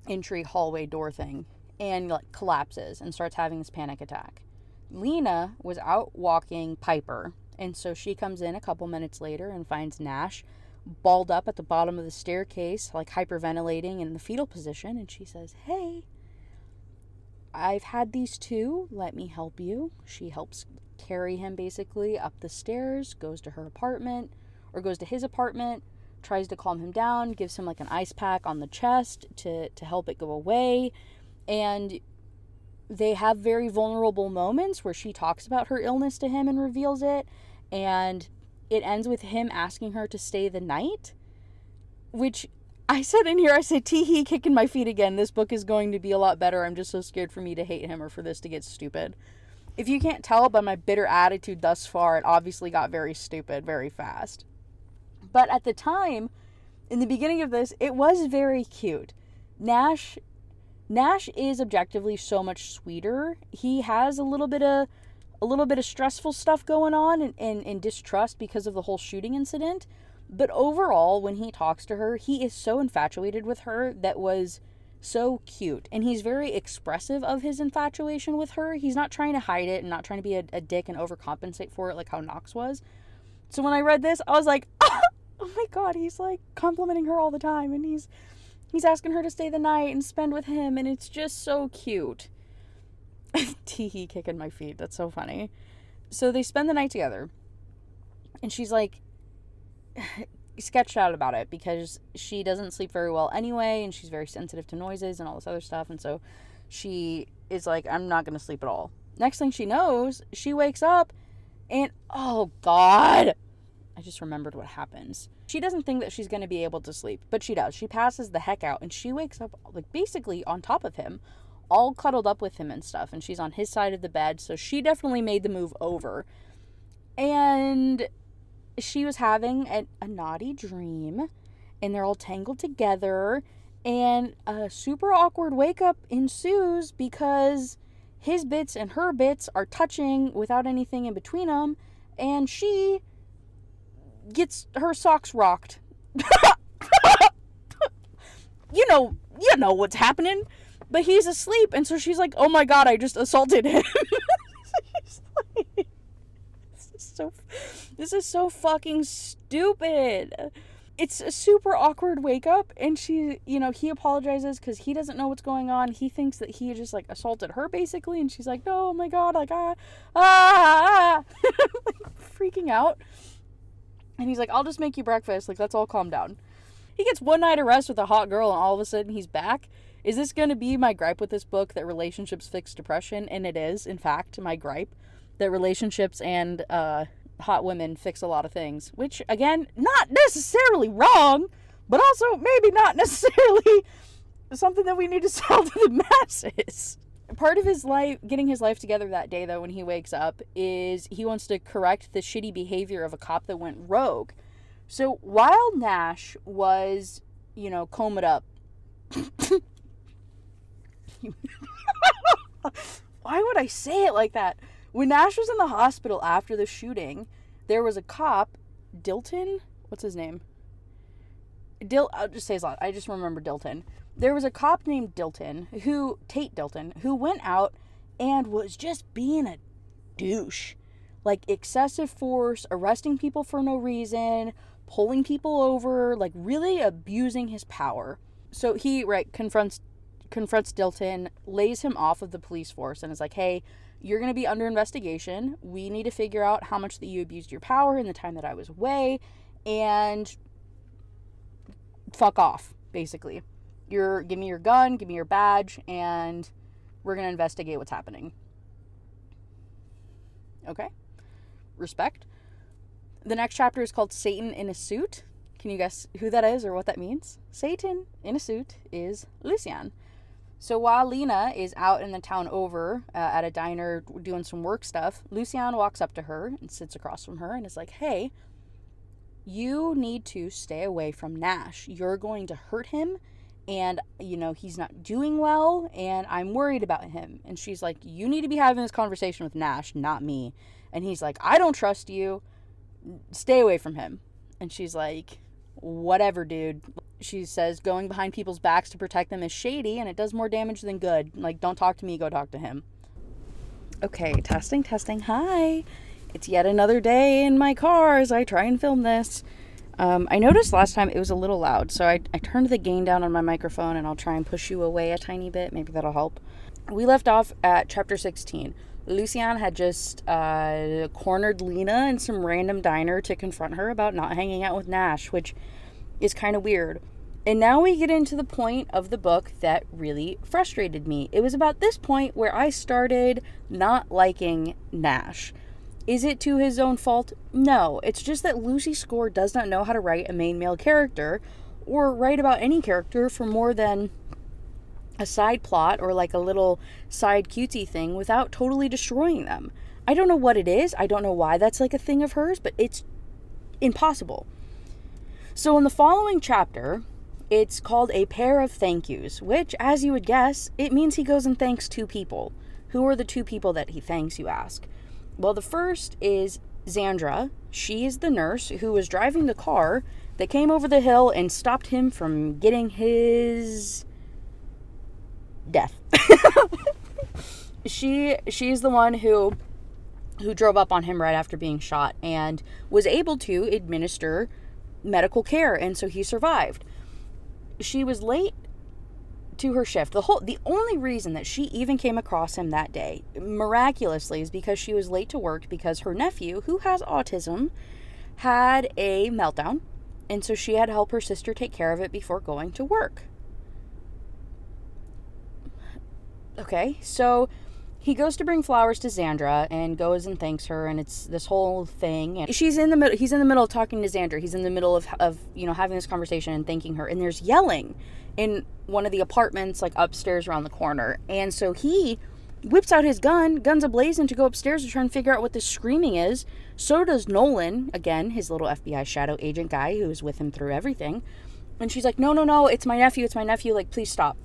entry hallway door thing and like collapses and starts having this panic attack. Lena was out walking Piper, and so she comes in a couple minutes later and finds Nash balled up at the bottom of the staircase, like hyperventilating in the fetal position, and she says, hey, I've had these too, let me help you. She helps carry him basically up the stairs, goes to his apartment, tries to calm him down, gives him like an ice pack on the chest to help it go away. And they have very vulnerable moments where she talks about her illness to him and reveals it. And it ends with him asking her to stay the night, which I said in here, I said, tee-hee, kicking my feet again. This book is going to be a lot better. I'm just so scared for me to hate him or for this to get stupid. If you can't tell by my bitter attitude thus far, it obviously got very stupid very fast. But at the time, in the beginning of this, it was very cute. Nash is objectively so much sweeter. He has a little bit of stressful stuff going on and distrust because of the whole shooting incident. But overall, when he talks to her, he is so infatuated with her that was so cute. And he's very expressive of his infatuation with her. He's not trying to hide it and not trying to be a dick and overcompensate for it like how Knox was. So when I read this, I was like, oh my god, he's like complimenting her all the time. And he's asking her to stay the night and spend with him. And it's just so cute. Tee-hee, kicking my feet. That's so funny. So they spend the night together. And she's like sketched out about it because she doesn't sleep very well anyway, and she's very sensitive to noises and all this other stuff, and so she is like, I'm not going to sleep at all. Next thing she knows, she wakes up and, oh god, I just remembered what happens. She doesn't think that she's going to be able to sleep, but she does. She passes the heck out, and she wakes up like basically on top of him, all cuddled up with him and stuff, and she's on his side of the bed, so she definitely made the move over. And she was having a naughty dream, and they're all tangled together, and a super awkward wake up ensues because his bits and her bits are touching without anything in between them, and she gets her socks rocked. You know what's happening. But he's asleep, and so she's like, oh my god, I just assaulted him. Like, this is so fucking stupid. It's a super awkward wake up, and he apologizes because he doesn't know what's going on. He thinks that he just, like, assaulted her, basically, and she's like, no, oh my god, like, like, freaking out. And he's like, I'll just make you breakfast, like, let's all calm down. He gets one night of rest with a hot girl, and all of a sudden he's back. Is this going to be my gripe with this book, that relationships fix depression? And it is, in fact, my gripe, that relationships and hot women fix a lot of things. Which, again, not necessarily wrong, but also maybe not necessarily something that we need to sell to the masses. Part of his life, getting his life together that day, though, when he wakes up, is he wants to correct the shitty behavior of a cop that went rogue. So while Nash was, combed up, why would I say it like that? When Nash was in the hospital after the shooting, there was a cop, Dilton? What's his name? I'll just say his last. I just remember Dilton. There was a cop named Tate Dilton, who went out and was just being a douche. Like, excessive force, arresting people for no reason, pulling people over, like, really abusing his power. So he, confronts Dilton, lays him off of the police force, and is like, hey, you're going to be under investigation. We need to figure out how much that you abused your power in the time that I was away, and fuck off, basically. Give me your gun, give me your badge, and we're going to investigate what's happening. Okay? Respect. The next chapter is called Satan in a Suit. Can you guess who that is or what that means? Satan in a suit is Lucian. So while Lena is out in the town over at a diner doing some work stuff, Lucian walks up to her and sits across from her and is like, hey, you need to stay away from Nash. You're going to hurt him, and, he's not doing well, and I'm worried about him. And she's like, you need to be having this conversation with Nash, not me. And he's like, I don't trust you. Stay away from him. And she's like, whatever, dude. She says going behind people's backs to protect them is shady, and it does more damage than good. Like, don't talk to me, go talk to him. Okay, testing. Hi. It's yet another day in my car as I try and film this. I noticed last time it was a little loud, so I turned the gain down on my microphone, and I'll try and push you away a tiny bit. Maybe that'll help. We left off at chapter 16. Lucian had just cornered Lena in some random diner to confront her about not hanging out with Nash, which is kind of weird. And now we get into the point of the book that really frustrated me. It was about this point where I started not liking Nash. Is it to his own fault? No. It's just that Lucy Score does not know how to write a main male character, or write about any character for more than a side plot or like a little side cutesy thing without totally destroying them. I don't know what it is. I don't know why that's like a thing of hers, but it's impossible. So in the following chapter, it's called A Pair of Thank Yous, which, as you would guess, it means he goes and thanks two people. Who are the two people that he thanks, you ask? Well, the first is Xandra. She is the nurse who was driving the car that came over the hill and stopped him from getting his death. She's the one who drove up on him right after being shot and was able to administer medical care, and so he survived. She was late to her shift. The only reason that she even came across him that day, miraculously, is because she was late to work because her nephew, who has autism, had a meltdown, and so she had to help her sister take care of it before going to work. Okay, so he goes to bring flowers to Xandra and goes and thanks her, and it's this whole thing. And he's in the middle of talking to Xandra. He's in the middle of having this conversation and thanking her, and there's yelling in one of the apartments, like upstairs around the corner. And so he whips out his guns ablazing, to go upstairs to try and figure out what this screaming is. So does Nolan, again, his little FBI shadow agent guy who is with him through everything. And she's like, no, it's my nephew, like, please stop.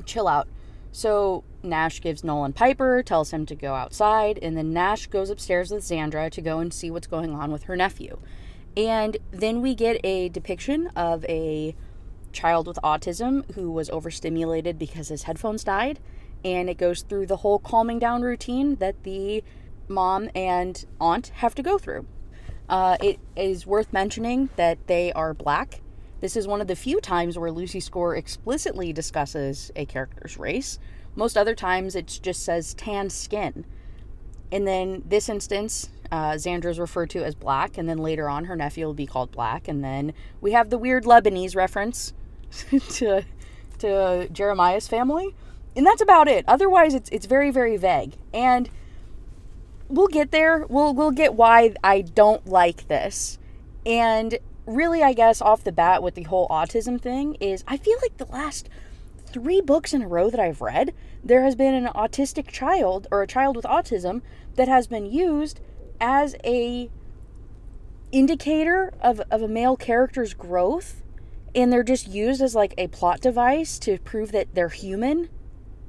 Chill out. So Nash gives Nolan Piper, tells him to go outside, and then Nash goes upstairs with Xandra to go and see what's going on with her nephew. And then we get a depiction of a child with autism who was overstimulated because his headphones died, and it goes through the whole calming down routine that the mom and aunt have to go through. It is worth mentioning that they are black. This is one of the few times where Lucy Score explicitly discusses a character's race. Most other times it just says tan skin. And then this instance, Xandra is referred to as black, and then later on her nephew will be called black, and then we have the weird Lebanese reference to Jeremiah's family, and that's about it. Otherwise, it's very, very vague, and we'll get there. We'll get why I don't like this. And really, I guess off the bat with the whole autism thing is I feel like the last 3 books in a row that I've read, there has been an autistic child or a child with autism that has been used as a indicator of a male character's growth, and they're just used as like a plot device to prove that they're human,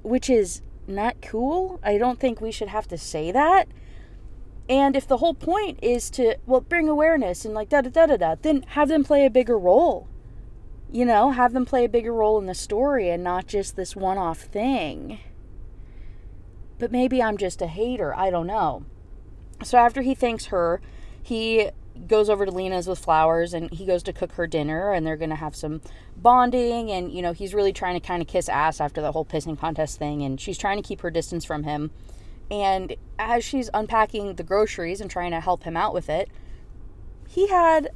which is not cool. I don't think we should have to say that. And if the whole point is to, well, bring awareness and like da-da-da-da-da, then have them play a bigger role. You know, have them play a bigger role in the story and not just this one-off thing. But maybe I'm just a hater. I don't know. So after he thanks her, he goes over to Lena's with flowers and he goes to cook her dinner, and they're going to have some bonding, and, you know, he's really trying to kind of kiss ass after the whole pissing contest thing, and she's trying to keep her distance from him. And as she's unpacking the groceries and trying to help him out with it, he had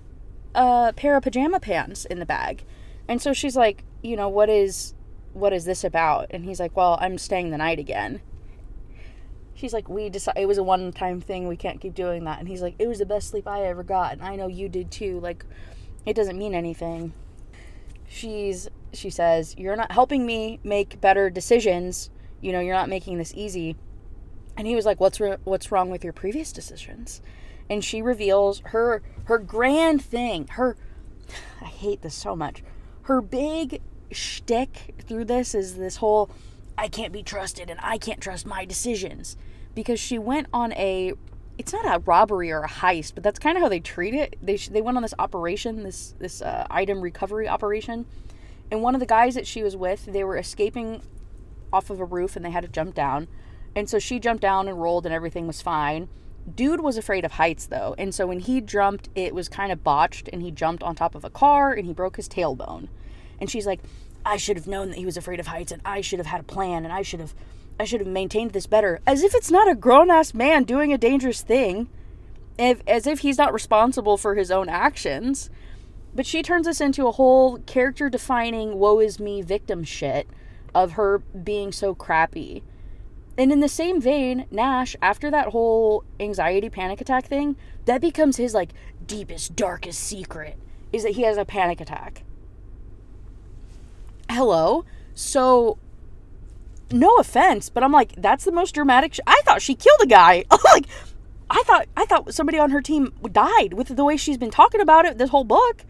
a pair of pajama pants in the bag. And so she's like, you know, what is this about? And he's like, well, I'm staying the night again. She's like, it was a one-time thing. We can't keep doing that. And he's like, it was the best sleep I ever got. And I know you did too. Like, it doesn't mean anything. She says, you're not helping me make better decisions. You know, you're not making this easy. And he was like, what's wrong with your previous decisions? And she reveals her grand thing. I hate this so much. Her big shtick through this is this whole, I can't be trusted and I can't trust my decisions. Because she went on it's not a robbery or a heist, but that's kind of how they treat it. They went on this operation, this item recovery operation. And one of the guys that she was with, they were escaping off of a roof and they had to jump down. And so she jumped down and rolled and everything was fine. Dude was afraid of heights though. And so when he jumped, it was kind of botched, and he jumped on top of a car and he broke his tailbone. And she's like, I should have known that he was afraid of heights, and I should have had a plan, and I should have maintained this better. As if it's not a grown-ass man doing a dangerous thing. As if he's not responsible for his own actions. But she turns this into a whole character-defining woe is me victim shit of her being so crappy. And in the same vein, Nash, after that whole anxiety panic attack thing, that becomes his, like, deepest, darkest secret, is that he has a panic attack. Hello? So, no offense, but I'm like, that's the most dramatic I thought she killed a guy. Like, I thought somebody on her team died with the way she's been talking about it this whole book.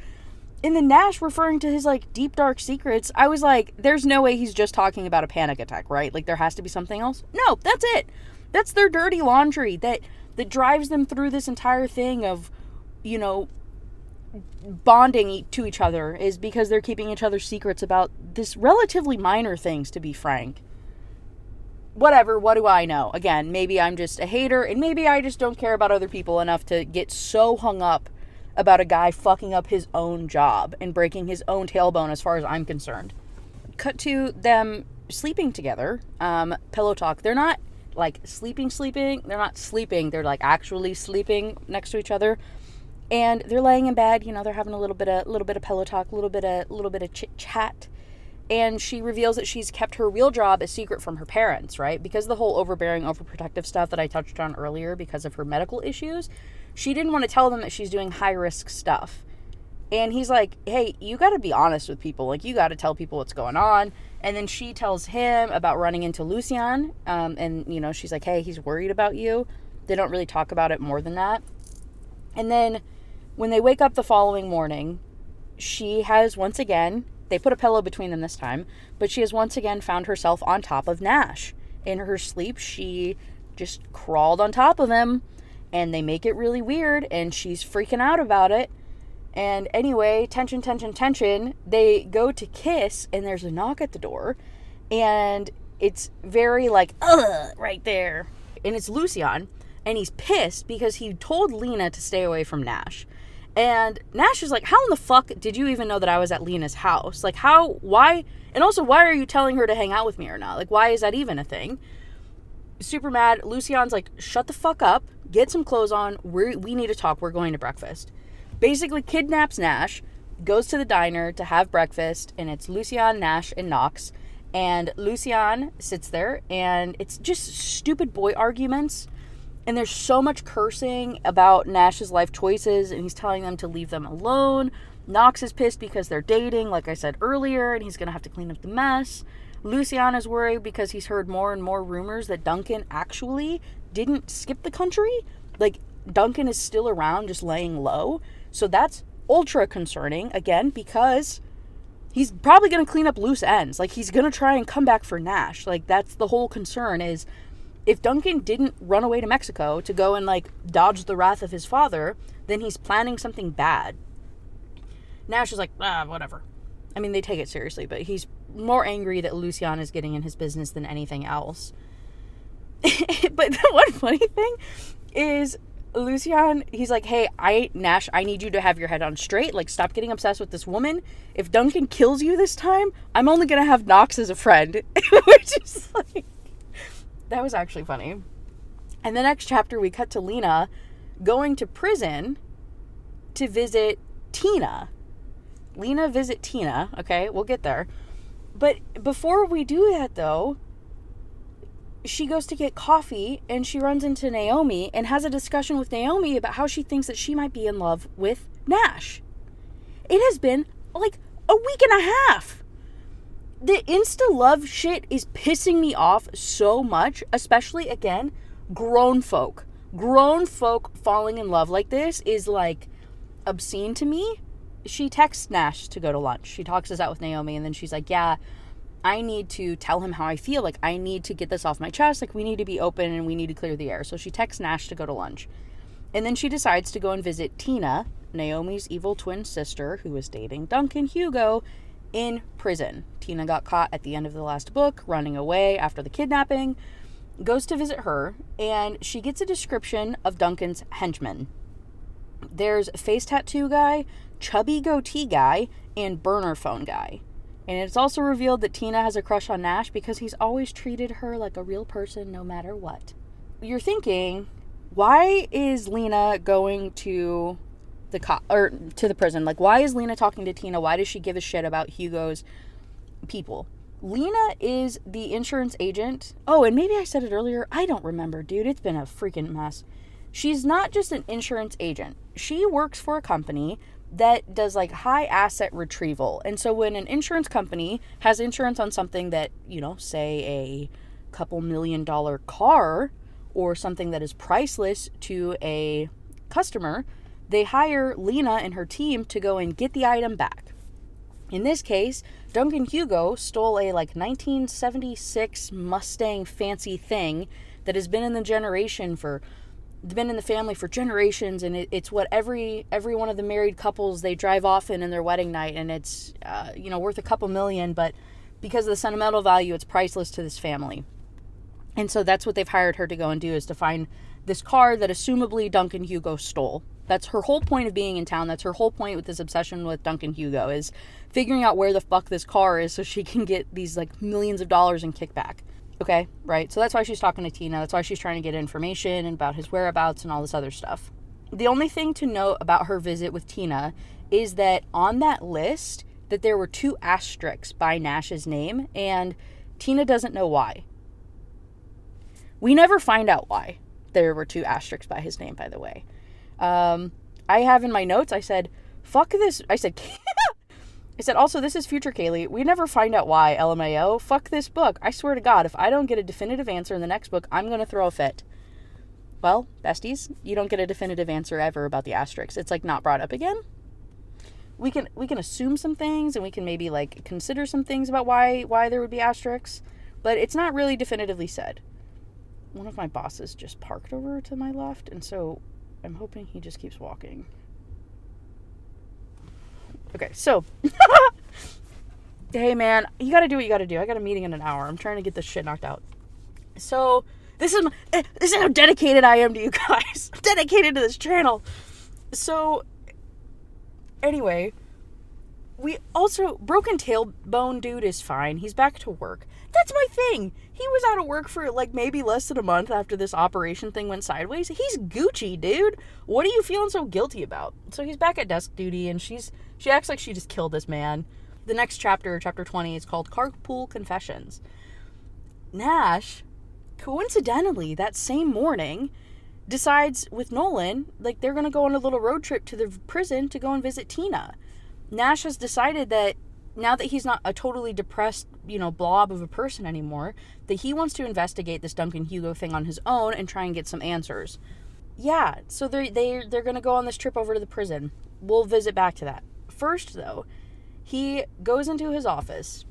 And then Nash referring to his, like, deep, dark secrets, I was like, there's no way he's just talking about a panic attack, right? Like, there has to be something else. No, that's it. That's their dirty laundry that drives them through this entire thing of, you know, bonding to each other, is because they're keeping each other's secrets about this relatively minor things, to be frank. Whatever, what do I know? Again, maybe I'm just a hater, and maybe I just don't care about other people enough to get so hung up about a guy fucking up his own job and breaking his own tailbone, as far as I'm concerned. Cut to them sleeping together. Pillow talk. They're not like sleeping. They're not sleeping. They're like actually sleeping next to each other. And they're laying in bed, you know, they're having a little bit of pillow talk, a little bit of chit chat. And she reveals that she's kept her real job a secret from her parents, right? Because of the whole overbearing, overprotective stuff that I touched on earlier, because of her medical issues, she didn't want to tell them that she's doing high-risk stuff. And he's like, hey, you got to be honest with people. Like, you got to tell people what's going on. And then she tells him about running into Lucien. And, you know, she's like, hey, he's worried about you. They don't really talk about it more than that. And then when they wake up the following morning, she has once again, they put a pillow between them this time, but she has once again found herself on top of Nash. In her sleep, she just crawled on top of him, and they make it really weird, and she's freaking out about it. And anyway, tension. They go to kiss, and there's a knock at the door, and it's very like, ugh, right there. And it's Lucian, and he's pissed because he told Lena to stay away from Nash. And Nash is like, how in the fuck did you even know that I was at Lena's house? Like, how, why, and also, why are you telling her to hang out with me or not? Like, why is that even a thing? Super mad. Lucian's like, shut the fuck up, get some clothes on, we need to talk, we're going to breakfast. Basically kidnaps Nash, goes to the diner to have breakfast, and it's Lucian, Nash, and Knox. And Lucian sits there, and it's just stupid boy arguments. And there's so much cursing about Nash's life choices, and he's telling them to leave them alone. Knox is pissed because they're dating, like I said earlier, and he's going to have to clean up the mess. Lucian is worried because he's heard more and more rumors that Duncan actually didn't skip the country. Like, Duncan is still around, just laying low. So that's ultra concerning, again, because he's probably going to clean up loose ends. Like, he's going to try and come back for Nash. Like, that's the whole concern is, if Duncan didn't run away to Mexico to go and, like, dodge the wrath of his father, then he's planning something bad. Nash is like, whatever. I mean, they take it seriously, but he's more angry that Lucian is getting in his business than anything else. But the one funny thing is, Lucian, he's like, hey, Nash, I need you to have your head on straight. Like, stop getting obsessed with this woman. If Duncan kills you this time, I'm only going to have Knox as a friend. Which is like, that was actually funny. And the next chapter, we cut to Lena going to prison to visit Tina. Lena visit Tina. Okay, we'll get there. But before we do that, though, she goes to get coffee, and she runs into Naomi and has a discussion with Naomi about how she thinks that she might be in love with Nash. It has been like a week and a half. The insta love shit is pissing me off so much, especially, again, grown folk. Grown folk falling in love like this is, like, obscene to me. She texts Nash to go to lunch. She talks this out with Naomi, and then she's like, yeah, I need to tell him how I feel. Like, I need to get this off my chest. Like, we need to be open, and we need to clear the air. So she texts Nash to go to lunch. And then she decides to go and visit Tina, Naomi's evil twin sister, who is dating Duncan Hugo, in prison. Tina got caught at the end of the last book, running away after the kidnapping, goes to visit her, and she gets a description of Duncan's henchmen. There's face tattoo guy, chubby goatee guy, and burner phone guy. And it's also revealed that Tina has a crush on Nash because he's always treated her like a real person no matter what. You're thinking, why is Lena going to the prison? Like, why is Lena talking to Tina? Why does she give a shit about Hugo's people? Lena is the insurance agent. Oh, and maybe I said it earlier. I don't remember, dude. It's been a freaking mess. She's not just an insurance agent. She works for a company that does, like, high asset retrieval. And so when an insurance company has insurance on something that, you know, say a couple $1 million car or something that is priceless to a customer, they hire Lena and her team to go and get the item back. In this case, Duncan Hugo stole a, like, 1976 Mustang fancy thing that has been in the family for generations, and it's what every one of the married couples, they drive off in their wedding night, and it's worth a couple million, but because of the sentimental value, it's priceless to this family. And so that's what they've hired her to go and do, is to find this car that assumably Duncan Hugo stole. That's her whole point of being in town. That's her whole point with this obsession with Duncan Hugo, is figuring out where the fuck this car is so she can get these, like, millions of dollars in kickback. Okay, right? So that's why she's talking to Tina. That's why she's trying to get information about his whereabouts and all this other stuff. The only thing to note about her visit with Tina is that on that list, that there were 2 asterisks by Nash's name, and Tina doesn't know why. We never find out why there were 2 asterisks by his name, by the way. I have in my notes, I said, fuck this. I said, also, this is future Kaylee. We never find out why, LMAO. Fuck this book. I swear to God, if I don't get a definitive answer in the next book, I'm going to throw a fit. Well, besties, you don't get a definitive answer ever about the asterisks. It's, like, not brought up again. we can assume some things, and we can maybe like consider some things about why there would be asterisks, but it's not really definitively said. One of my bosses just parked over to my left, and so I'm hoping he just keeps walking. Okay, so hey man, you gotta do what you gotta do. I got a meeting in an hour. I'm trying to get this shit knocked out. So this is how dedicated I am to you guys. I'm dedicated to this channel. So anyway, we also, broken tailbone dude is fine. He's back to work. That's my thing. He was out of work for like maybe less than a month after this operation thing went sideways. He's Gucci, dude. What are you feeling so guilty about? So he's back at desk duty, and she acts like she just killed this man. The next chapter, chapter 20, is called Carpool Confessions. Nash, coincidentally, that same morning, decides with Nolan, like, they're going to go on a little road trip to the prison to go and visit Tina. Nash has decided that now that he's not a totally depressed, blob of a person anymore, that he wants to investigate this Duncan Hugo thing on his own and try and get some answers. Yeah, so they're going to go on this trip over to the prison. We'll visit back to that. First, though, he goes into his office,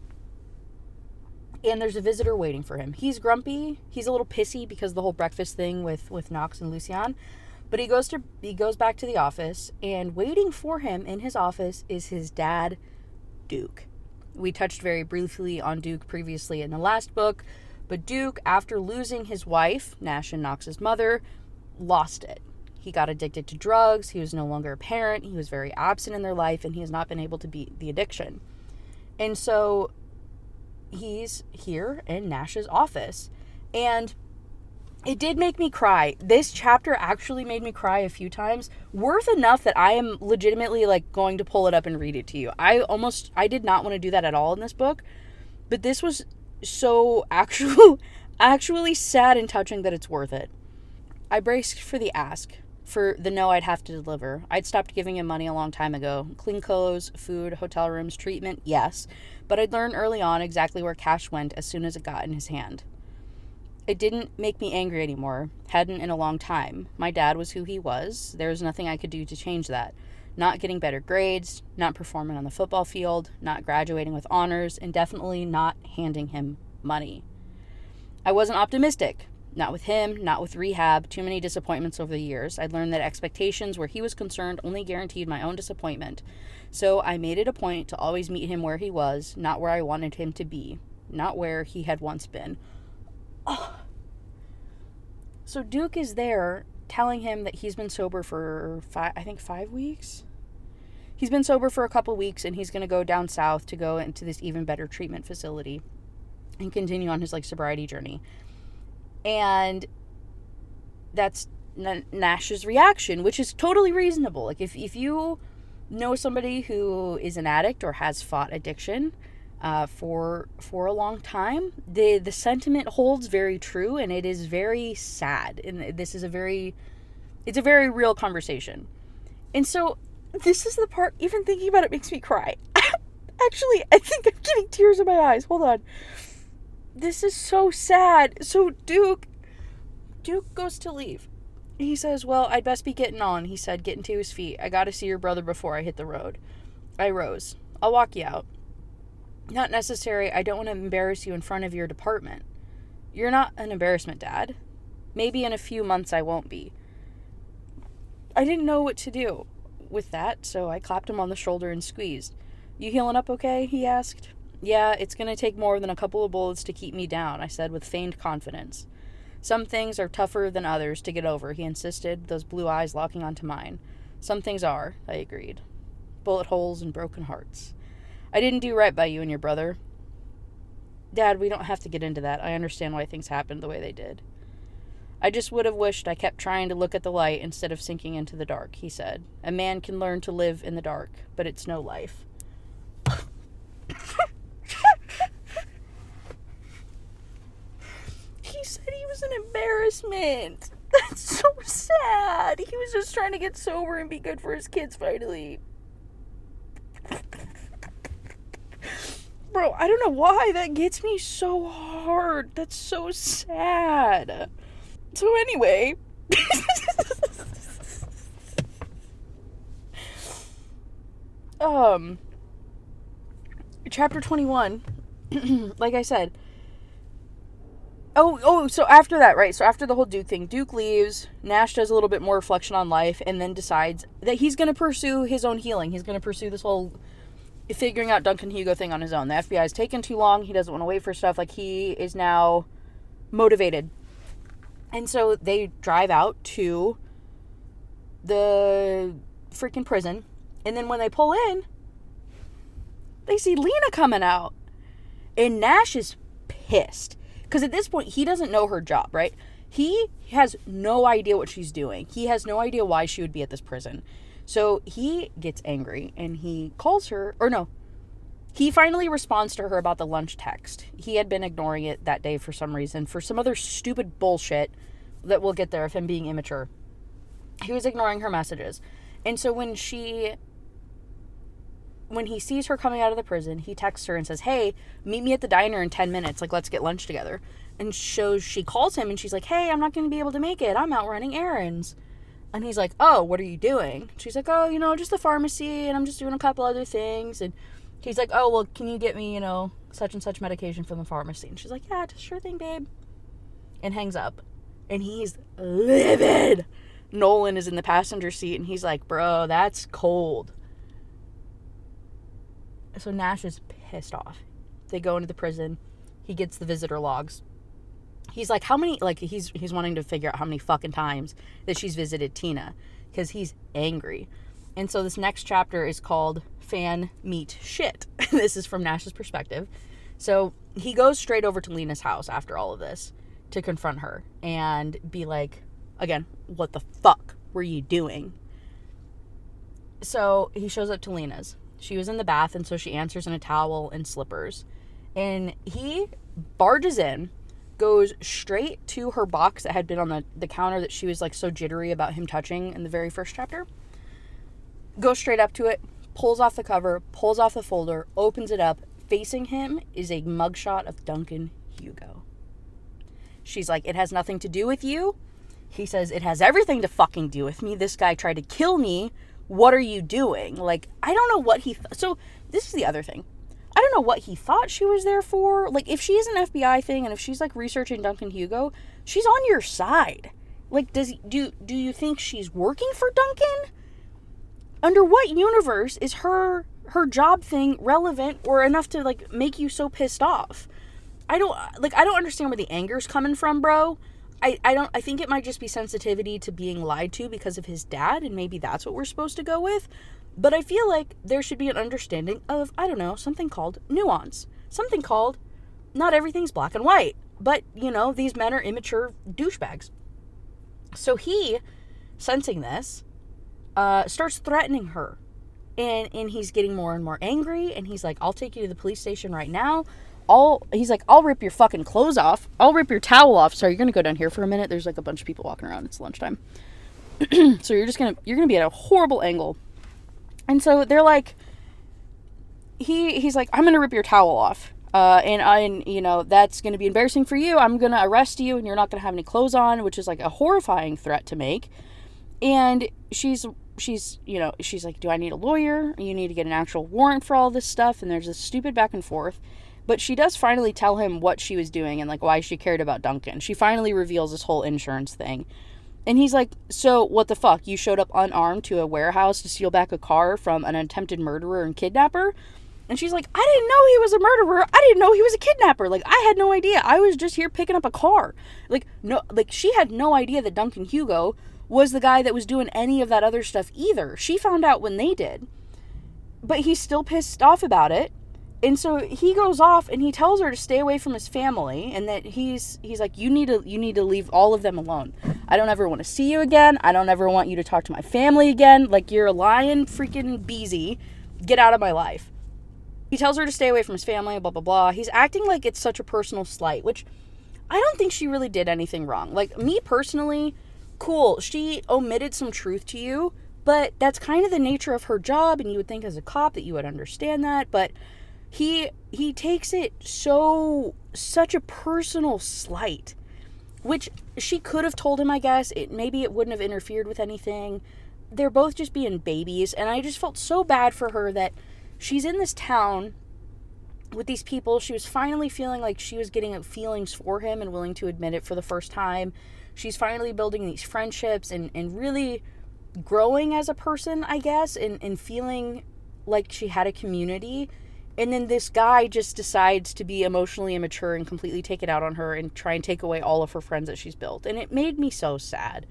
and there's a visitor waiting for him. He's grumpy. He's a little pissy because of the whole breakfast thing with Knox and Lucien. But he goes back to the office, and waiting for him in his office is his dad, Duke. We touched very briefly on Duke previously in the last book, but Duke, after losing his wife, Nash and Knox's mother, lost it. He got addicted to drugs. He was no longer a parent. He was very absent in their life, and he has not been able to beat the addiction. And so he's here in Nash's office, and it did make me cry. This chapter actually made me cry a few times, worth enough that I am legitimately like going to pull it up and read it to you. I did not want to do that at all in this book, but this was so actually sad and touching that it's worth it. I braced for the ask, for the no I'd have to deliver. I'd stopped giving him money a long time ago. Clean clothes, food, hotel rooms, treatment, yes, but I'd learned early on exactly where cash went as soon as it got in his hand. It didn't make me angry anymore. Hadn't in a long time. My dad was who he was. There was nothing I could do to change that. Not getting better grades, not performing on the football field, not graduating with honors, and definitely not handing him money. I wasn't optimistic. Not with him, not with rehab. Too many disappointments over the years. I'd learned that expectations where he was concerned only guaranteed my own disappointment. So I made it a point to always meet him where he was, not where I wanted him to be. Not where he had once been. Oh. So Duke is there telling him that he's been sober for 5 weeks. He's been sober for a couple weeks, and he's going to go down south to go into this even better treatment facility and continue on his sobriety journey. And that's Nash's reaction, which is totally reasonable. Like if you know somebody who is an addict or has fought addiction for a long time, the sentiment holds very true, and it is very sad. And this is a very real conversation. And so this is the part, even thinking about it makes me cry. Actually, I think I'm getting tears in my eyes. Hold on. This is so sad. So Duke goes to leave. He says, well, I'd best be getting on, he said, getting to his feet. I gotta see your brother before I hit the road. I rose. I'll walk you out. Not necessary. I don't want to embarrass you in front of your department. You're not an embarrassment, Dad. Maybe in a few months I won't be. I didn't know what to do with that, so I clapped him on the shoulder and squeezed. You healing up okay? He asked. Yeah, it's going to take more than a couple of bullets to keep me down, I said with feigned confidence. Some things are tougher than others to get over, he insisted, those blue eyes locking onto mine. Some things are, I agreed. Bullet holes and broken hearts. I didn't do right by you and your brother. Dad, we don't have to get into that. I understand why things happened the way they did. I just would have wished I kept trying to look at the light instead of sinking into the dark, he said. A man can learn to live in the dark, but it's no life. He said he was an embarrassment. That's so sad. He was just trying to get sober and be good for his kids finally. Bro, I don't know why that gets me so hard. That's so sad. So anyway, chapter 21, like I said, so after that, right, so after the whole Duke thing, Duke leaves, Nash does a little bit more reflection on life, and then decides that he's going to pursue his own healing. He's going to pursue this whole figuring out Duncan Hugo thing on his own. The FBI has taken too long. He doesn't want to wait for stuff. Like, he is now motivated. And so they drive out to the freaking prison, and then when they pull in, they see Lena coming out, and Nash is pissed, because at this point, he doesn't know her job, right? He has no idea what she's doing. He has no idea why she would be at this prison. So he gets angry, and he calls her, or no, he finally responds to her about the lunch text. He had been ignoring it that day for some reason, for some other stupid bullshit that we'll get there of him being immature. He was ignoring her messages. And so when he sees her coming out of the prison, he texts her and says, hey, meet me at the diner in 10 minutes. Like, let's get lunch together. And she calls him, and she's like, hey, I'm not going to be able to make it. I'm out running errands. And he's like, oh, what are you doing? She's like, oh, just the pharmacy, and I'm just doing a couple other things. And he's like, oh, well, can you get me, such and such medication from the pharmacy? And she's like, yeah, sure thing, babe. And hangs up. And he's livid. Nolan is in the passenger seat, and he's like, bro, that's cold. So Nash is pissed off. They go into the prison. He gets the visitor logs. He's like, how many, he's wanting to figure out how many fucking times that she's visited Tina, because he's angry. And so this next chapter is called Fan Meet Shit. This is from Nash's perspective. So he goes straight over to Lena's house after all of this to confront her and be like, again, what the fuck were you doing? So he shows up to Lena's. She was in the bath, and so she answers in a towel and slippers. And he barges in, goes straight to her box that had been on the counter that she was like so jittery about him touching in the very first chapter. Goes straight up to it, pulls off the cover, pulls off the folder, opens it up. Facing him is a mugshot of Duncan Hugo. She's like, it has nothing to do with you. He says, it has everything to fucking do with me. This guy tried to kill me. What are you doing? Like, I don't know what so this is the other thing. I don't know what he thought she was there for. Like, if she is an FBI thing, and if she's like researching Duncan Hugo, she's on your side. Like, do you think she's working for Duncan? Under what universe is her job thing relevant or enough to like make you so pissed off? I don't understand where the anger's coming from, bro. I think it might just be sensitivity to being lied to because of his dad, and maybe that's what we're supposed to go with. But I feel like there should be an understanding of, I don't know, something called nuance. Something called, not everything's black and white. But, these men are immature douchebags. So he, sensing this, starts threatening her. And he's getting more and more angry, and he's like, I'll take you to the police station right now. He's like, I'll rip your fucking clothes off. I'll rip your towel off. Sorry, you're going to go down here for a minute. There's like a bunch of people walking around. It's lunchtime. So you're going to be at a horrible angle. And so they're like, he's like, I'm going to rip your towel off. And that's going to be embarrassing for you. I'm going to arrest you, and you're not going to have any clothes on, which is like a horrifying threat to make. And she's like, do I need a lawyer? You need to get an actual warrant for all this stuff. And there's this stupid back and forth. But she does finally tell him what she was doing and like why she cared about Duncan. She finally reveals this whole insurance thing. And he's like, so what the fuck? You showed up unarmed to a warehouse to steal back a car from an attempted murderer and kidnapper? And she's like, I didn't know he was a murderer. I didn't know he was a kidnapper. Like, I had no idea. I was just here picking up a car. She had no idea that Duncan Hugo was the guy that was doing any of that other stuff either. She found out when they did. But he's still pissed off about it. And so he goes off and he tells her to stay away from his family, and that he's like, you need to leave all of them alone. I don't ever want to see you again. I don't ever want you to talk to my family again. Like, you're a lying freaking beezy. Get out of my life. He tells her to stay away from his family, blah, blah, blah. He's acting like it's such a personal slight, which I don't think she really did anything wrong. Like, me personally, cool, she omitted some truth to you, but that's kind of the nature of her job, and you would think as a cop that you would understand that, but he takes it such a personal slight, which she could have told him, I guess. Maybe it wouldn't have interfered with anything, they're both just being babies, and I just felt so bad for her that she's in this town with these people. She was finally feeling like she was getting feelings for him and willing to admit it for the first time. She's finally building these friendships and really growing as a person, I guess, and feeling like she had a community. And then this guy just decides to be emotionally immature and completely take it out on her and try and take away all of her friends that she's built. And it made me so sad.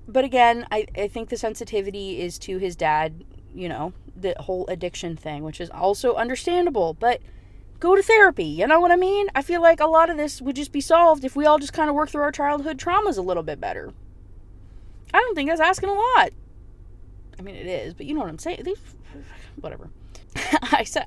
But again, I think the sensitivity is to his dad, you know, the whole addiction thing, which is also understandable. But go to therapy, you know what I mean? I feel like a lot of this would just be solved if we all just kind of work through our childhood traumas a little bit better. I don't think that's asking a lot. I mean, it is, but you know what I'm saying. Whatever.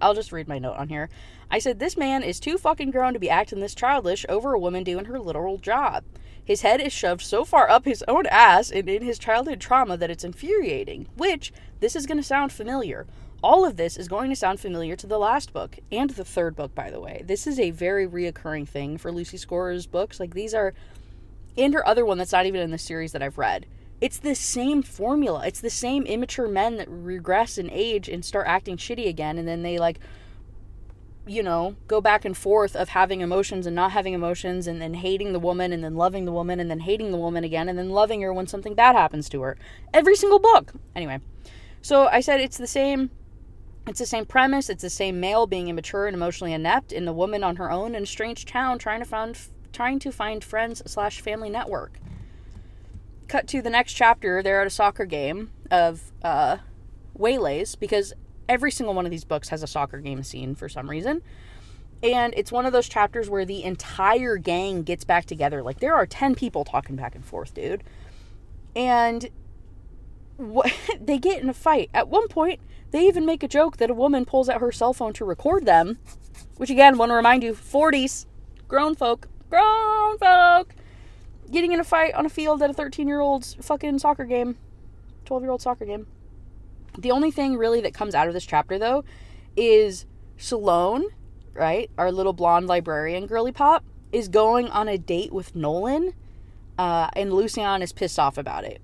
I'll just read my note on here. I said, this man is too fucking grown to be acting this childish over a woman doing her literal job. His head is shoved so far up his own ass and in his childhood trauma that it's infuriating. Which, this is going to sound familiar. All of this is going to sound familiar to the last book, and the third book, by the way. This is a very reoccurring thing for Lucy Scorer's books. Like, these are, and her other one that's not even in the series that I've read. It's the same formula. It's the same immature men that regress in age and start acting shitty again, and then they, like, you know, go back and forth of having emotions and not having emotions, and then hating the woman, and then loving the woman, and then hating the woman again, and then loving her when something bad happens to her. Every single book. Anyway, so I said it's the same premise. It's the same male being immature and emotionally inept, and the woman on her own in a strange town trying to find friends/family network. Cut to the next chapter. They're at a soccer game of waylays, because every single one of these books has a soccer game scene for some reason. And it's one of those chapters where the entire gang gets back together. Like, there are 10 people talking back and forth, dude. And they get in a fight. At one point, they even make a joke that a woman pulls out her cell phone to record them. Which, again, want to remind you, 40s. Grown folk. Getting in a fight on a field at a 13-year-old's fucking soccer game. 12-year-old soccer game. The only thing really that comes out of this chapter, though, is Salone, right, our little blonde librarian girly pop, is going on a date with Nolan, and Lucien is pissed off about it.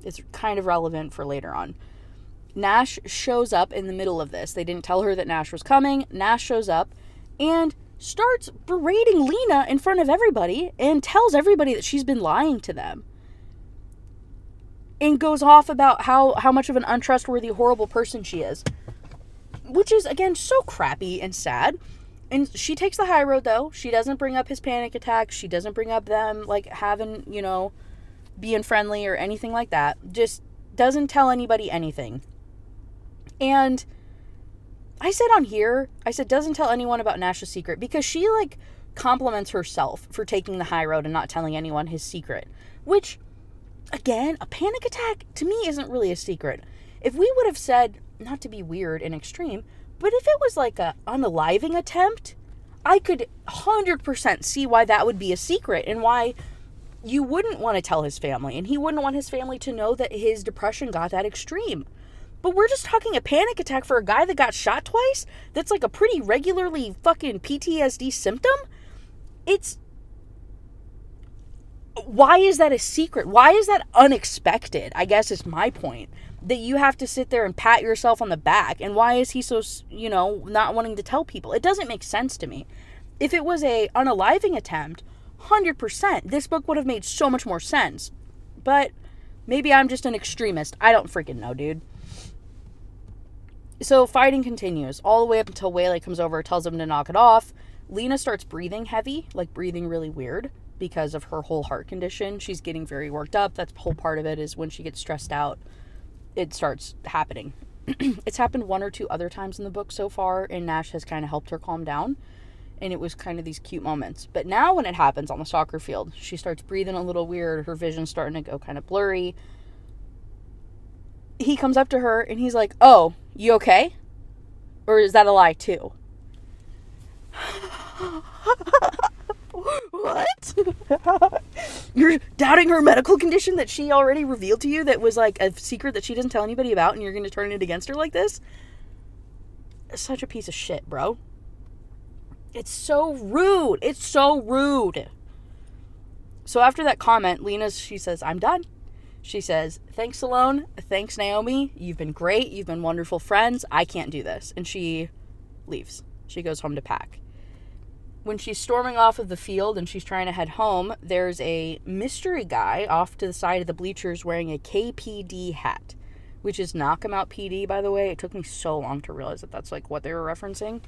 It's kind of relevant for later on. Nash shows up in the middle of this. They didn't tell her that Nash was coming. Nash shows up and starts berating Lena in front of everybody and tells everybody that she's been lying to them. And goes off about how much of an untrustworthy, horrible person she is. Which is, again, so crappy and sad. And she takes the high road, though. She doesn't bring up his panic attacks. She doesn't bring up them, like, having, you know, being friendly or anything like that. Just doesn't tell anybody anything. And I said on here, doesn't tell anyone about Nash's secret, because she, like, compliments herself for taking the high road and not telling anyone his secret. Which, again, a panic attack, to me, isn't really a secret. If we would have said, not to be weird and extreme, but if it was like a unaliving attempt, I could 100% see why that would be a secret, and why you wouldn't want to tell his family, and he wouldn't want his family to know that his depression got that extreme. But we're just talking a panic attack for a guy that got shot twice? That's like a pretty regularly fucking PTSD symptom? Why is that a secret? Why is that unexpected? I guess is my point. That you have to sit there and pat yourself on the back. And why is he so, you know, not wanting to tell people? It doesn't make sense to me. If it was a unaliving attempt, 100%, this book would have made so much more sense. But maybe I'm just an extremist. I don't freaking know, dude. So fighting continues all the way up until Waylay comes over, tells him to knock it off. Lena starts breathing heavy, like breathing really weird because of her whole heart condition. She's getting very worked up. That's the whole part of it, is when she gets stressed out, it starts happening. It's happened one or two other times in the book so far, and Nash has kind of helped her calm down. And it was kind of these cute moments. But now when it happens on the soccer field, she starts breathing a little weird. Her vision's starting to go kind of blurry. He comes up to her and he's like, "Oh, you okay? Or is that a lie too?" What? You're doubting her medical condition that she already revealed to you, that was like a secret that she doesn't tell anybody about, and you're going to turn it against her like this? Such a piece of shit, bro. It's so rude. It's so rude. So after that comment, she says, "I'm done." She says, thanks, Salone. Thanks, Naomi. You've been great. You've been wonderful friends. I can't do this. And she leaves. She goes home to pack. When she's storming off of the field and she's trying to head home, there's a mystery guy off to the side of the bleachers wearing a KPD hat, which is Knockemout PD, by the way. It took me so long to realize that that's like what they were referencing.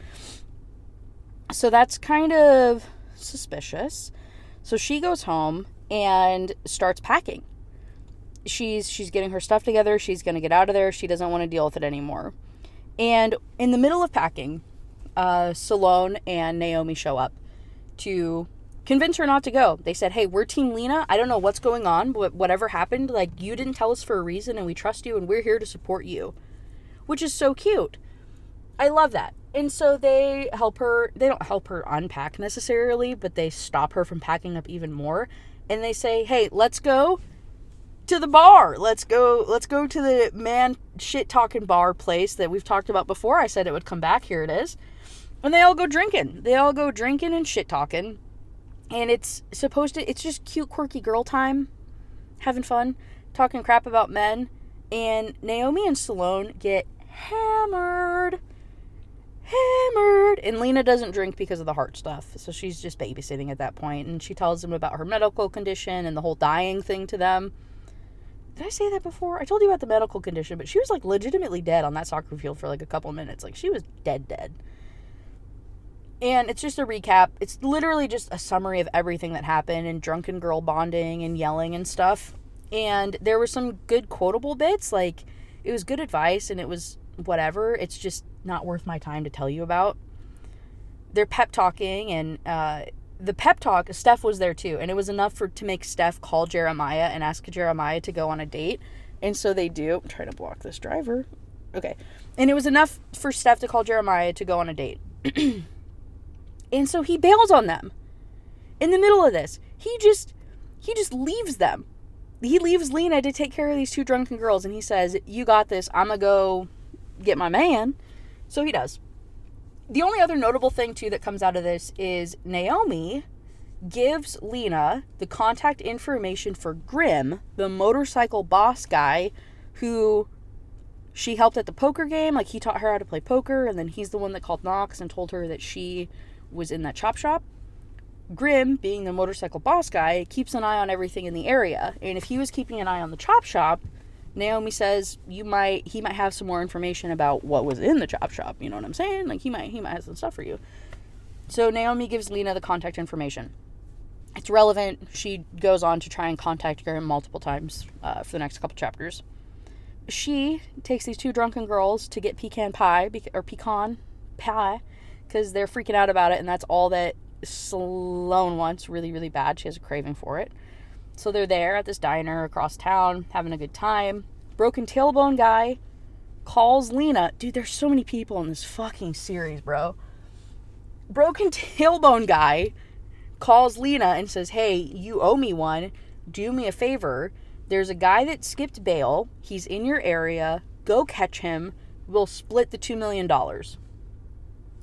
So that's kind of suspicious. So she goes home and starts packing. She's getting her stuff together. She's going to get out of there. She doesn't want to deal with it anymore. And in the middle of packing, Salone and Naomi show up to convince her not to go. They said, hey, we're Team Lena. I don't know what's going on, but whatever happened, like, you didn't tell us for a reason, and we trust you, and we're here to support you. Which is so cute. I love that. And so they help her. They don't help her unpack necessarily, but they stop her from packing up even more. And they say, hey, let's go to the bar. Let's go to the man shit talking bar place that we've talked about before. I said it would come back. Here it is. And they all go drinking. They all go drinking and shit talking. And it's just cute, quirky girl time. Having fun. Talking crap about men. And Naomi and Salone get hammered. And Lena doesn't drink because of the heart stuff. So she's just babysitting at that point. And she tells them about her medical condition and the whole dying thing to them. Did I say that before? I told you about the medical condition, but she was like legitimately dead on that soccer field for like a couple minutes. Like she was dead. And it's just a recap. It's literally just a summary of everything that happened and drunken girl bonding and yelling and stuff. And there were some good quotable bits. Like, it was good advice and it was whatever. It's just not worth my time to tell you about. They're pep talking, and the pep talk, Steph was there too. And it was enough to make Steph call Jeremiah and ask Jeremiah to go on a date. And so they do. I'm trying to block this driver. Okay. And it was enough for Steph to call Jeremiah to go on a date. And so he bails on them. In the middle of this, he just leaves them. He leaves Lena to take care of these two drunken girls, and he says, you got this, I'm gonna go get my man. So he does. The only other notable thing, too, that comes out of this is Naomi gives Lena the contact information for Grim, the motorcycle boss guy who she helped at the poker game. Like, he taught her how to play poker, and then he's the one that called Knox and told her that she was in that chop shop. Grim, being the motorcycle boss guy, keeps an eye on everything in the area. And if he was keeping an eye on the chop shop, Naomi says he might have some more information about what was in the chop shop. You know what I'm saying? Like, he might have some stuff for you. So Naomi gives Lena the contact information. It's relevant. She goes on to try and contact Grim multiple times for the next couple chapters. She takes these two drunken girls to get pecan pie, because they're freaking out about it, and that's all that Salone wants really, really bad. She has a craving for it. So they're there at this diner across town, having a good time. Broken tailbone guy calls Lena. Dude, there's so many people in this fucking series, bro. Broken tailbone guy calls Lena and says, hey, you owe me one. Do me a favor. There's a guy that skipped bail. He's in your area. Go catch him. We'll split the $2 million.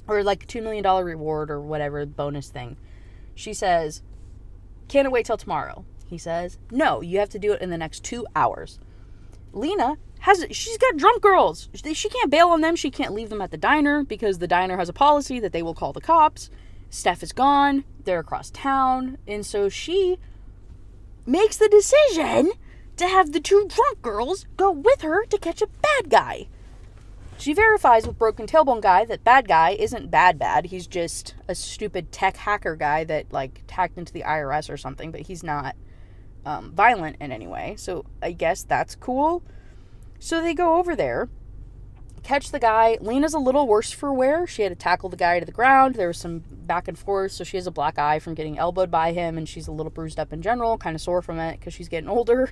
Or like $2 million reward or whatever bonus thing. She says, can't wait till tomorrow. He says, no, you have to do it in the next 2 hours. Lena she's got drunk girls. She can't bail on them. She can't leave them at the diner because the diner has a policy that they will call the cops. Steph is gone. They're across town. And so she makes the decision to have the two drunk girls go with her to catch a bad guy. She verifies with Broken Tailbone guy that bad guy isn't bad. He's just a stupid tech hacker guy that, like, hacked into the IRS or something, but he's not violent in any way. So I guess that's cool. So they go over there, catch the guy. Lena's a little worse for wear. She had to tackle the guy to the ground. There was some back and forth, so she has a black eye from getting elbowed by him, and she's a little bruised up in general, kind of sore from it because she's getting older.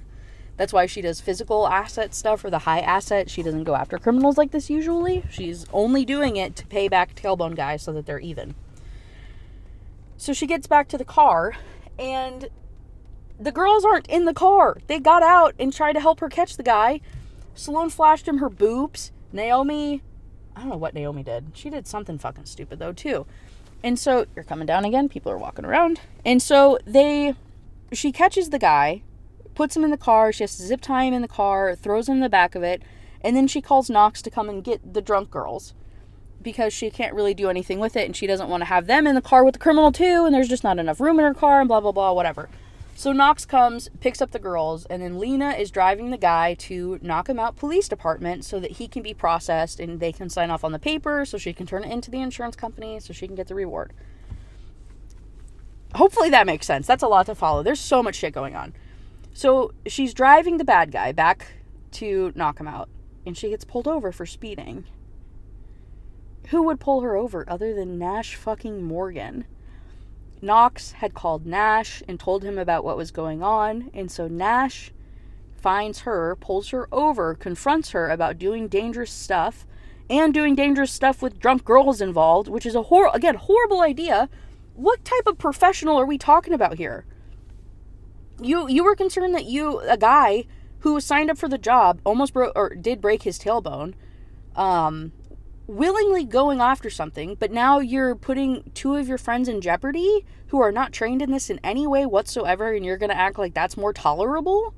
That's why she does physical asset stuff or the high asset. She doesn't go after criminals like this usually. She's only doing it to pay back tailbone guys so that they're even. So she gets back to the car, and the girls aren't in the car. They got out and tried to help her catch the guy. Salone flashed him her boobs. Naomi, I don't know what Naomi did. She did something fucking stupid though too. And so, you're coming down again. People are walking around. And so she catches the guy. puts him in the car. She has to zip tie him in the car, throws him in the back of it, and then she calls Knox to come and get the drunk girls because she can't really do anything with it, and she doesn't want to have them in the car with the criminal too, and there's just not enough room in her car, and blah, blah, blah, whatever. So Knox comes, picks up the girls, and then Lena is driving the guy to Knockemout Police Department so that he can be processed and they can sign off on the paper so she can turn it into the insurance company so she can get the reward. Hopefully that makes sense. That's a lot to follow. There's so much shit going on. So she's driving the bad guy back to Knockemout, and she gets pulled over for speeding. Who would pull her over other than Nash fucking Morgan? Knox had called Nash and told him about what was going on, and so Nash finds her, pulls her over, confronts her about doing dangerous stuff, and doing dangerous stuff with drunk girls involved, which is a horrible idea. What type of professional are we talking about here? You were concerned that a guy who was signed up for the job almost did break his tailbone, willingly going after something, but now you're putting two of your friends in jeopardy who are not trained in this in any way whatsoever, and you're going to act like that's more tolerable?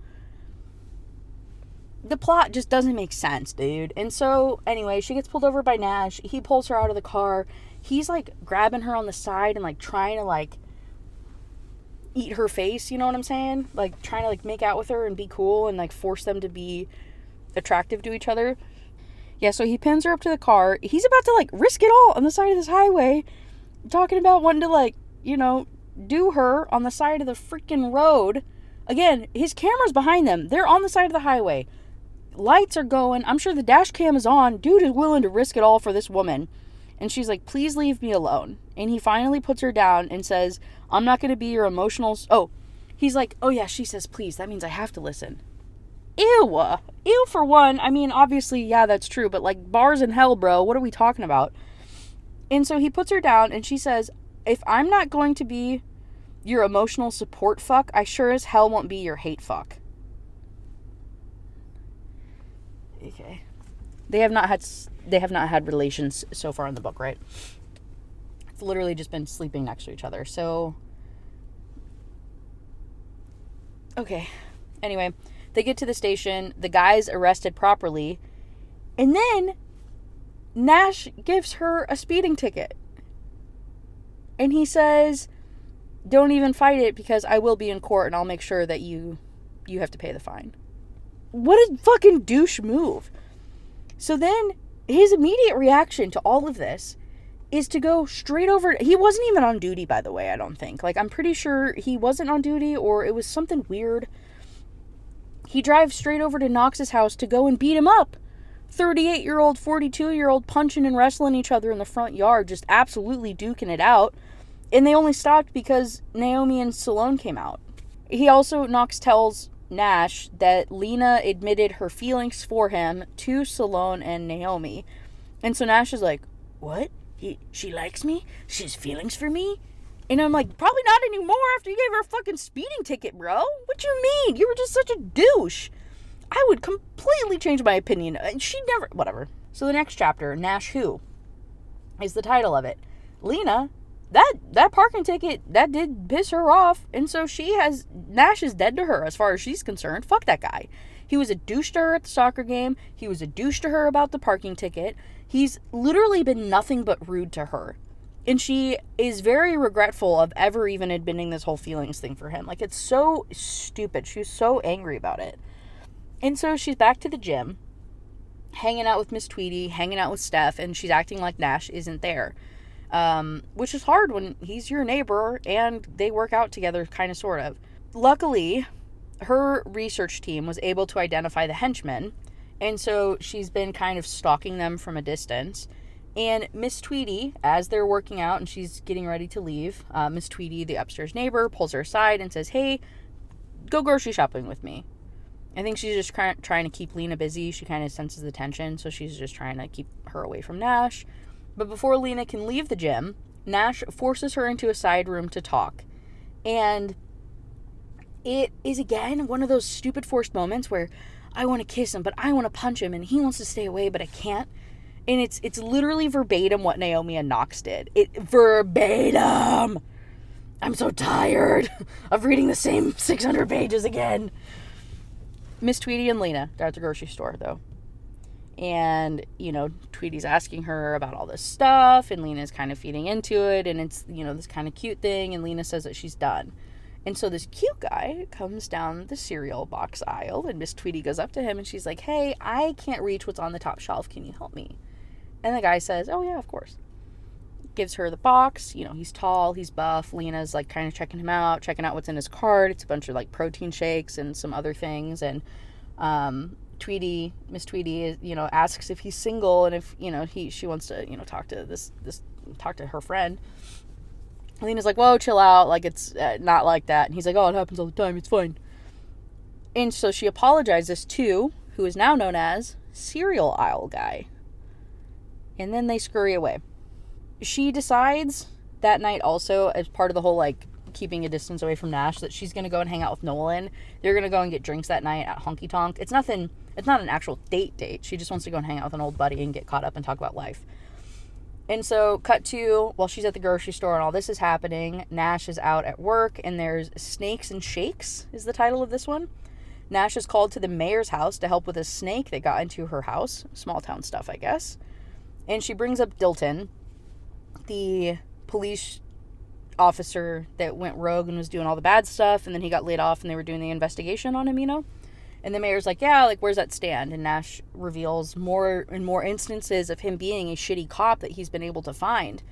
The plot just doesn't make sense, dude. And so, anyway, she gets pulled over by Nash. He pulls her out of the car. He's, like, grabbing her on the side and, like, trying to, like, eat her face, you know what I'm saying? Like, trying to, like, make out with her and be cool and, like, force them to be attractive to each other. Yeah, so he pins her up to the car. He's about to, like, risk it all on the side of this highway. Talking about wanting to, like, you know, do her on the side of the freaking road. Again, his camera's behind them. They're on the side of the highway. Lights are going. I'm sure the dash cam is on. Dude is willing to risk it all for this woman. And she's like, please leave me alone. And he finally puts her down and says, I'm not going to be your emotional... He's like, oh yeah, she says please. That means I have to listen. Ew. Ew for one. I mean, obviously, yeah, that's true. But, like, bars in hell, bro. What are we talking about? And so he puts her down and she says, if I'm not going to be your emotional support fuck, I sure as hell won't be your hate fuck. Okay. They have not had relations so far in the book, right? It's literally just been sleeping next to each other. So, okay. Anyway, they get to the station. The guy's arrested properly. And then Nash gives her a speeding ticket. And he says, don't even fight it because I will be in court and I'll make sure that you have to pay the fine. What a fucking douche move. So then his immediate reaction to all of this is to go straight over. He wasn't even on duty, by the way, I don't think. Like, I'm pretty sure he wasn't on duty or it was something weird. He drives straight over to Knox's house to go and beat him up. 38-year-old, 42-year-old punching and wrestling each other in the front yard, just absolutely duking it out. And they only stopped because Naomi and Salone came out. Knox tells Nash that Lena admitted her feelings for him to Salone and Naomi. And so Nash is like, what? She likes me? She has feelings for me? And I'm like, probably not anymore after you gave her a fucking speeding ticket, bro. What you mean? You were just such a douche. I would completely change my opinion. She never... Whatever. So the next chapter, Nash Who, is the title of it. Lena, that parking ticket, that did piss her off. And so Nash is dead to her as far as she's concerned. Fuck that guy. He was a douche to her at the soccer game. He was a douche to her about the parking ticket. He's literally been nothing but rude to her. And she is very regretful of ever even admitting this whole feelings thing for him. Like, it's so stupid. She was so angry about it. And so she's back to the gym, hanging out with Miss Tweedy, hanging out with Steph, and she's acting like Nash isn't there. Which is hard when he's your neighbor and they work out together, kind of, sort of. Luckily, her research team was able to identify the henchmen, and so she's been kind of stalking them from a distance. And Miss Tweedy, as they're working out and she's getting ready to leave, Miss Tweedy, the upstairs neighbor, pulls her aside and says, hey, go grocery shopping with me. I think she's just trying to keep Lena busy. She kind of senses the tension, so she's just trying to keep her away from Nash. But before Lena can leave the gym, Nash forces her into a side room to talk. And it is, again, one of those stupid forced moments where I want to kiss him, but I want to punch him, and he wants to stay away, but I can't. And it's literally verbatim what Naomi and Knox did. Verbatim! I'm so tired of reading the same 600 pages again. Miss Tweety and Lena, they're at the grocery store, though. And, you know, Tweety's asking her about all this stuff, and Lena's kind of feeding into it, and it's, you know, this kind of cute thing, and Lena says that she's done. And so this cute guy comes down the cereal box aisle, and Miss Tweety goes up to him, and she's like, hey, I can't reach what's on the top shelf. Can you help me? And the guy says, oh, yeah, of course. Gives her the box. You know, he's tall, he's buff. Lena's, like, kind of checking him out, checking out what's in his cart. It's a bunch of, like, protein shakes and some other things. And Miss Tweety, you know, asks if he's single and if, you know, she wants to, you know, talk to her friend. Lena's like, whoa, chill out. Like, it's not like that. And he's like, oh, it happens all the time. It's fine. And so she apologizes to who is now known as cereal aisle guy. And then they scurry away. She decides that night also, as part of the whole, like, keeping a distance away from Nash, that she's going to go and hang out with Nolan. They're going to go and get drinks that night at Honky Tonk. It's not an actual date. She just wants to go and hang out with an old buddy and get caught up and talk about life. And so, cut to, while she's at the grocery store and all this is happening, Nash is out at work, and there's Snakes and Shakes is the title of this one. Nash is called to the mayor's house to help with a snake that got into her house. Small town stuff, I guess. And she brings up Dilton, the police officer that went rogue and was doing all the bad stuff, and then he got laid off and they were doing the investigation on him, you know? And the mayor's like, yeah, like, where's that stand? And Nash reveals more and more instances of him being a shitty cop that he's been able to find,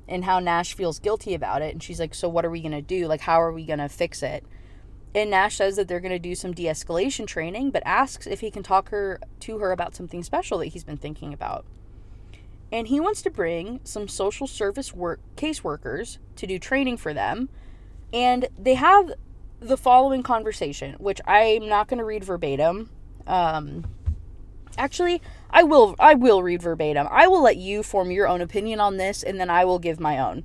and how Nash feels guilty about it. And she's like, so what are we going to do? Like, how are we going to fix it? And Nash says that they're going to do some de-escalation training, but asks if he can talk to her about something special that he's been thinking about. And he wants to bring some social service caseworkers to do training for them. And they have the following conversation, which I'm not going to read verbatim. Actually, I will read verbatim. I will let you form your own opinion on this, and then I will give my own.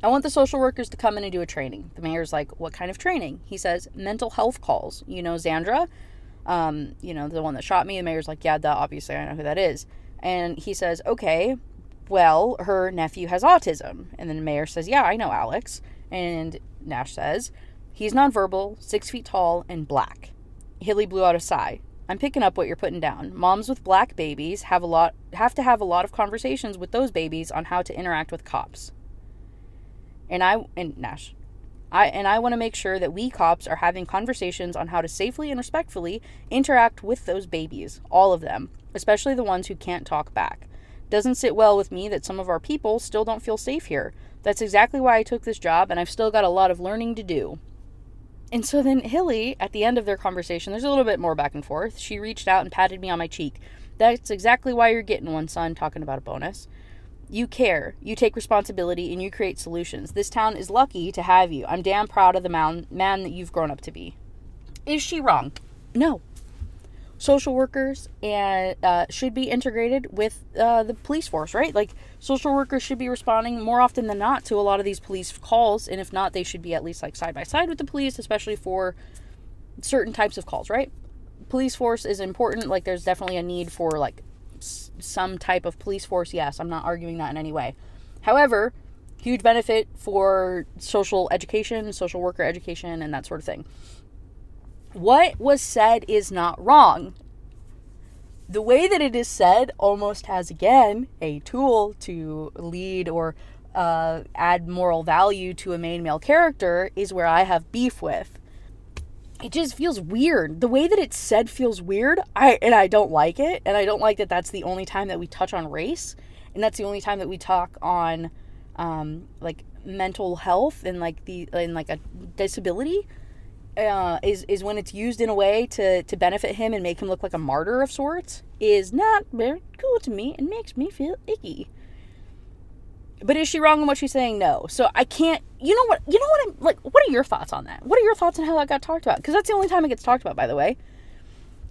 I want the social workers to come in and do a training. The mayor's like, what kind of training? He says, mental health calls. You know Xandra? You know, the one that shot me. The mayor's like, yeah, obviously I know who that is. And he says, okay, well, her nephew has autism. And then the mayor says, yeah, I know Alex. And Nash says, he's nonverbal, 6 feet tall, and black. Hilly blew out a sigh. I'm picking up what you're putting down. Moms with black babies have to have a lot of conversations with those babies on how to interact with cops. And Nash, I want to make sure that we cops are having conversations on how to safely and respectfully interact with those babies, all of them, especially the ones who can't talk back. Doesn't sit well with me that some of our people still don't feel safe here. That's exactly why I took this job, and I've still got a lot of learning to do. And so then Hilly, at the end of their conversation, there's a little bit more back and forth. She reached out and patted me on my cheek. That's exactly why you're getting one, son, talking about a bonus. You care, you take responsibility, and you create solutions. This town is lucky to have you. I'm damn proud of the man that you've grown up to be. Is she wrong? No. Social workers and should be integrated with the police force, right? Like, social workers should be responding more often than not to a lot of these police calls, and if not, they should be at least, like, side by side with the police, especially for certain types of calls, right? Police force is important. Like, there's definitely a need for, like, some type of police force. Yes, I'm not arguing that in any way. However, huge benefit for social education, social worker education, and that sort of thing. What was said is not wrong. The way that it is said almost has, again, a tool to lead or add moral value to a main male character is where I have beef with. It just feels weird. The way that it's said feels weird, I don't like it. And I don't like that that's the only time that we touch on race. And that's the only time that we talk on, like, mental health and, like, a disability. Is when it's used in a way to benefit him and make him look like a martyr of sorts, is not very cool to me and makes me feel icky. But is she wrong in what she's saying? No. So I can't, you know what I'm, like, what are your thoughts on that? What are your thoughts on how that got talked about? Because that's the only time it gets talked about, by the way.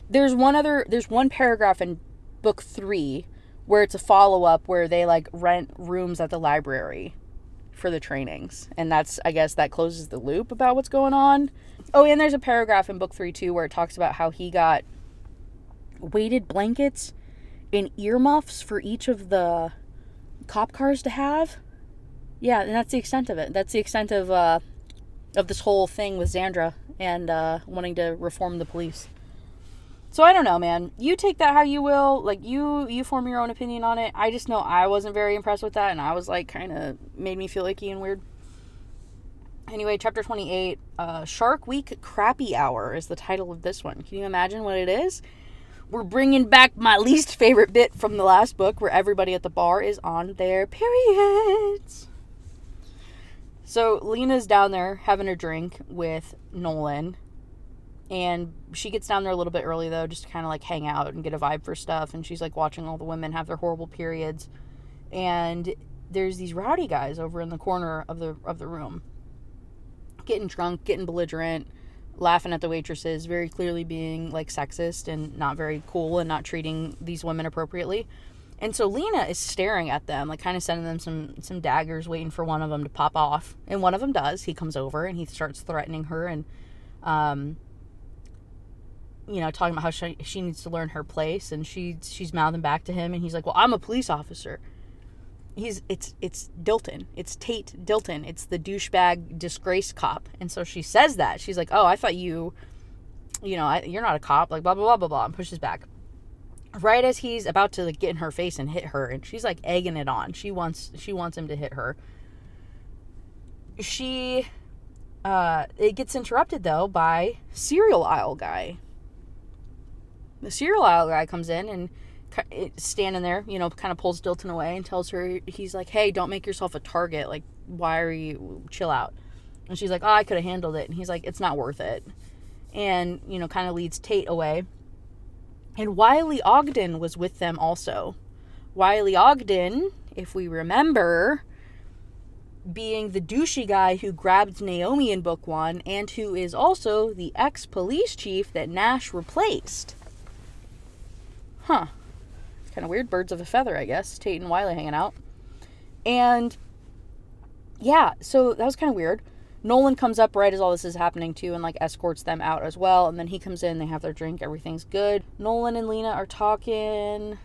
There's one paragraph in book 3 where it's a follow-up where they, like, rent rooms at the library for the trainings. And that's, I guess, that closes the loop about what's going on. Oh, and there's a paragraph in book 3 too where it talks about how he got weighted blankets and earmuffs for each of the cop cars to have. Yeah, and that's the extent of it. That's the extent of this whole thing with Xandra and wanting to reform the police. So I don't know, man. You take that how you will. Like, you form your own opinion on it. I just know I wasn't very impressed with that, and I was like, kind of made me feel icky and weird. Anyway, chapter 28, Shark Week Crappy Hour is the title of this one. Can you imagine what it is? We're bringing back my least favorite bit from the last book, where everybody at the bar is on their periods. So Lena's down there having a drink with Nolan, and she gets down there a little bit early, though, just to kind of like hang out and get a vibe for stuff. And she's like watching all the women have their horrible periods, and there's these rowdy guys over in the corner of the room, getting drunk, getting belligerent, laughing at the waitresses, very clearly being like sexist and not very cool and not treating these women appropriately. And so Lena is staring at them, like kind of sending them some daggers, waiting for one of them to pop off. And one of them does. He comes over and he starts threatening her and, talking about how she needs to learn her place. And she's mouthing back to him, and he's like, well, I'm a police officer. It's Dilton. It's Tate Dilton. It's the douchebag disgrace cop. And so she says that. She's like, oh, I thought you're not a cop, like blah, blah, blah, blah, blah, and pushes back. Right as he's about to like get in her face and hit her, and she's like egging it on. She wants him to hit her. It gets interrupted though by cereal aisle guy. The cereal aisle guy comes in and standing there, kind of pulls Dilton away and tells her, he's like, hey, don't make yourself a target. Like, why are you, chill out. And she's like, oh, I could have handled it. And he's like, it's not worth it. And, kind of leads Tate away. And Wiley Ogden was with them also. Wiley Ogden, if we remember, being the douchey guy who grabbed Naomi in book 1 and who is also the ex-police chief that Nash replaced. Huh. Kind of weird, birds of a feather, I guess. Tate and Wiley hanging out. And yeah, so that was kind of weird. Nolan comes up right as all this is happening too, and like escorts them out as well. And then he comes in, they have their drink, everything's good. Nolan and Lena are talking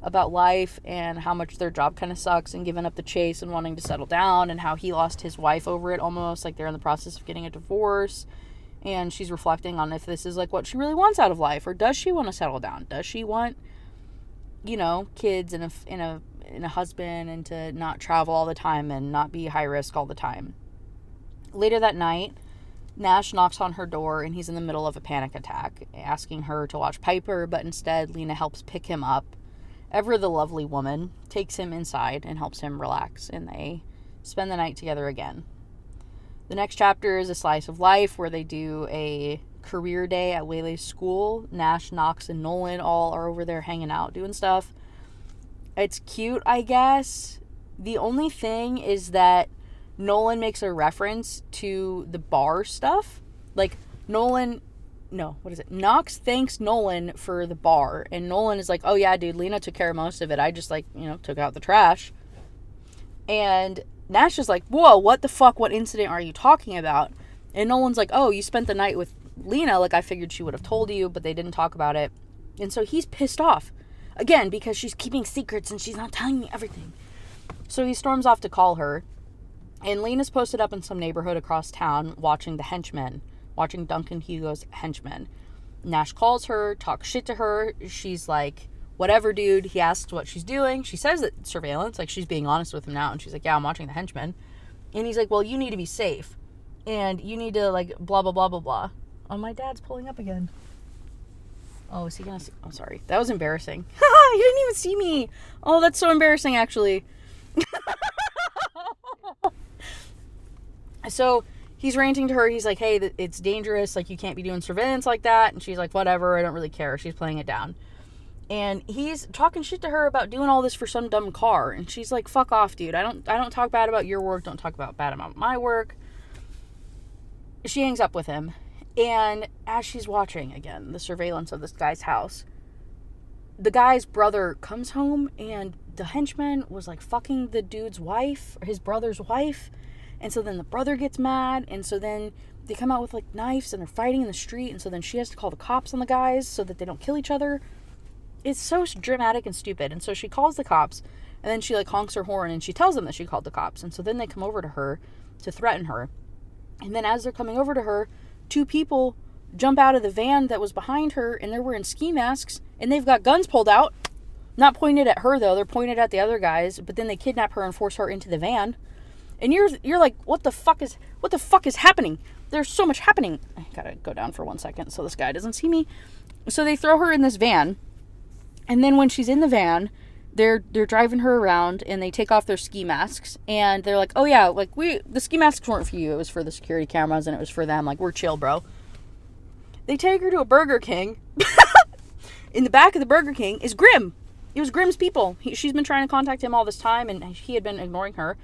about life and how much their job kind of sucks, and giving up the chase and wanting to settle down, and how he lost his wife over it almost, like they're in the process of getting a divorce. And she's reflecting on if this is like what she really wants out of life, or does she want to settle down? Does she want, kids and a husband, and to not travel all the time and not be high risk all the time? Later that night, Nash knocks on her door, and he's in the middle of a panic attack, asking her to watch Piper, but instead Lena helps pick him up. Ever the lovely woman takes him inside and helps him relax, and they spend the night together again. The next chapter is a slice of life where they do a career day at Waylay's school. Nash, Knox, and Nolan all are over there hanging out, doing stuff. It's cute, I guess. The only thing is that Nolan makes a reference to the bar stuff. Like, Knox thanks Nolan for the bar. And Nolan is like, oh yeah, dude, Lena took care of most of it. I just, took out the trash. And Nash is like, whoa, what the fuck? What incident are you talking about? And Nolan's like, oh, you spent the night with Lena. Like, I figured she would have told you, but they didn't talk about it. And so he's pissed off. Again, because she's keeping secrets and she's not telling me everything. So he storms off to call her. And Lena's posted up in some neighborhood across town watching the henchmen. Watching Duncan Hugo's henchmen. Nash calls her, talks shit to her. She's like, whatever, dude. He asks what she's doing. She says that surveillance, like she's being honest with him now. And she's like, yeah, I'm watching the henchmen. And he's like, well, you need to be safe. And you need to, like, blah, blah, blah, blah, blah. Oh, my dad's pulling up again. Oh, is he gonna see? Oh, sorry. That was embarrassing. He didn't even see me. Oh, that's so embarrassing, actually. So he's ranting to her. He's like, hey, it's dangerous. Like, you can't be doing surveillance like that. And she's like, whatever. I don't really care. She's playing it down. And he's talking shit to her about doing all this for some dumb car. And she's like, fuck off, dude. I don't talk bad about your work. Don't talk bad about my work. She hangs up with him. And as she's watching, again, the surveillance of this guy's house, the guy's brother comes home, and the henchman was, like, fucking the dude's wife, or his brother's wife. And so then the brother gets mad, and so then they come out with, like, knives, and they're fighting in the street, and so then she has to call the cops on the guys so that they don't kill each other. It's so dramatic and stupid. And so she calls the cops, and then she, like, honks her horn, and she tells them that she called the cops. And so then they come over to her to threaten her. And then as they're coming over to her, two people jump out of the van that was behind her, and they're wearing ski masks, and they've got guns pulled out. Not pointed at her, though. They're pointed at the other guys, but then they kidnap her and force her into the van. And you're like, what the fuck is happening? There's so much happening. I gotta go down for 1 second so this guy doesn't see me. So they throw her in this van, and then when she's in the van, they're driving her around, and they take off their ski masks, and they're like, oh yeah, like, the ski masks weren't for you, it was for the security cameras, and it was for them, like, we're chill, bro. They take her to a Burger King. In the back of the Burger King is Grim. It was Grim's people. She's been trying to contact him all this time, and he had been ignoring her.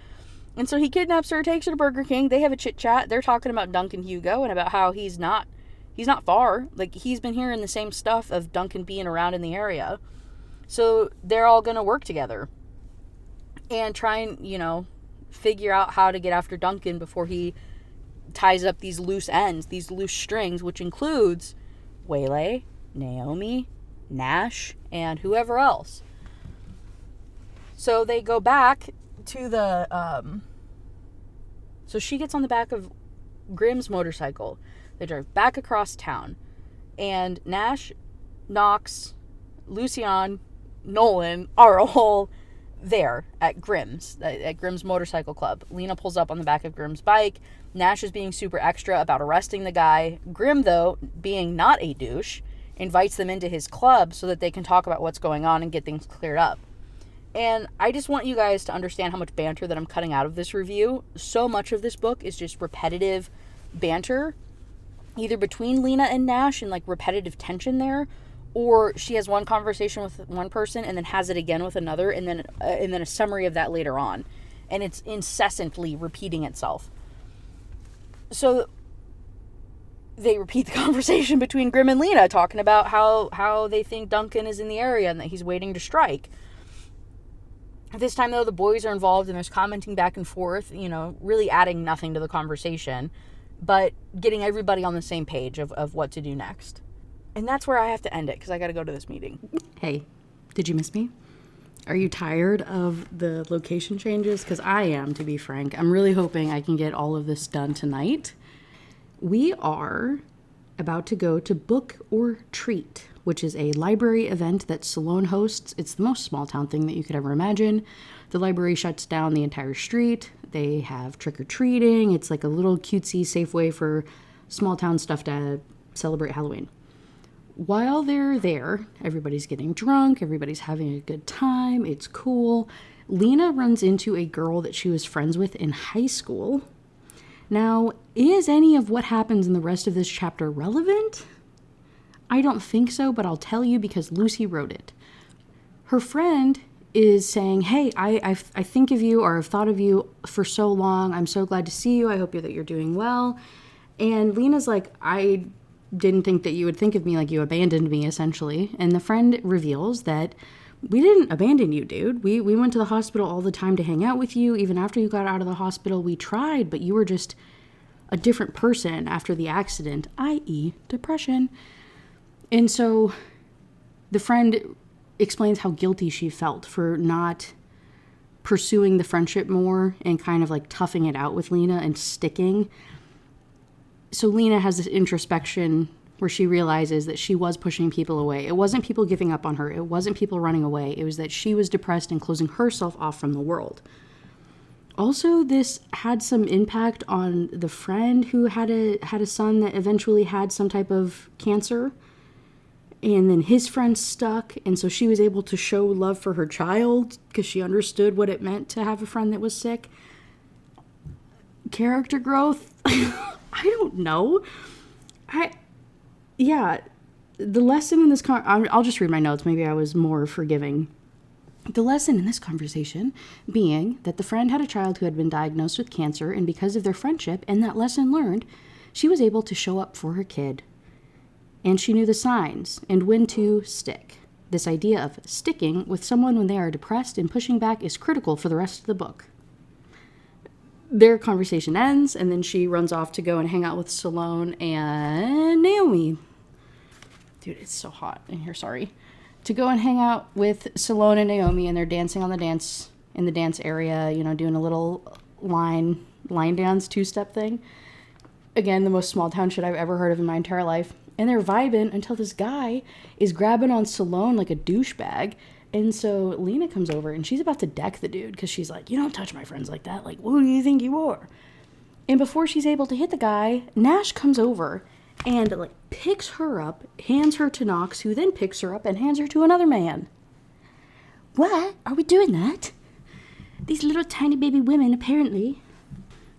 And so he kidnaps her, takes her to Burger King. They have a chit-chat. They're talking about Duncan Hugo and about how he's not far. Like, he's been hearing the same stuff of Duncan being around in the area. So they're all going to work together and try and, figure out how to get after Duncan before he ties up these loose ends, these loose strings, which includes Waylay, Naomi, Nash, and whoever else. So they go back to the, so she gets on the back of Grimm's motorcycle. They drive back across town, and Nash, Knox, Lucian, Nolan are all there at Grimm's motorcycle club. Lena pulls up on the back of Grimm's bike. Nash is being super extra about arresting the guy. Grimm, though, being not a douche, invites them into his club so that they can talk about what's going on and get things cleared up. And I just want you guys to understand how much banter that I'm cutting out of this review. So much of this book is just repetitive banter, either between Lena and Nash and like repetitive tension there, or she has one conversation with one person and then has it again with another, and then a summary of that later on. And it's incessantly repeating itself. So they repeat the conversation between Grimm and Lena, talking about how they think Duncan is in the area and that he's waiting to strike. This time, though, the boys are involved and there's commenting back and forth, really adding nothing to the conversation, but getting everybody on the same page of what to do next. And that's where I have to end it, because I got to go to this meeting. Hey, did you miss me? Are you tired of the location changes? Because I am, to be frank. I'm really hoping I can get all of this done tonight. We are about to go to Book or Treat, which is a library event that Salone hosts. It's the most small town thing that you could ever imagine. The library shuts down the entire street. They have trick-or-treating. It's like a little cutesy, safe way for small town stuff to celebrate Halloween. While they're there, everybody's getting drunk, everybody's having a good time, it's cool. Lena runs into a girl that she was friends with in high school. Now, is any of what happens in the rest of this chapter relevant? I don't think so, but I'll tell you because Lucy wrote it. Her friend is saying, hey, I think of you, or I've thought of you for so long. I'm so glad to see you. I hope that you're doing well. And Lena's like, I didn't think that you would think of me, like you abandoned me, essentially. And the friend reveals that we didn't abandon you, dude. We went to the hospital all the time to hang out with you. Even after you got out of the hospital, we tried, but you were just a different person after the accident, i.e. depression. And so the friend explains how guilty she felt for not pursuing the friendship more and kind of like toughing it out with Lena and sticking. So Lena has this introspection where she realizes that she was pushing people away. It wasn't people giving up on her. It wasn't people running away. It was that she was depressed and closing herself off from the world. Also, this had some impact on the friend who had a son that eventually had some type of cancer. And then his friend stuck, and so she was able to show love for her child because she understood what it meant to have a friend that was sick. Character growth? I don't know. The lesson in this I'll just read my notes. Maybe I was more forgiving. The lesson in this conversation being that the friend had a child who had been diagnosed with cancer, and because of their friendship and that lesson learned, she was able to show up for her kid. And she knew the signs and when to stick. This idea of sticking with someone when they are depressed and pushing back is critical for the rest of the book. Their conversation ends, and then she runs off to go and hang out with Salone and Naomi. Dude, it's so hot in here, sorry. To go and hang out with Salone and Naomi, and they're dancing on the dance, in the dance area, doing a little line dance, two-step thing. again, the most small town shit I've ever heard of in my entire life. And they're vibing until this guy is grabbing on Salone like a douchebag. And so Lena comes over and she's about to deck the dude because she's like, you don't touch my friends like that. Like, who do you think you are? And before she's able to hit the guy, Nash comes over and like picks her up, hands her to Knox, who then picks her up and hands her to another man. What? Are we doing that? These little tiny baby women, apparently.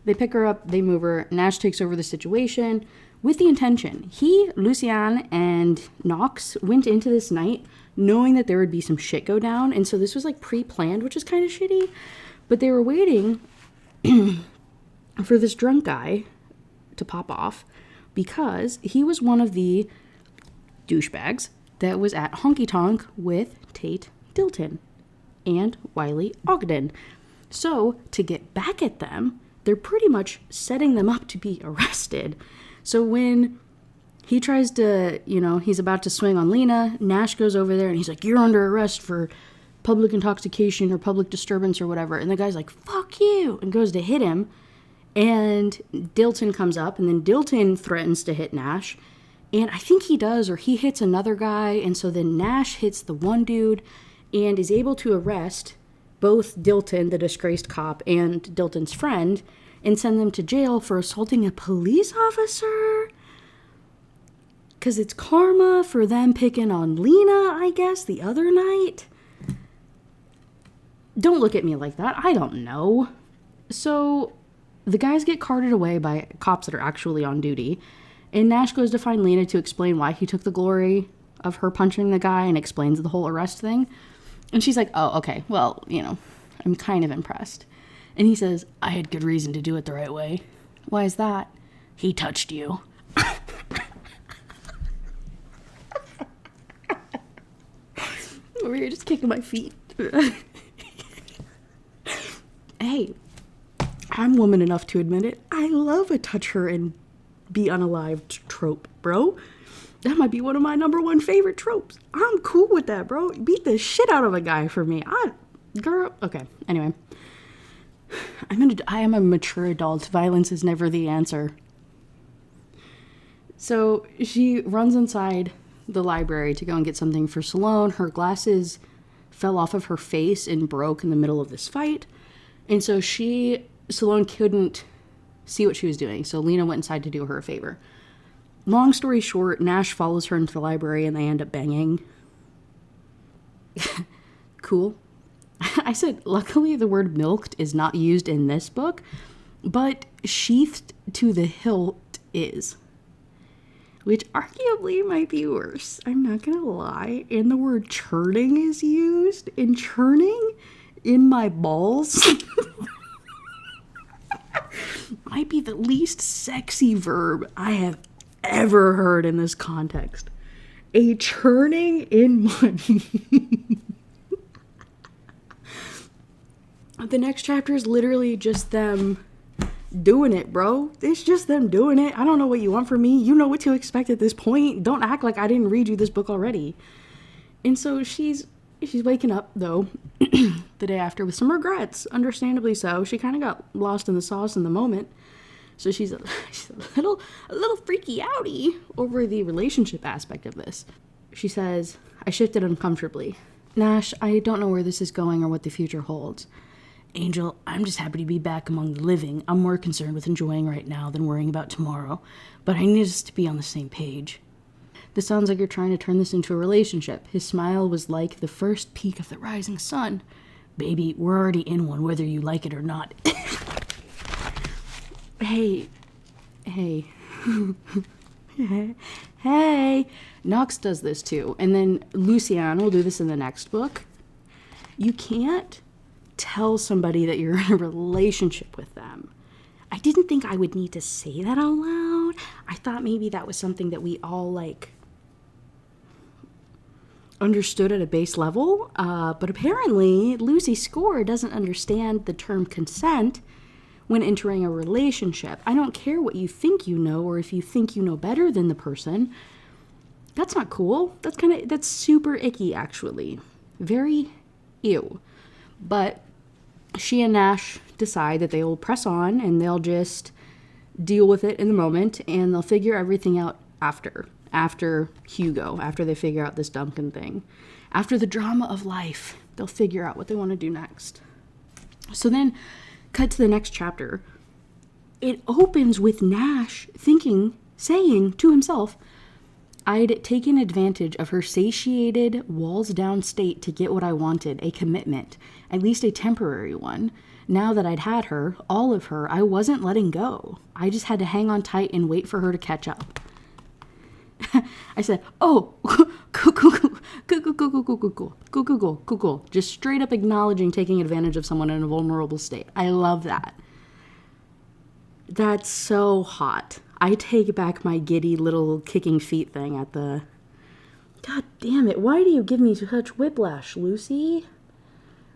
They pick her up, they move her. Nash takes over the situation with the intention. He, Lucien, and Knox went into this night knowing that there would be some shit go down. And so this was like pre-planned, which is kind of shitty. But they were waiting for this drunk guy to pop off because he was one of the douchebags that was at Honky Tonk with Tate Dilton and Wiley Ogden. So to get back at them, they're pretty much setting them up to be arrested. So when he tries to, he's about to swing on Lena, Nash goes over there and he's like, you're under arrest for public intoxication or public disturbance or whatever. And the guy's like, fuck you, and goes to hit him. And Dilton comes up, and then Dilton threatens to hit Nash. And I think he does, or he hits another guy. And so then Nash hits the one dude and is able to arrest both Dilton, the disgraced cop, and Dilton's friend, and send them to jail for assaulting a police officer. Because it's karma for them picking on Lena, I guess, the other night. Don't look at me like that. I don't know. So the guys get carted away by cops that are actually on duty. And Nash goes to find Lena to explain why he took the glory of her punching the guy and explains the whole arrest thing. And she's like, oh, okay, well, I'm kind of impressed. And he says, I had good reason to do it the right way. Why is that? He touched you. Over here just kicking my feet. Hey, I'm woman enough to admit it. I love a touch her and be unalived trope, bro. That might be one of my number one favorite tropes. I'm cool with that, bro. Beat the shit out of a guy for me. Girl. Okay, anyway. I am a mature adult. Violence is never the answer. So she runs inside the library to go and get something for Salone. Her glasses fell off of her face and broke in the middle of this fight. And so Salone couldn't see what she was doing. So Lena went inside to do her a favor. Long story short, Nash follows her into the library and they end up banging. Cool. I said, luckily the word milked is not used in this book, but sheathed to the hilt is. Which arguably might be worse. I'm not gonna lie. And the word churning is used. And churning in my balls might be the least sexy verb I have ever heard in this context. A churning in my... The next chapter is literally just them doing it, bro. It's just them doing it. I don't know what you want from me. You know what to expect at this point. Don't act like I didn't read you this book already. And so she's waking up, though, the day after with some regrets. Understandably so. She kind of got lost in the sauce in the moment. So she's a little freaky outy over the relationship aspect of this. She says, I shifted uncomfortably. Nash, I don't know where this is going or what the future holds. Angel, I'm just happy to be back among the living. I'm more concerned with enjoying right now than worrying about tomorrow. But I need us to be on the same page. This sounds like you're trying to turn this into a relationship. His smile was like the first peak of the rising sun. Baby, we're already in one, whether you like it or not. Hey. Hey. Knox does this too. And then Lucien will do this in the next book. You can't tell somebody that you're in a relationship with them. I didn't think I would need to say that out loud. I thought maybe that was something that we all understood at a base level. But apparently Lucy Score doesn't understand the term consent when entering a relationship. I don't care what you think you know or if you think you know better than the person. That's not cool. That's super icky, actually. Very ew. But she and Nash decide that they will press on and they'll just deal with it in the moment, and they'll figure everything out after Hugo, after they figure out this Duncan thing. After the drama of life, they'll figure out what they want to do next. So then, cut to the next chapter. It opens with Nash saying to himself, I'd taken advantage of her satiated, walls-down state to get what I wanted, a commitment, at least a temporary one. Now that I'd had her, all of her, I wasn't letting go. I just had to hang on tight and wait for her to catch up. I said, oh, cool. Just straight up acknowledging taking advantage of someone in a vulnerable state. I love that. That's so hot. I take back my giddy little kicking feet thing at the... God damn it, why do you give me such whiplash, Lucy?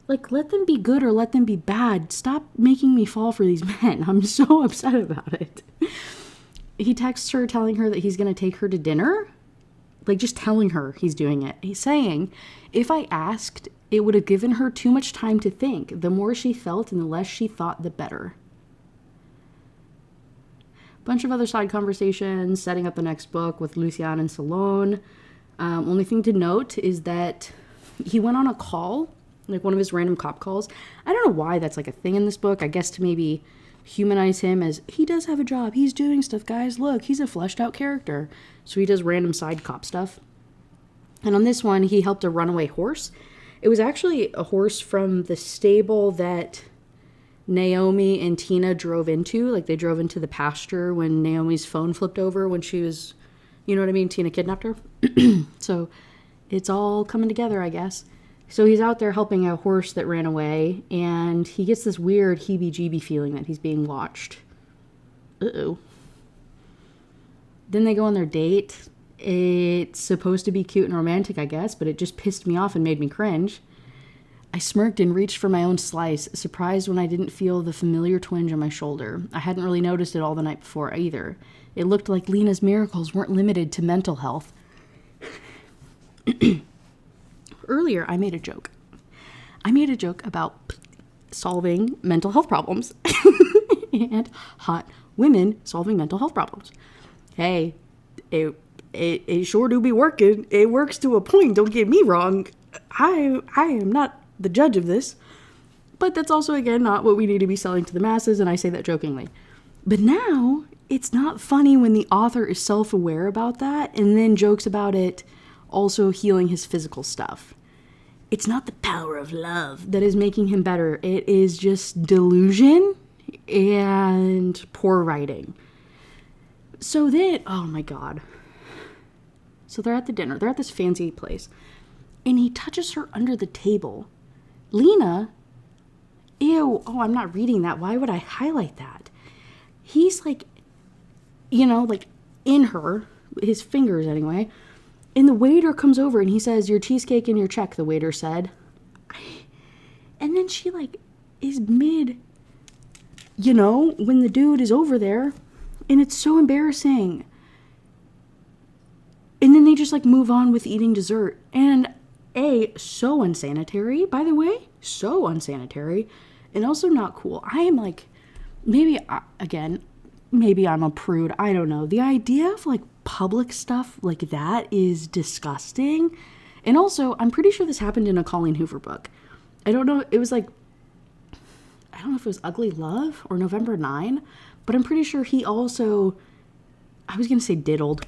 Like, let them be good or let them be bad. Stop making me fall for these men. I'm so upset about it. He texts her telling her that he's going to take her to dinner. Like, just telling her he's doing it. He's saying, if I asked, it would have given her too much time to think. The more she felt and the less she thought, the better. Bunch of other side conversations, setting up the next book with Lucian and Salone. Only thing to note is that he went on a call, like one of his random cop calls. I don't know why that's like a thing in this book. I guess to maybe humanize him as he does have a job. He's doing stuff, guys. Look, he's a fleshed out character. So he does random side cop stuff. And on this one, he helped a runaway horse. It was actually a horse from the stable that Naomi and Tina drove into. Like, they drove into the pasture when Naomi's phone flipped over when she was, you know what I mean? Tina kidnapped her. So it's all coming together, I guess. So he's out there helping a horse that ran away, and he gets this weird heebie-jeebie feeling that he's being watched. Uh-oh. Then they go on their date. It's supposed to be cute and romantic, I guess, but it just pissed me off and made me cringe. I smirked and reached for my own slice, surprised when I didn't feel the familiar twinge on my shoulder. I hadn't really noticed it all the night before either. It looked like Lena's miracles weren't limited to mental health. Earlier, I made a joke. I made a joke about solving mental health problems and hot women solving mental health problems. Hey, it sure do be working. It works to a point, don't get me wrong. I am not the judge of this, but that's also, again, not what we need to be selling to the masses, and I say that jokingly. But now, it's not funny when the author is self-aware about that and then jokes about it also healing his physical stuff. It's not the power of love that is making him better. It is just delusion and poor writing. So then, oh my God. So they're at the dinner. They're at this fancy place. And he touches her under the table. Lena, ew, oh, I'm not reading that. Why would I highlight that? He's like, you know, like in her, his fingers anyway. And the waiter comes over and he says, your cheesecake and your check, the waiter said. And then she like is mid, you know, when the dude is over there. And it's so embarrassing. And then they just like move on with eating dessert. And so unsanitary, by the way. So unsanitary. And also not cool. I am like, maybe I'm a prude. I don't know. The idea of like public stuff like that is disgusting. And also, I'm pretty sure this happened in a Colleen Hoover book. I don't know. It was like, I don't know if it was Ugly Love or November 9, but I'm pretty sure he also, I was going to say diddled.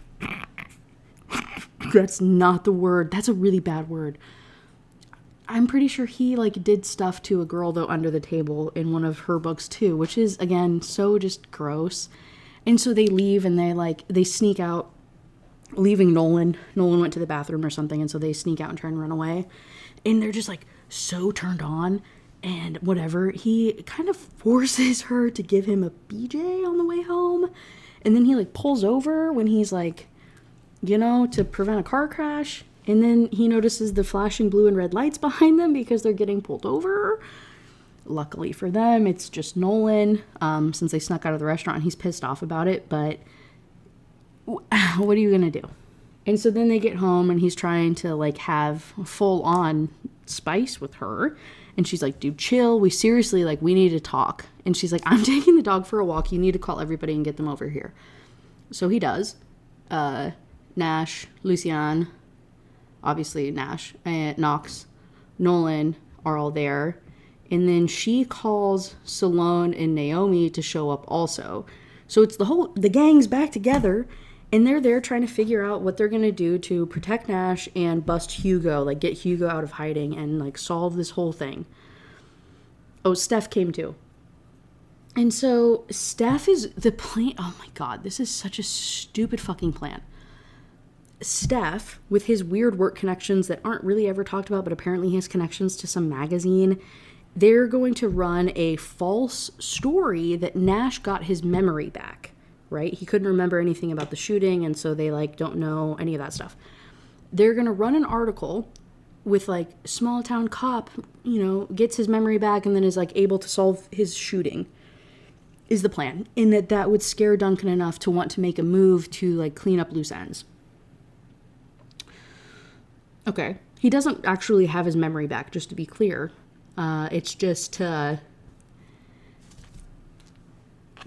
That's not the word. That's a really bad word. I'm pretty sure he like did stuff to a girl though under the table in one of her books too, which is again so just gross. And so they leave and they sneak out, leaving Nolan. Nolan went to the bathroom or something, and so they sneak out and try and run away. And they're just like so turned on and whatever. He kind of forces her to give him a BJ on the way home. And then he like pulls over when he's like, you know, to prevent a car crash. And then he notices the flashing blue and red lights behind them because they're getting pulled over. Luckily for them, it's just Nolan, since they snuck out of the restaurant. He's pissed off about it, but what are you going to do? And so then they get home, and he's trying to, like, have full-on spice with her. And she's like, dude, chill. We seriously, like, we need to talk. And she's like, I'm taking the dog for a walk. You need to call everybody and get them over here. So he does. Nash, Lucian, obviously Nash, and Knox, Nolan are all there. And then she calls Salone and Naomi to show up also. So it's the gang's back together, and they're there trying to figure out what they're going to do to protect Nash and bust Hugo, like get Hugo out of hiding and like solve this whole thing. Oh, Steph came too. And so Steph is the plan. Oh my God, this is such a stupid fucking plan. Steph, with his weird work connections that aren't really ever talked about, but apparently he has connections to some magazine, they're going to run a false story that Nash got his memory back, right? He couldn't remember anything about the shooting, and so they, like, don't know any of that stuff. They're going to run an article with, like, small town cop, you know, gets his memory back and then is, like, able to solve his shooting, is the plan. And that would scare Duncan enough to want to make a move to, like, clean up loose ends. Okay. He doesn't actually have his memory back, just to be clear. It's just to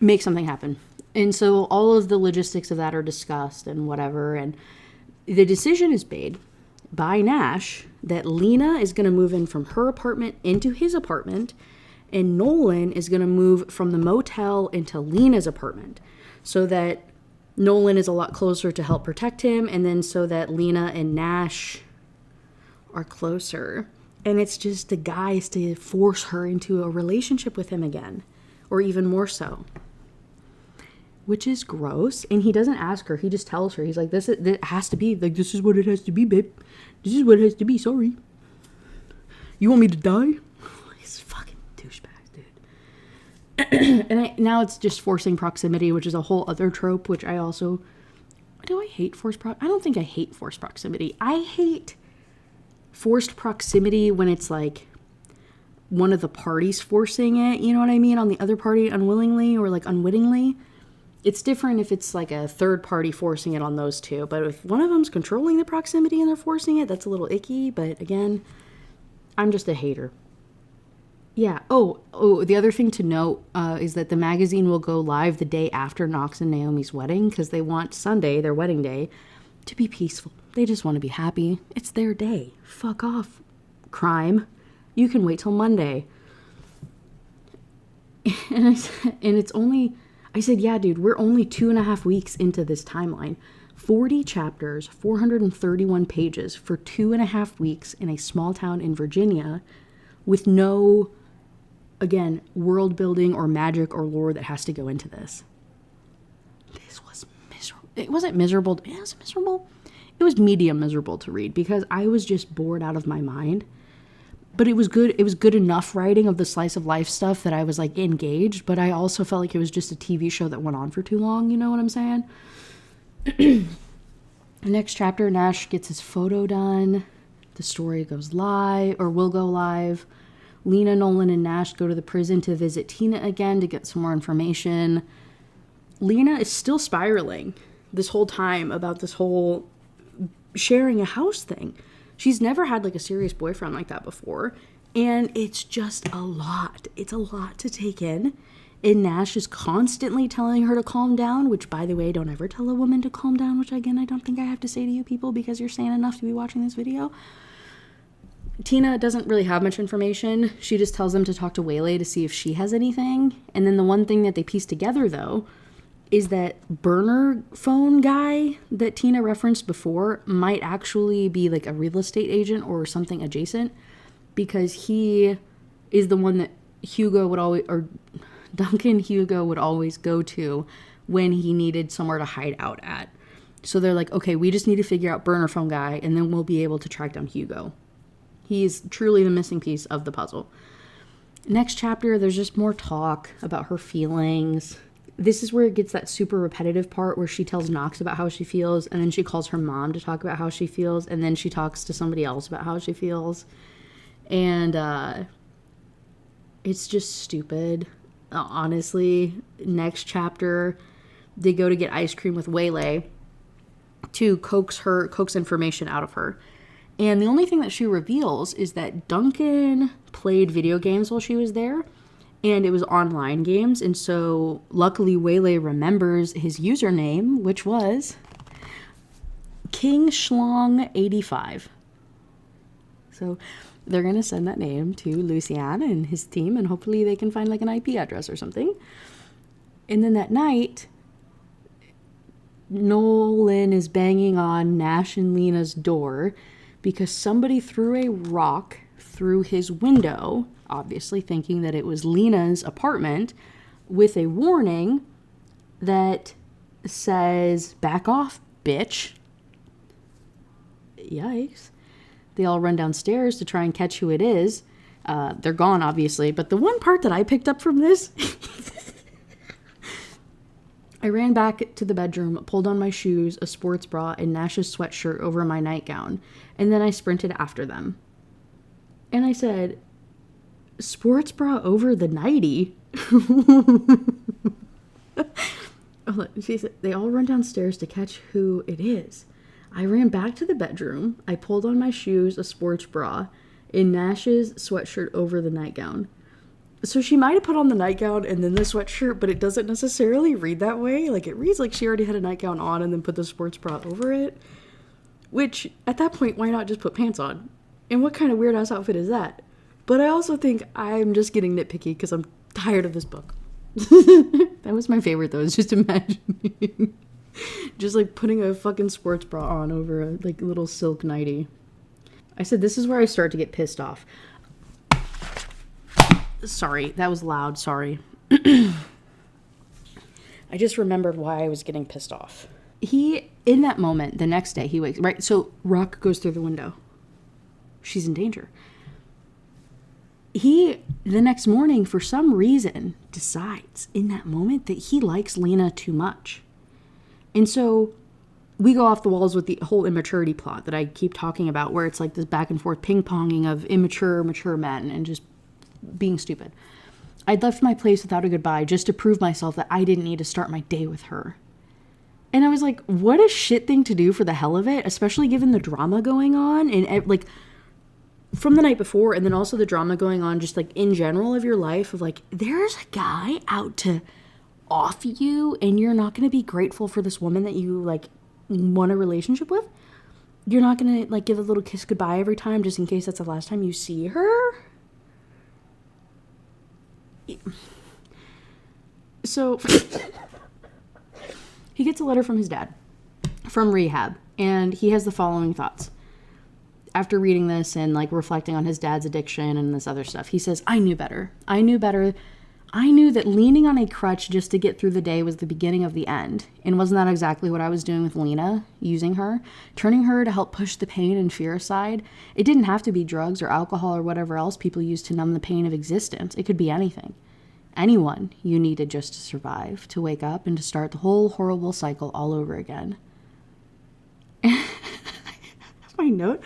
make something happen. And so all of the logistics of that are discussed and whatever. And the decision is made by Nash that Lena is going to move in from her apartment into his apartment, and Nolan is going to move from the motel into Lena's apartment so that Nolan is a lot closer to help protect him, and then so that Lena and Nash are closer. And it's just the guys to force her into a relationship with him again, or even more so, which is gross. And he doesn't ask her, he just tells her. He's like, this has to be, like, this is what it has to be, babe. This is what it has to be. Sorry, you want me to die? He's fucking douchebags, dude. And now it's just forcing proximity, which is a whole other trope, which I also, do I hate I don't think I hate forced proximity. I hate forced proximity when it's like one of the parties forcing it, you know what I mean, on the other party unwillingly or like unwittingly. It's different if it's like a third party forcing it on those two, but if one of them's controlling the proximity and they're forcing it, that's a little icky. But again, I'm just a hater. Yeah. Oh, the other thing to note is that the magazine will go live the day after Knox and Naomi's wedding, because they want Sunday, their wedding day, to be peaceful. They just want to be happy. It's their day. Fuck off, crime. You can wait till Monday. And it's only, I said, yeah, dude, we're only 2.5 weeks into this timeline. 40 chapters, 431 pages for 2.5 weeks in a small town in Virginia with no, again, world building or magic or lore that has to go into this. This was miserable. It wasn't miserable. It was miserable. It was medium miserable to read because I was just bored out of my mind. But it was good. It was good enough writing of the slice of life stuff that I was like engaged, but I also felt like it was just a TV show that went on for too long. You know what I'm saying? Next chapter, Nash gets his photo done. The story goes live, or will go live. Lena, Nolan, and Nash go to the prison to visit Tina again to get some more information. Lena is still spiraling this whole time about this whole sharing a house thing. She's never had like a serious boyfriend like that before. And it's just a lot. It's a lot to take in. And Nash is constantly telling her to calm down, which, by the way, don't ever tell a woman to calm down, which, again, I don't think I have to say to you people because you're sane enough to be watching this video. Tina doesn't really have much information. She just tells them to talk to Waylay to see if she has anything. And then the one thing that they piece together, though, is that burner phone guy that Tina referenced before might actually be like a real estate agent or something adjacent, because he is the one that Duncan Hugo would always go to when he needed somewhere to hide out at. So they're like, okay, we just need to figure out burner phone guy and then we'll be able to track down Hugo. He's truly the missing piece of the puzzle. Next chapter, there's just more talk about her feelings. This is where it gets that super repetitive part where she tells Knox about how she feels, and then she calls her mom to talk about how she feels, and then she talks to somebody else about how she feels. And it's just stupid. Honestly, next chapter, they go to get ice cream with Waylay to coax information out of her. And the only thing that she reveals is that Duncan played video games while she was there, and it was online games. And so luckily Waylay remembers his username, which was King Schlong 85. So they're going to send that name to Lucian and his team, and hopefully they can find like an IP address or something. And then that night, Nolan is banging on Nash and Lena's door because somebody threw a rock through his window, obviously thinking that it was Lena's apartment, with a warning that says, "Back off, bitch." Yikes. They all run downstairs to try and catch who it is. They're gone, obviously. But the one part that I picked up from this, I ran back to the bedroom, pulled on my shoes, a sports bra, and Nash's sweatshirt over my nightgown. And then I sprinted after them. And I said, "Sports bra over the nightie?" She said, "They all run downstairs to catch who it is." I ran back to the bedroom. I pulled on my shoes, a sports bra, and Nash's sweatshirt over the nightgown. So she might have put on the nightgown and then the sweatshirt, but it doesn't necessarily read that way. Like, it reads like she already had a nightgown on and then put the sports bra over it. Which, at that point, why not just put pants on? And what kind of weird-ass outfit is that? But I also think I'm just getting nitpicky because I'm tired of this book. That was my favorite, though, is just imagining just, like, putting a fucking sports bra on over a, like, little silk nightie. I said, this is where I start to get pissed off. Sorry, that was loud, sorry. I just remembered why I was getting pissed off. He, in that moment, the next day, he wakes, right? So, Rock goes through the window. She's in danger. He, the next morning, for some reason, decides in that moment that he likes Lena too much. And so we go off the walls with the whole immaturity plot that I keep talking about, where it's like this back and forth ping-ponging of mature men and just being stupid. I'd left my place without a goodbye just to prove myself that I didn't need to start my day with her. And I was like, what a shit thing to do for the hell of it, especially given the drama going on and like from the night before, and then also the drama going on just like in general of your life of like, there's a guy out to off you and you're not going to be grateful for this woman that you like want a relationship with. You're not going to like give a little kiss goodbye every time just in case that's the last time you see her. So he gets a letter from his dad from rehab, and he has the following thoughts. After reading this and like reflecting on his dad's addiction and this other stuff, he says, I knew better. I knew that leaning on a crutch just to get through the day was the beginning of the end. And wasn't that exactly what I was doing with Lena, using her, turning her to help push the pain and fear aside? It didn't have to be drugs or alcohol or whatever else people use to numb the pain of existence. It could be anything. Anyone you needed just to survive, to wake up and to start the whole horrible cycle all over again. That's my note.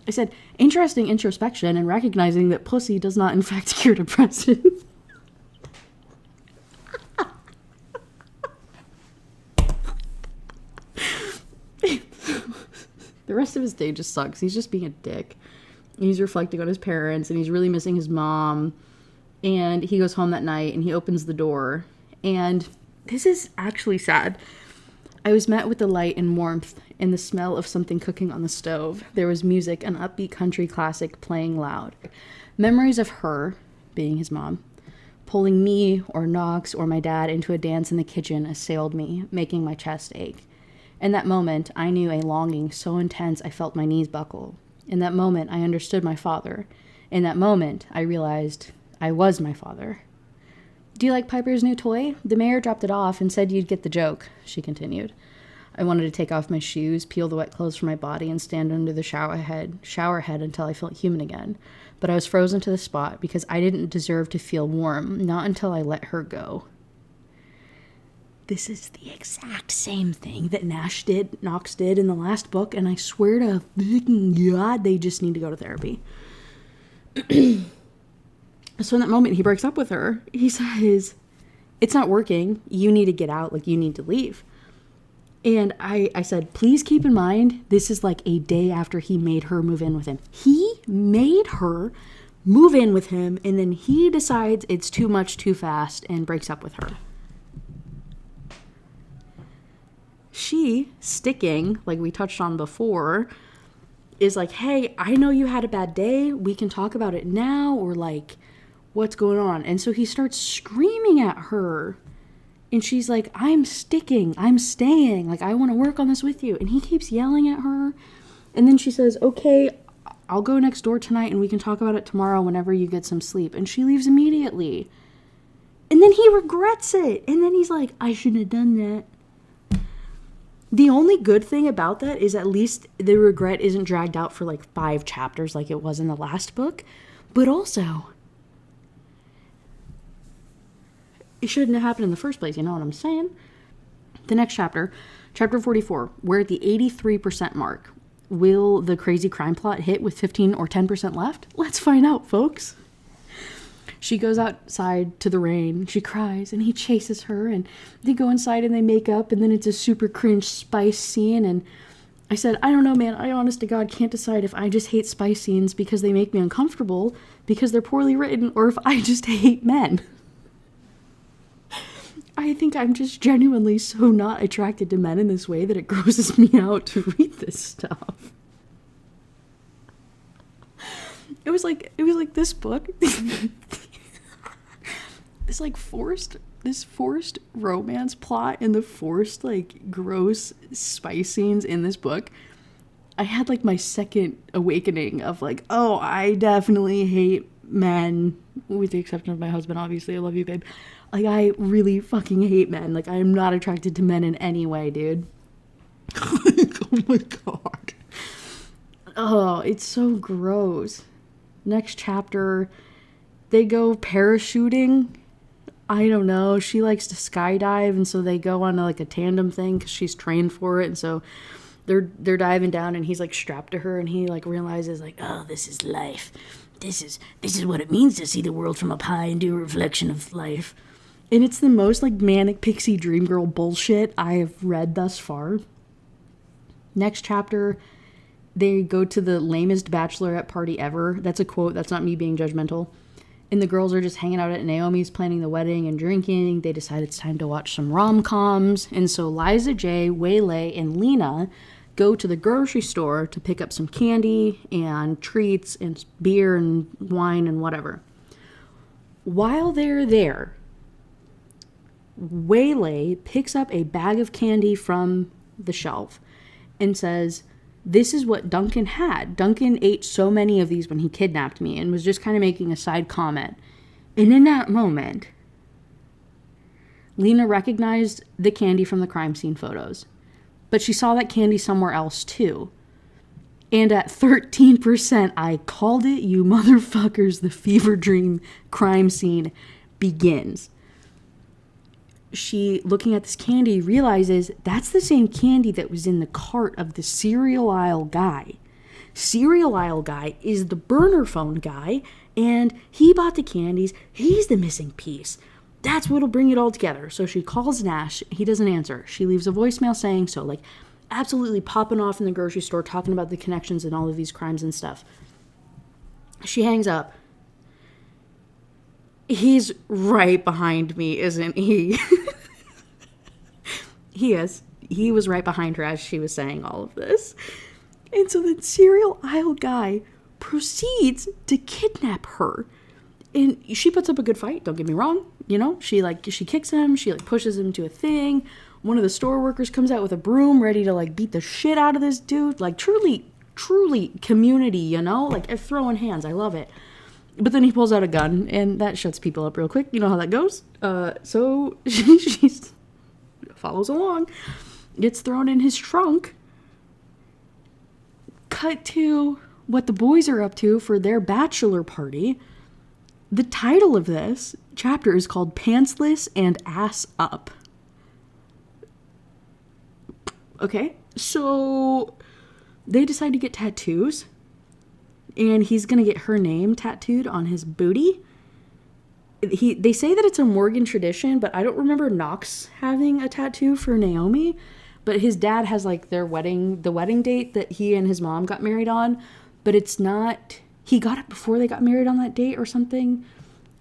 I said, interesting introspection and recognizing that pussy does not in fact cure depression. The rest of his day just sucks. He's just being a dick. He's reflecting on his parents, and he's really missing his mom. And he goes home that night, and he opens the door. And this is actually sad. I was met with the light and warmth and the smell of something cooking on the stove. There was music, an upbeat country classic playing loud. Memories of her, being his mom, pulling me or Knox or my dad into a dance in the kitchen assailed me, making my chest ache. In that moment, I knew a longing so intense I felt my knees buckle. In that moment, I understood my father. In that moment, I realized I was my father. Do you like Piper's new toy? The mayor dropped it off and said you'd get the joke, she continued. I wanted to take off my shoes, peel the wet clothes from my body, and stand under the shower head until I felt human again. But I was frozen to the spot because I didn't deserve to feel warm, not until I let her go. This is the exact same thing that Knox did in the last book, and I swear to fucking God, they just need to go to therapy. So in that moment, he breaks up with her. He says, it's not working. You need to get out. Like, you need to leave. And I said, please keep in mind, this is like a day after he made her move in with him. He made her move in with him, and then he decides it's too much too fast and breaks up with her. She, sticking, like we touched on before, is like, hey, I know you had a bad day. We can talk about it now, or like, what's going on? And so he starts screaming at her. And she's like, I'm sticking, I'm staying, like, I want to work on this with you. And he keeps yelling at her. And then she says, okay, I'll go next door tonight and we can talk about it tomorrow whenever you get some sleep. And she leaves immediately. And then he regrets it. And then he's like, I shouldn't have done that. The only good thing about that is at least the regret isn't dragged out for like 5 chapters like it was in the last book. But also, it shouldn't have happened in the first place, you know what I'm saying? The next chapter, chapter 44, we're at the 83% mark. Will the crazy crime plot hit with 15 or 10% left? Let's find out, folks. She goes outside to the rain, she cries, and he chases her, and they go inside and they make up, and then it's a super cringe spice scene, and I said, I don't know, man, I honest to God can't decide if I just hate spice scenes because they make me uncomfortable, because they're poorly written, or if I just hate men. I think I'm just genuinely so not attracted to men in this way that it grosses me out to read this stuff. It was like this book, this forced romance plot and the forced like gross spice scenes in this book. I had like my second awakening of like, oh, I definitely hate men, with the exception of my husband, obviously. I love you, babe. Like, I really fucking hate men. Like, I am not attracted to men in any way, dude. Oh my God. Oh, it's so gross. Next chapter, they go parachuting. I don't know. She likes to skydive, and so they go on like a tandem thing because she's trained for it, and so they're diving down, and he's like strapped to her, and he like realizes like, oh, this is life. This is what it means to see the world from up high and do a reflection of life. And it's the most like manic pixie dream girl bullshit I have read thus far. Next chapter, they go to the lamest bachelorette party ever. That's a quote. That's not me being judgmental. And the girls are just hanging out at Naomi's, planning the wedding and drinking. They decide it's time to watch some rom-coms. And so Liza J, Waylay, and Lena go to the grocery store to pick up some candy and treats and beer and wine and whatever. While they're there, Waylay picks up a bag of candy from the shelf and says, this is what Duncan had. Duncan ate so many of these when he kidnapped me, and was just kind of making a side comment. And in that moment, Lena recognized the candy from the crime scene photos, but she saw that candy somewhere else too. And at 13%, I called it, you motherfuckers, the fever dream crime scene begins. She, looking at this candy, realizes that's the same candy that was in the cart of the cereal aisle guy. Cereal aisle guy is the burner phone guy, and he bought the candies. He's the missing piece. That's what'll bring it all together. So she calls Nash. He doesn't answer. She leaves a voicemail saying so, like absolutely popping off in the grocery store, talking about the connections and all of these crimes and stuff. She hangs up. He's right behind me, isn't he? He is. He was right behind her as she was saying all of this. And so the cereal aisle guy proceeds to kidnap her. And she puts up a good fight, don't get me wrong. You know, she kicks him, she pushes him to a thing. One of the store workers comes out with a broom ready to beat the shit out of this dude. Like truly community, you know? Like throwing hands. I love it. But then he pulls out a gun, and that shuts people up real quick. You know how that goes. So she follows along, gets thrown in his trunk. Cut to what the boys are up to for their bachelor party. The title of this chapter is called Pantsless and Ass Up. Okay, so they decide to get tattoos. And he's going to get her name tattooed on his booty. They say that it's a Morgan tradition, but I don't remember Knox having a tattoo for Naomi. But his dad has like the wedding date that he and his mom got married on, but it's not, he got it before they got married on that date or something.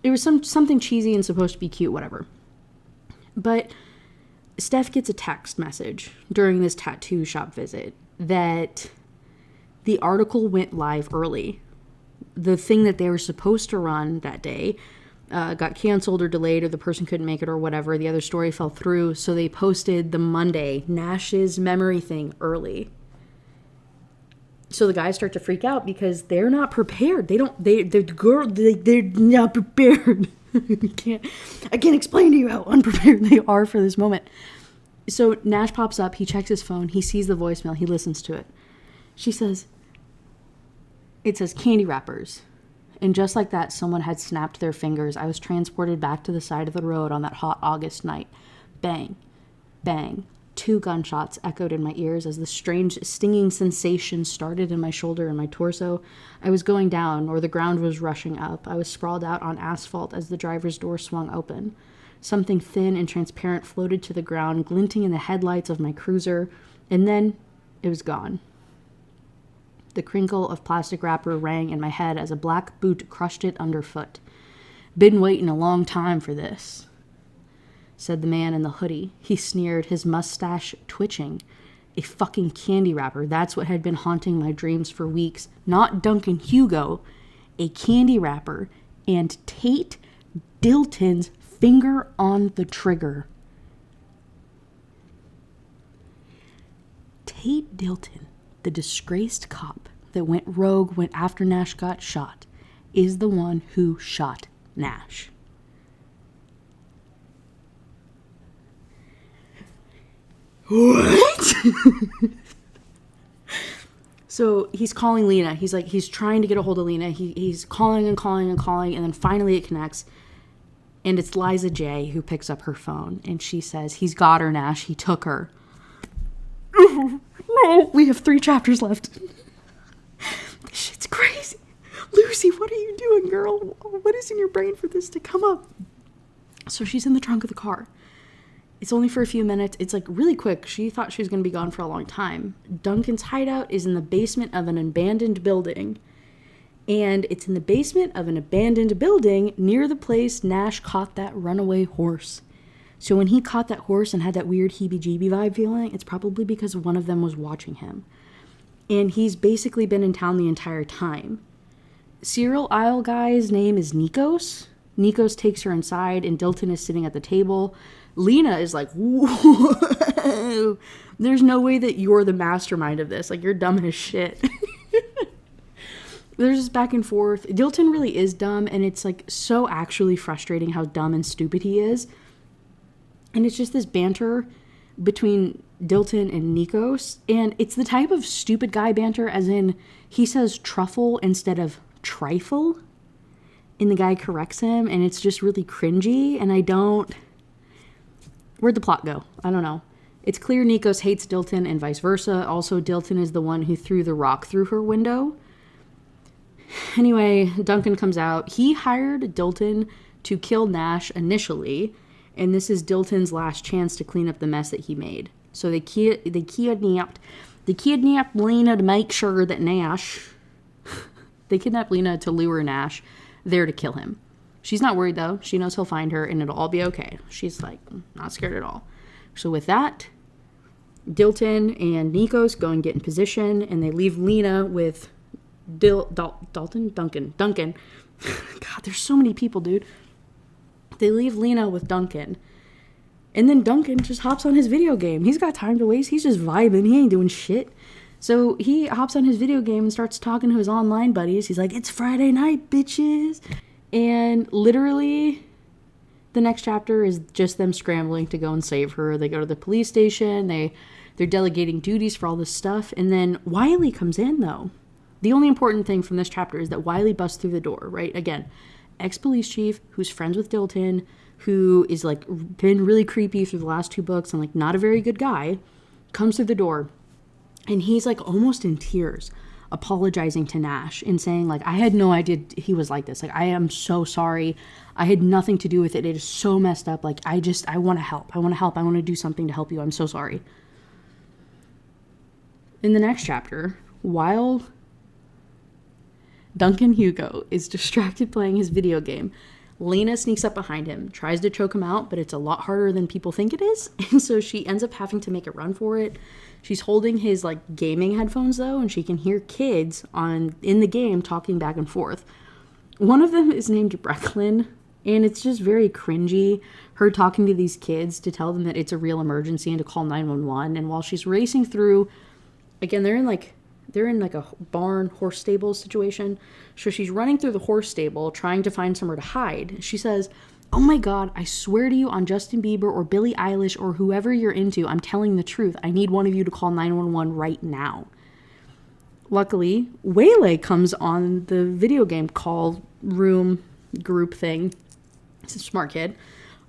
It was something cheesy and supposed to be cute, whatever. But Steph gets a text message during this tattoo shop visit that the article went live early. The thing that they were supposed to run that day got canceled or delayed, or the person couldn't make it or whatever. The other story fell through, so they posted the Monday Nash's memory thing early. So the guys start to freak out because they're not prepared. They're not prepared. I can't explain to you how unprepared they are for this moment. So Nash pops up, he checks his phone, he sees the voicemail, he listens to it. It says candy wrappers. And just like that, someone had snapped their fingers. I was transported back to the side of the road on that hot August night. Bang, bang. 2 gunshots echoed in my ears as the strange stinging sensation started in my shoulder and my torso. I was going down, or the ground was rushing up. I was sprawled out on asphalt as the driver's door swung open. Something thin and transparent floated to the ground, glinting in the headlights of my cruiser, and then it was gone. The crinkle of plastic wrapper rang in my head as a black boot crushed it underfoot. Been waiting a long time for this, said the man in the hoodie. He sneered, his mustache twitching. A fucking candy wrapper. That's what had been haunting my dreams for weeks. Not Duncan Hugo. A candy wrapper. And Tate Dilton's finger on the trigger. Tate Dilton, the disgraced cop that went rogue when after Nash got shot, is the one who shot Nash. What? So he's calling Lena. He's trying to get a hold of Lena. He's calling and calling and calling, and then finally it connects. And it's Liza J who picks up her phone, and she says, he's got her, Nash. He took her. No, we have 3 chapters left. This shit's crazy. Lucy, what are you doing, girl? What is in your brain for this to come up? So she's in the trunk of the car. It's only for a few minutes. It's like really quick. She thought she was going to be gone for a long time. Duncan's hideout is in the basement of an abandoned building. And it's in the basement of an abandoned building near the place Nash caught that runaway horse. So when he caught that horse and had that weird heebie-jeebie vibe feeling, it's probably because one of them was watching him. And he's basically been in town the entire time. Cereal aisle guy's name is Nikos. Nikos takes her inside, and Dilton is sitting at the table. Lena is like, whoa, there's no way that you're the mastermind of this. Like, you're dumb as shit. There's this back and forth. Dilton really is dumb, and it's like so actually frustrating how dumb and stupid he is. And it's just this banter between Dilton and Nikos, and it's the type of stupid guy banter, as in he says truffle instead of trifle, and the guy corrects him, and it's just really cringy, and where'd the plot go? I don't know. It's clear Nikos hates Dilton and vice versa. Also, Dilton is the one who threw the rock through her window. Anyway, Duncan comes out. He hired Dilton to kill Nash initially, and this is Dilton's last chance to clean up the mess that he made. So they kidnapped Lena to make sure that Nash... They kidnapped Lena to lure Nash there to kill him. She's not worried, though. She knows he'll find her, and it'll all be okay. She's, like, not scared at all. So with that, Dilton and Nikos go and get in position, and they leave Lena with Duncan. God, there's so many people, dude. They leave Lena with Duncan. And then Duncan just hops on his video game. He's got time to waste. He's just vibing. He ain't doing shit. So he hops on his video game and starts talking to his online buddies. He's like, it's Friday night, bitches. And literally, the next chapter is just them scrambling to go and save her. They go to the police station. They're delegating duties for all this stuff. And then Wiley comes in, though. The only important thing from this chapter is that Wiley busts through the door, right? Again, ex-police chief who's friends with Dilton, who is, like, been really creepy through the last 2 books and, like, not a very good guy, comes through the door. And he's, like, almost in tears, apologizing to Nash and saying, like, I had no idea he was like this. Like, I am so sorry. I had nothing to do with it. It is so messed up. Like, I want to help. I want to help. I want to do something to help you. I'm so sorry. In the next chapter, while Duncan Hugo is distracted playing his video game, Lena sneaks up behind him, tries to choke him out, but it's a lot harder than people think it is. And so she ends up having to make a run for it. She's holding his like gaming headphones though, and she can hear kids in the game talking back and forth. One of them is named Brecklin, and it's just very cringy, her talking to these kids to tell them that it's a real emergency and to call 911. And while she's racing through, again, they're in like a barn horse stable situation. So she's running through the horse stable trying to find somewhere to hide. She says, "Oh my God, I swear to you on Justin Bieber or Billie Eilish or whoever you're into, I'm telling the truth. I need one of you to call 911 right now." Luckily, Waylay comes on the video game call room group thing. He's a smart kid.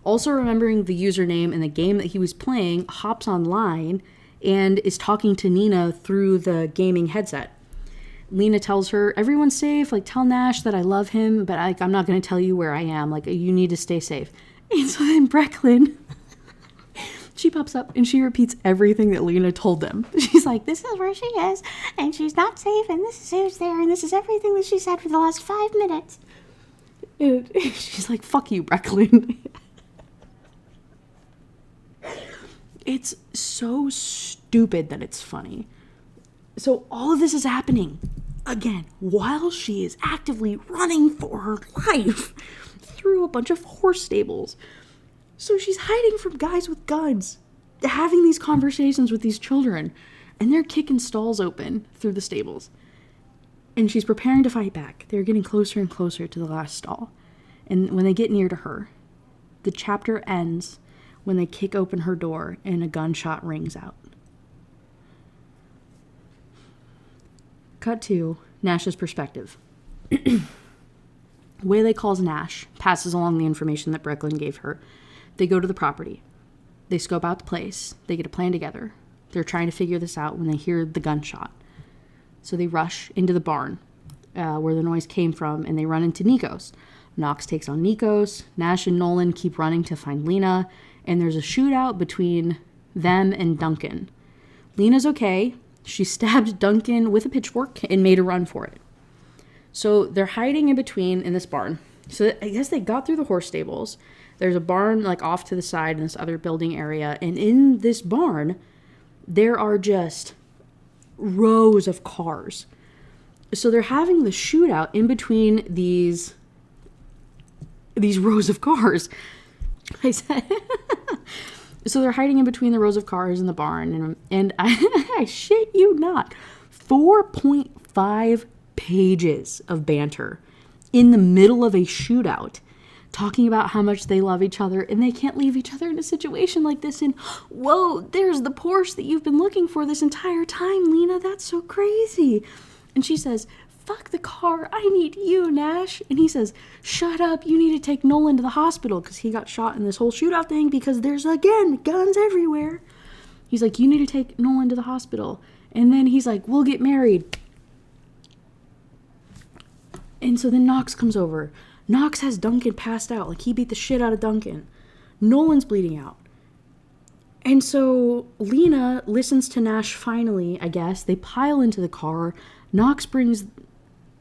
Also remembering the username in the game that he was playing, hops online and is talking to Nina through the gaming headset. Lena tells her, "Everyone's safe. Like, tell Nash that I love him, but I'm not going to tell you where I am. Like, you need to stay safe." And so then Brecklin, she pops up and she repeats everything that Lena told them. She's like, "This is where she is, and she's not safe, and this is who's there, and this is everything that she said for the last 5 minutes." And she's like, "Fuck you, Brecklin." It's so stupid that it's funny. So all of this is happening, again, while she is actively running for her life through a bunch of horse stables. So she's hiding from guys with guns, having these conversations with these children, and they're kicking stalls open through the stables. And she's preparing to fight back. They're getting closer and closer to the last stall. And when they get near to her, the chapter ends when they kick open her door and a gunshot rings out. Cut to Nash's perspective. Waylay calls Nash, passes along the information that Brecklin gave her. They go to the property. They scope out the place. They get a plan together. They're trying to figure this out when they hear the gunshot. So they rush into the barn where the noise came from, and they run into Nikos. Knox takes on Nikos. Nash and Nolan keep running to find Lena, and there's a shootout between them and Duncan. Lena's okay. She stabbed Duncan with a pitchfork and made a run for it. So they're hiding in between in this barn. So I guess they got through the horse stables. There's a barn like off to the side in this other building area. And in this barn, there are just rows of cars. So they're having the shootout in between these rows of cars. I said... So they're hiding in between the rows of cars in the barn, and I shit you not, 4.5 pages of banter in the middle of a shootout, talking about how much they love each other, and they can't leave each other in a situation like this, and whoa, there's the Porsche that you've been looking for this entire time, Lena, that's so crazy. And she says, "Fuck the car, I need you, Nash." And he says, "Shut up, you need to take Nolan to the hospital," because he got shot in this whole shootout thing because there's, again, guns everywhere. He's like, "You need to take Nolan to the hospital." And then he's like, "We'll get married." And so then Knox comes over. Knox has Duncan passed out. Like, he beat the shit out of Duncan. Nolan's bleeding out. And so Lena listens to Nash finally, I guess. They pile into the car. Knox brings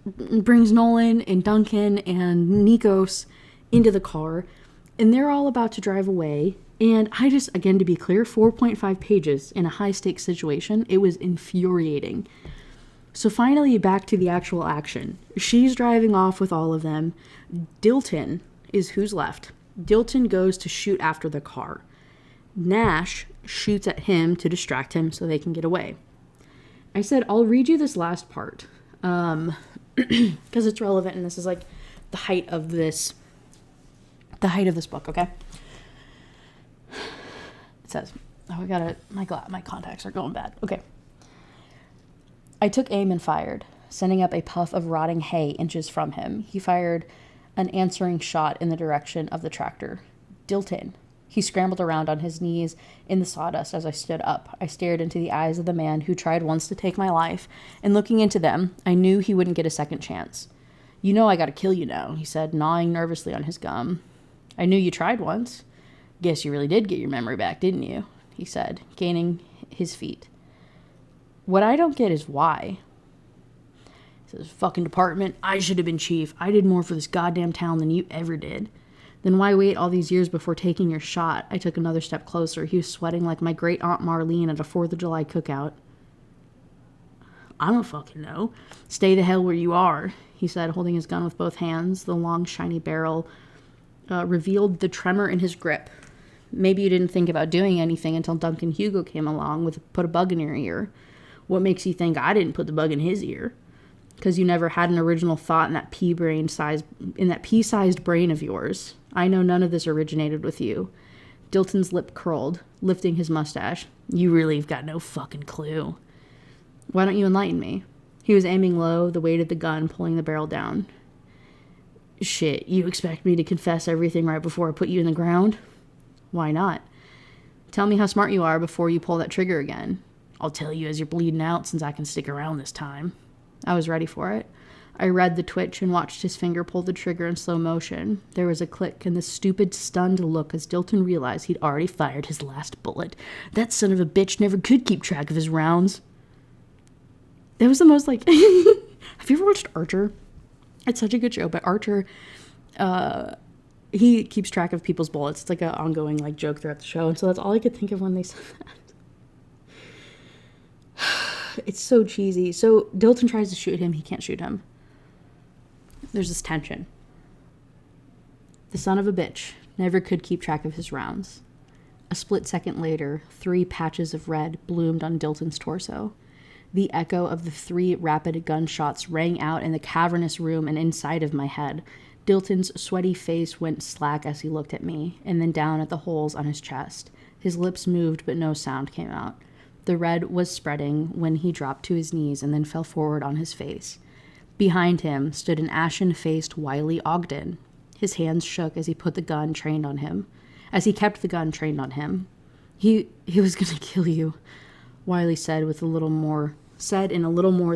Nolan and Duncan and Nikos into the car, and they're all about to drive away. And I just, again, to be clear, 4.5 pages in a high-stakes situation. It was infuriating. So finally, back to the actual action. She's driving off with all of them. Dilton is who's left. Dilton goes to shoot after the car. Nash shoots at him to distract him so they can get away. I said, I'll read you this last part. Because it's relevant, and this is like the height of this book, okay? It says, my contacts are going bad. Okay. "I took aim and fired, sending up a puff of rotting hay inches from him. He fired an answering shot in the direction of the tractor. Dilton. He scrambled around on his knees in the sawdust as I stood up. I stared into the eyes of the man who tried once to take my life, and looking into them, I knew he wouldn't get a second chance. 'You know I gotta kill you now,' he said, gnawing nervously on his gum. 'I knew you tried once. Guess you really did get your memory back, didn't you?' he said, gaining his feet. What I don't get is why. He says, fucking department, I should have been chief. I did more for this goddamn town than you ever did. Then why wait all these years before taking your shot? I took another step closer. He was sweating like my great Aunt Marlene at a 4th of July cookout. I don't fucking know. Stay the hell where you are, he said, holding his gun with both hands. The long, shiny barrel revealed the tremor in his grip. Maybe you didn't think about doing anything until Duncan Hugo came along with put a bug in your ear. What makes you think I didn't put the bug in his ear? Because you never had an original thought in that pea-sized brain of yours. I know none of this originated with you. Dilton's lip curled, lifting his mustache. You really have got no fucking clue. Why don't you enlighten me? He was aiming low, the weight of the gun pulling the barrel down. Shit, you expect me to confess everything right before I put you in the ground? Why not? Tell me how smart you are before you pull that trigger again. I'll tell you as you're bleeding out since I can stick around this time. I was ready for it. I read the twitch and watched his finger pull the trigger in slow motion. There was a click and the stupid, stunned look as Dilton realized he'd already fired his last bullet. That son of a bitch never could keep track of his rounds. That was the most, like... Have you ever watched Archer? It's such a good show, but Archer, he keeps track of people's bullets. It's like an ongoing, like, joke throughout the show, and so that's all I could think of when they said that. It's so cheesy. So Dilton tries to shoot him. He can't shoot him. There's this tension. The son of a bitch never could keep track of his rounds. A split second later, 3 patches of red bloomed on Dilton's torso. The echo of the 3 rapid gunshots rang out in the cavernous room and inside of my head. Dilton's sweaty face went slack as he looked at me, and then down at the holes on his chest. His lips moved, but no sound came out. The red was spreading when he dropped to his knees and then fell forward on his face. Behind him stood an ashen-faced Wiley Ogden. His hands shook as he put the gun trained on him. As he kept the gun trained on him. He was gonna kill you, Wiley said with a little more... Wiley said in a little more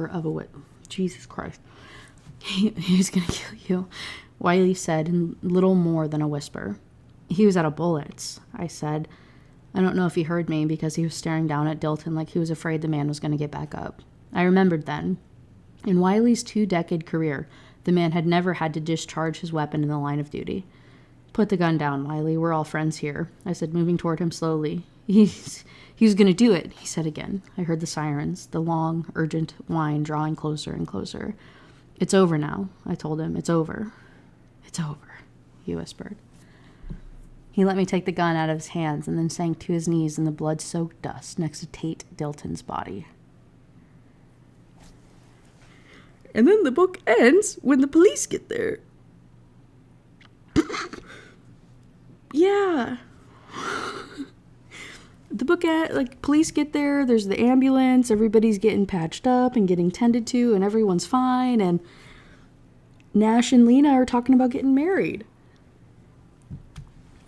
of a... Jesus Christ. He was gonna kill you, Wiley said in little more than a whisper. He was out of bullets, I said. I don't know if he heard me because he was staring down at Dilton like he was afraid the man was going to get back up. I remembered then. In Wiley's 2-decade career, the man had never had to discharge his weapon in the line of duty. Put the gun down, Wiley. We're all friends here, I said, moving toward him slowly. He was going to do it, he said again. I heard the sirens, the long, urgent whine drawing closer and closer. It's over now, I told him. It's over. It's over, he whispered. He let me take the gun out of his hands and then sank to his knees in the blood-soaked dust next to Tate Dilton's body. And then the book ends when the police get there. Yeah. The book, police get there, there's the ambulance, everybody's getting patched up and getting tended to, and everyone's fine, and Nash and Lena are talking about getting married.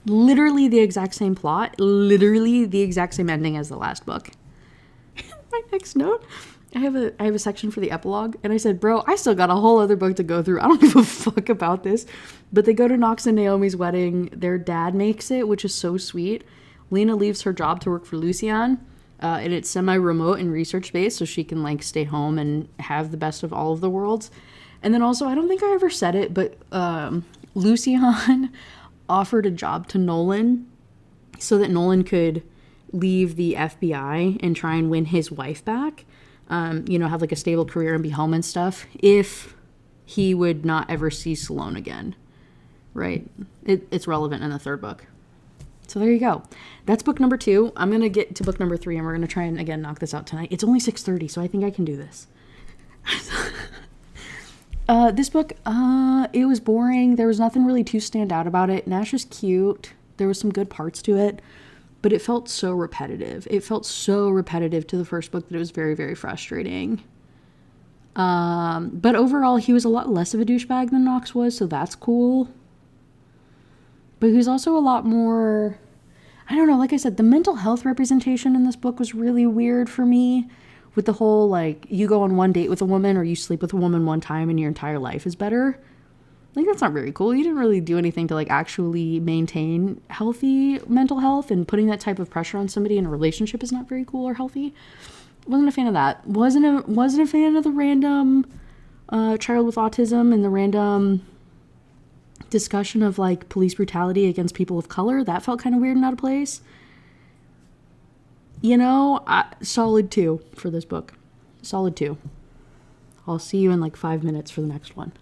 Literally the exact same plot, literally the exact same ending as the last book. My next note, I have a section for the epilogue, and I said, bro, I still got a whole other book to go through. I don't give a fuck about this. But they go to Knox and Naomi's wedding. Their dad makes it, which is so sweet. Lena leaves her job to work for Lucian, and it's semi-remote and research-based, so she can, like, stay home and have the best of all of the worlds. And then also, I don't think I ever said it, but Lucian offered a job to Nolan so that Nolan could leave the FBI and try and win his wife back, have like a stable career and be home and stuff, if he would not ever see Sloane again, right? It's relevant in the 3rd book. So there you go. That's book number 2. I'm going to get to book number 3, and we're going to try and, again, knock this out tonight. It's only 6:30, so I think I can do this. This book, it was boring. There was nothing really too stand out about it. Nash is cute. There was some good parts to it, but it felt so repetitive. It felt so repetitive to the first book that it was very, very frustrating. But overall, he was a lot less of a douchebag than Knox was, so that's cool. But he was also a lot more, I don't know, like I said, the mental health representation in this book was really weird for me. With the whole, like, you go on one date with a woman or you sleep with a woman one time and your entire life is better. Like, that's not very cool. You didn't really do anything to, like, actually maintain healthy mental health, and putting that type of pressure on somebody in a relationship is not very cool or healthy. Wasn't a fan of that. Wasn't a fan of the random child with autism and the random discussion of, like, police brutality against people of color. That felt kind of weird and out of place. You know, solid 2 for this book. Solid 2. I'll see you in like 5 minutes for the next one.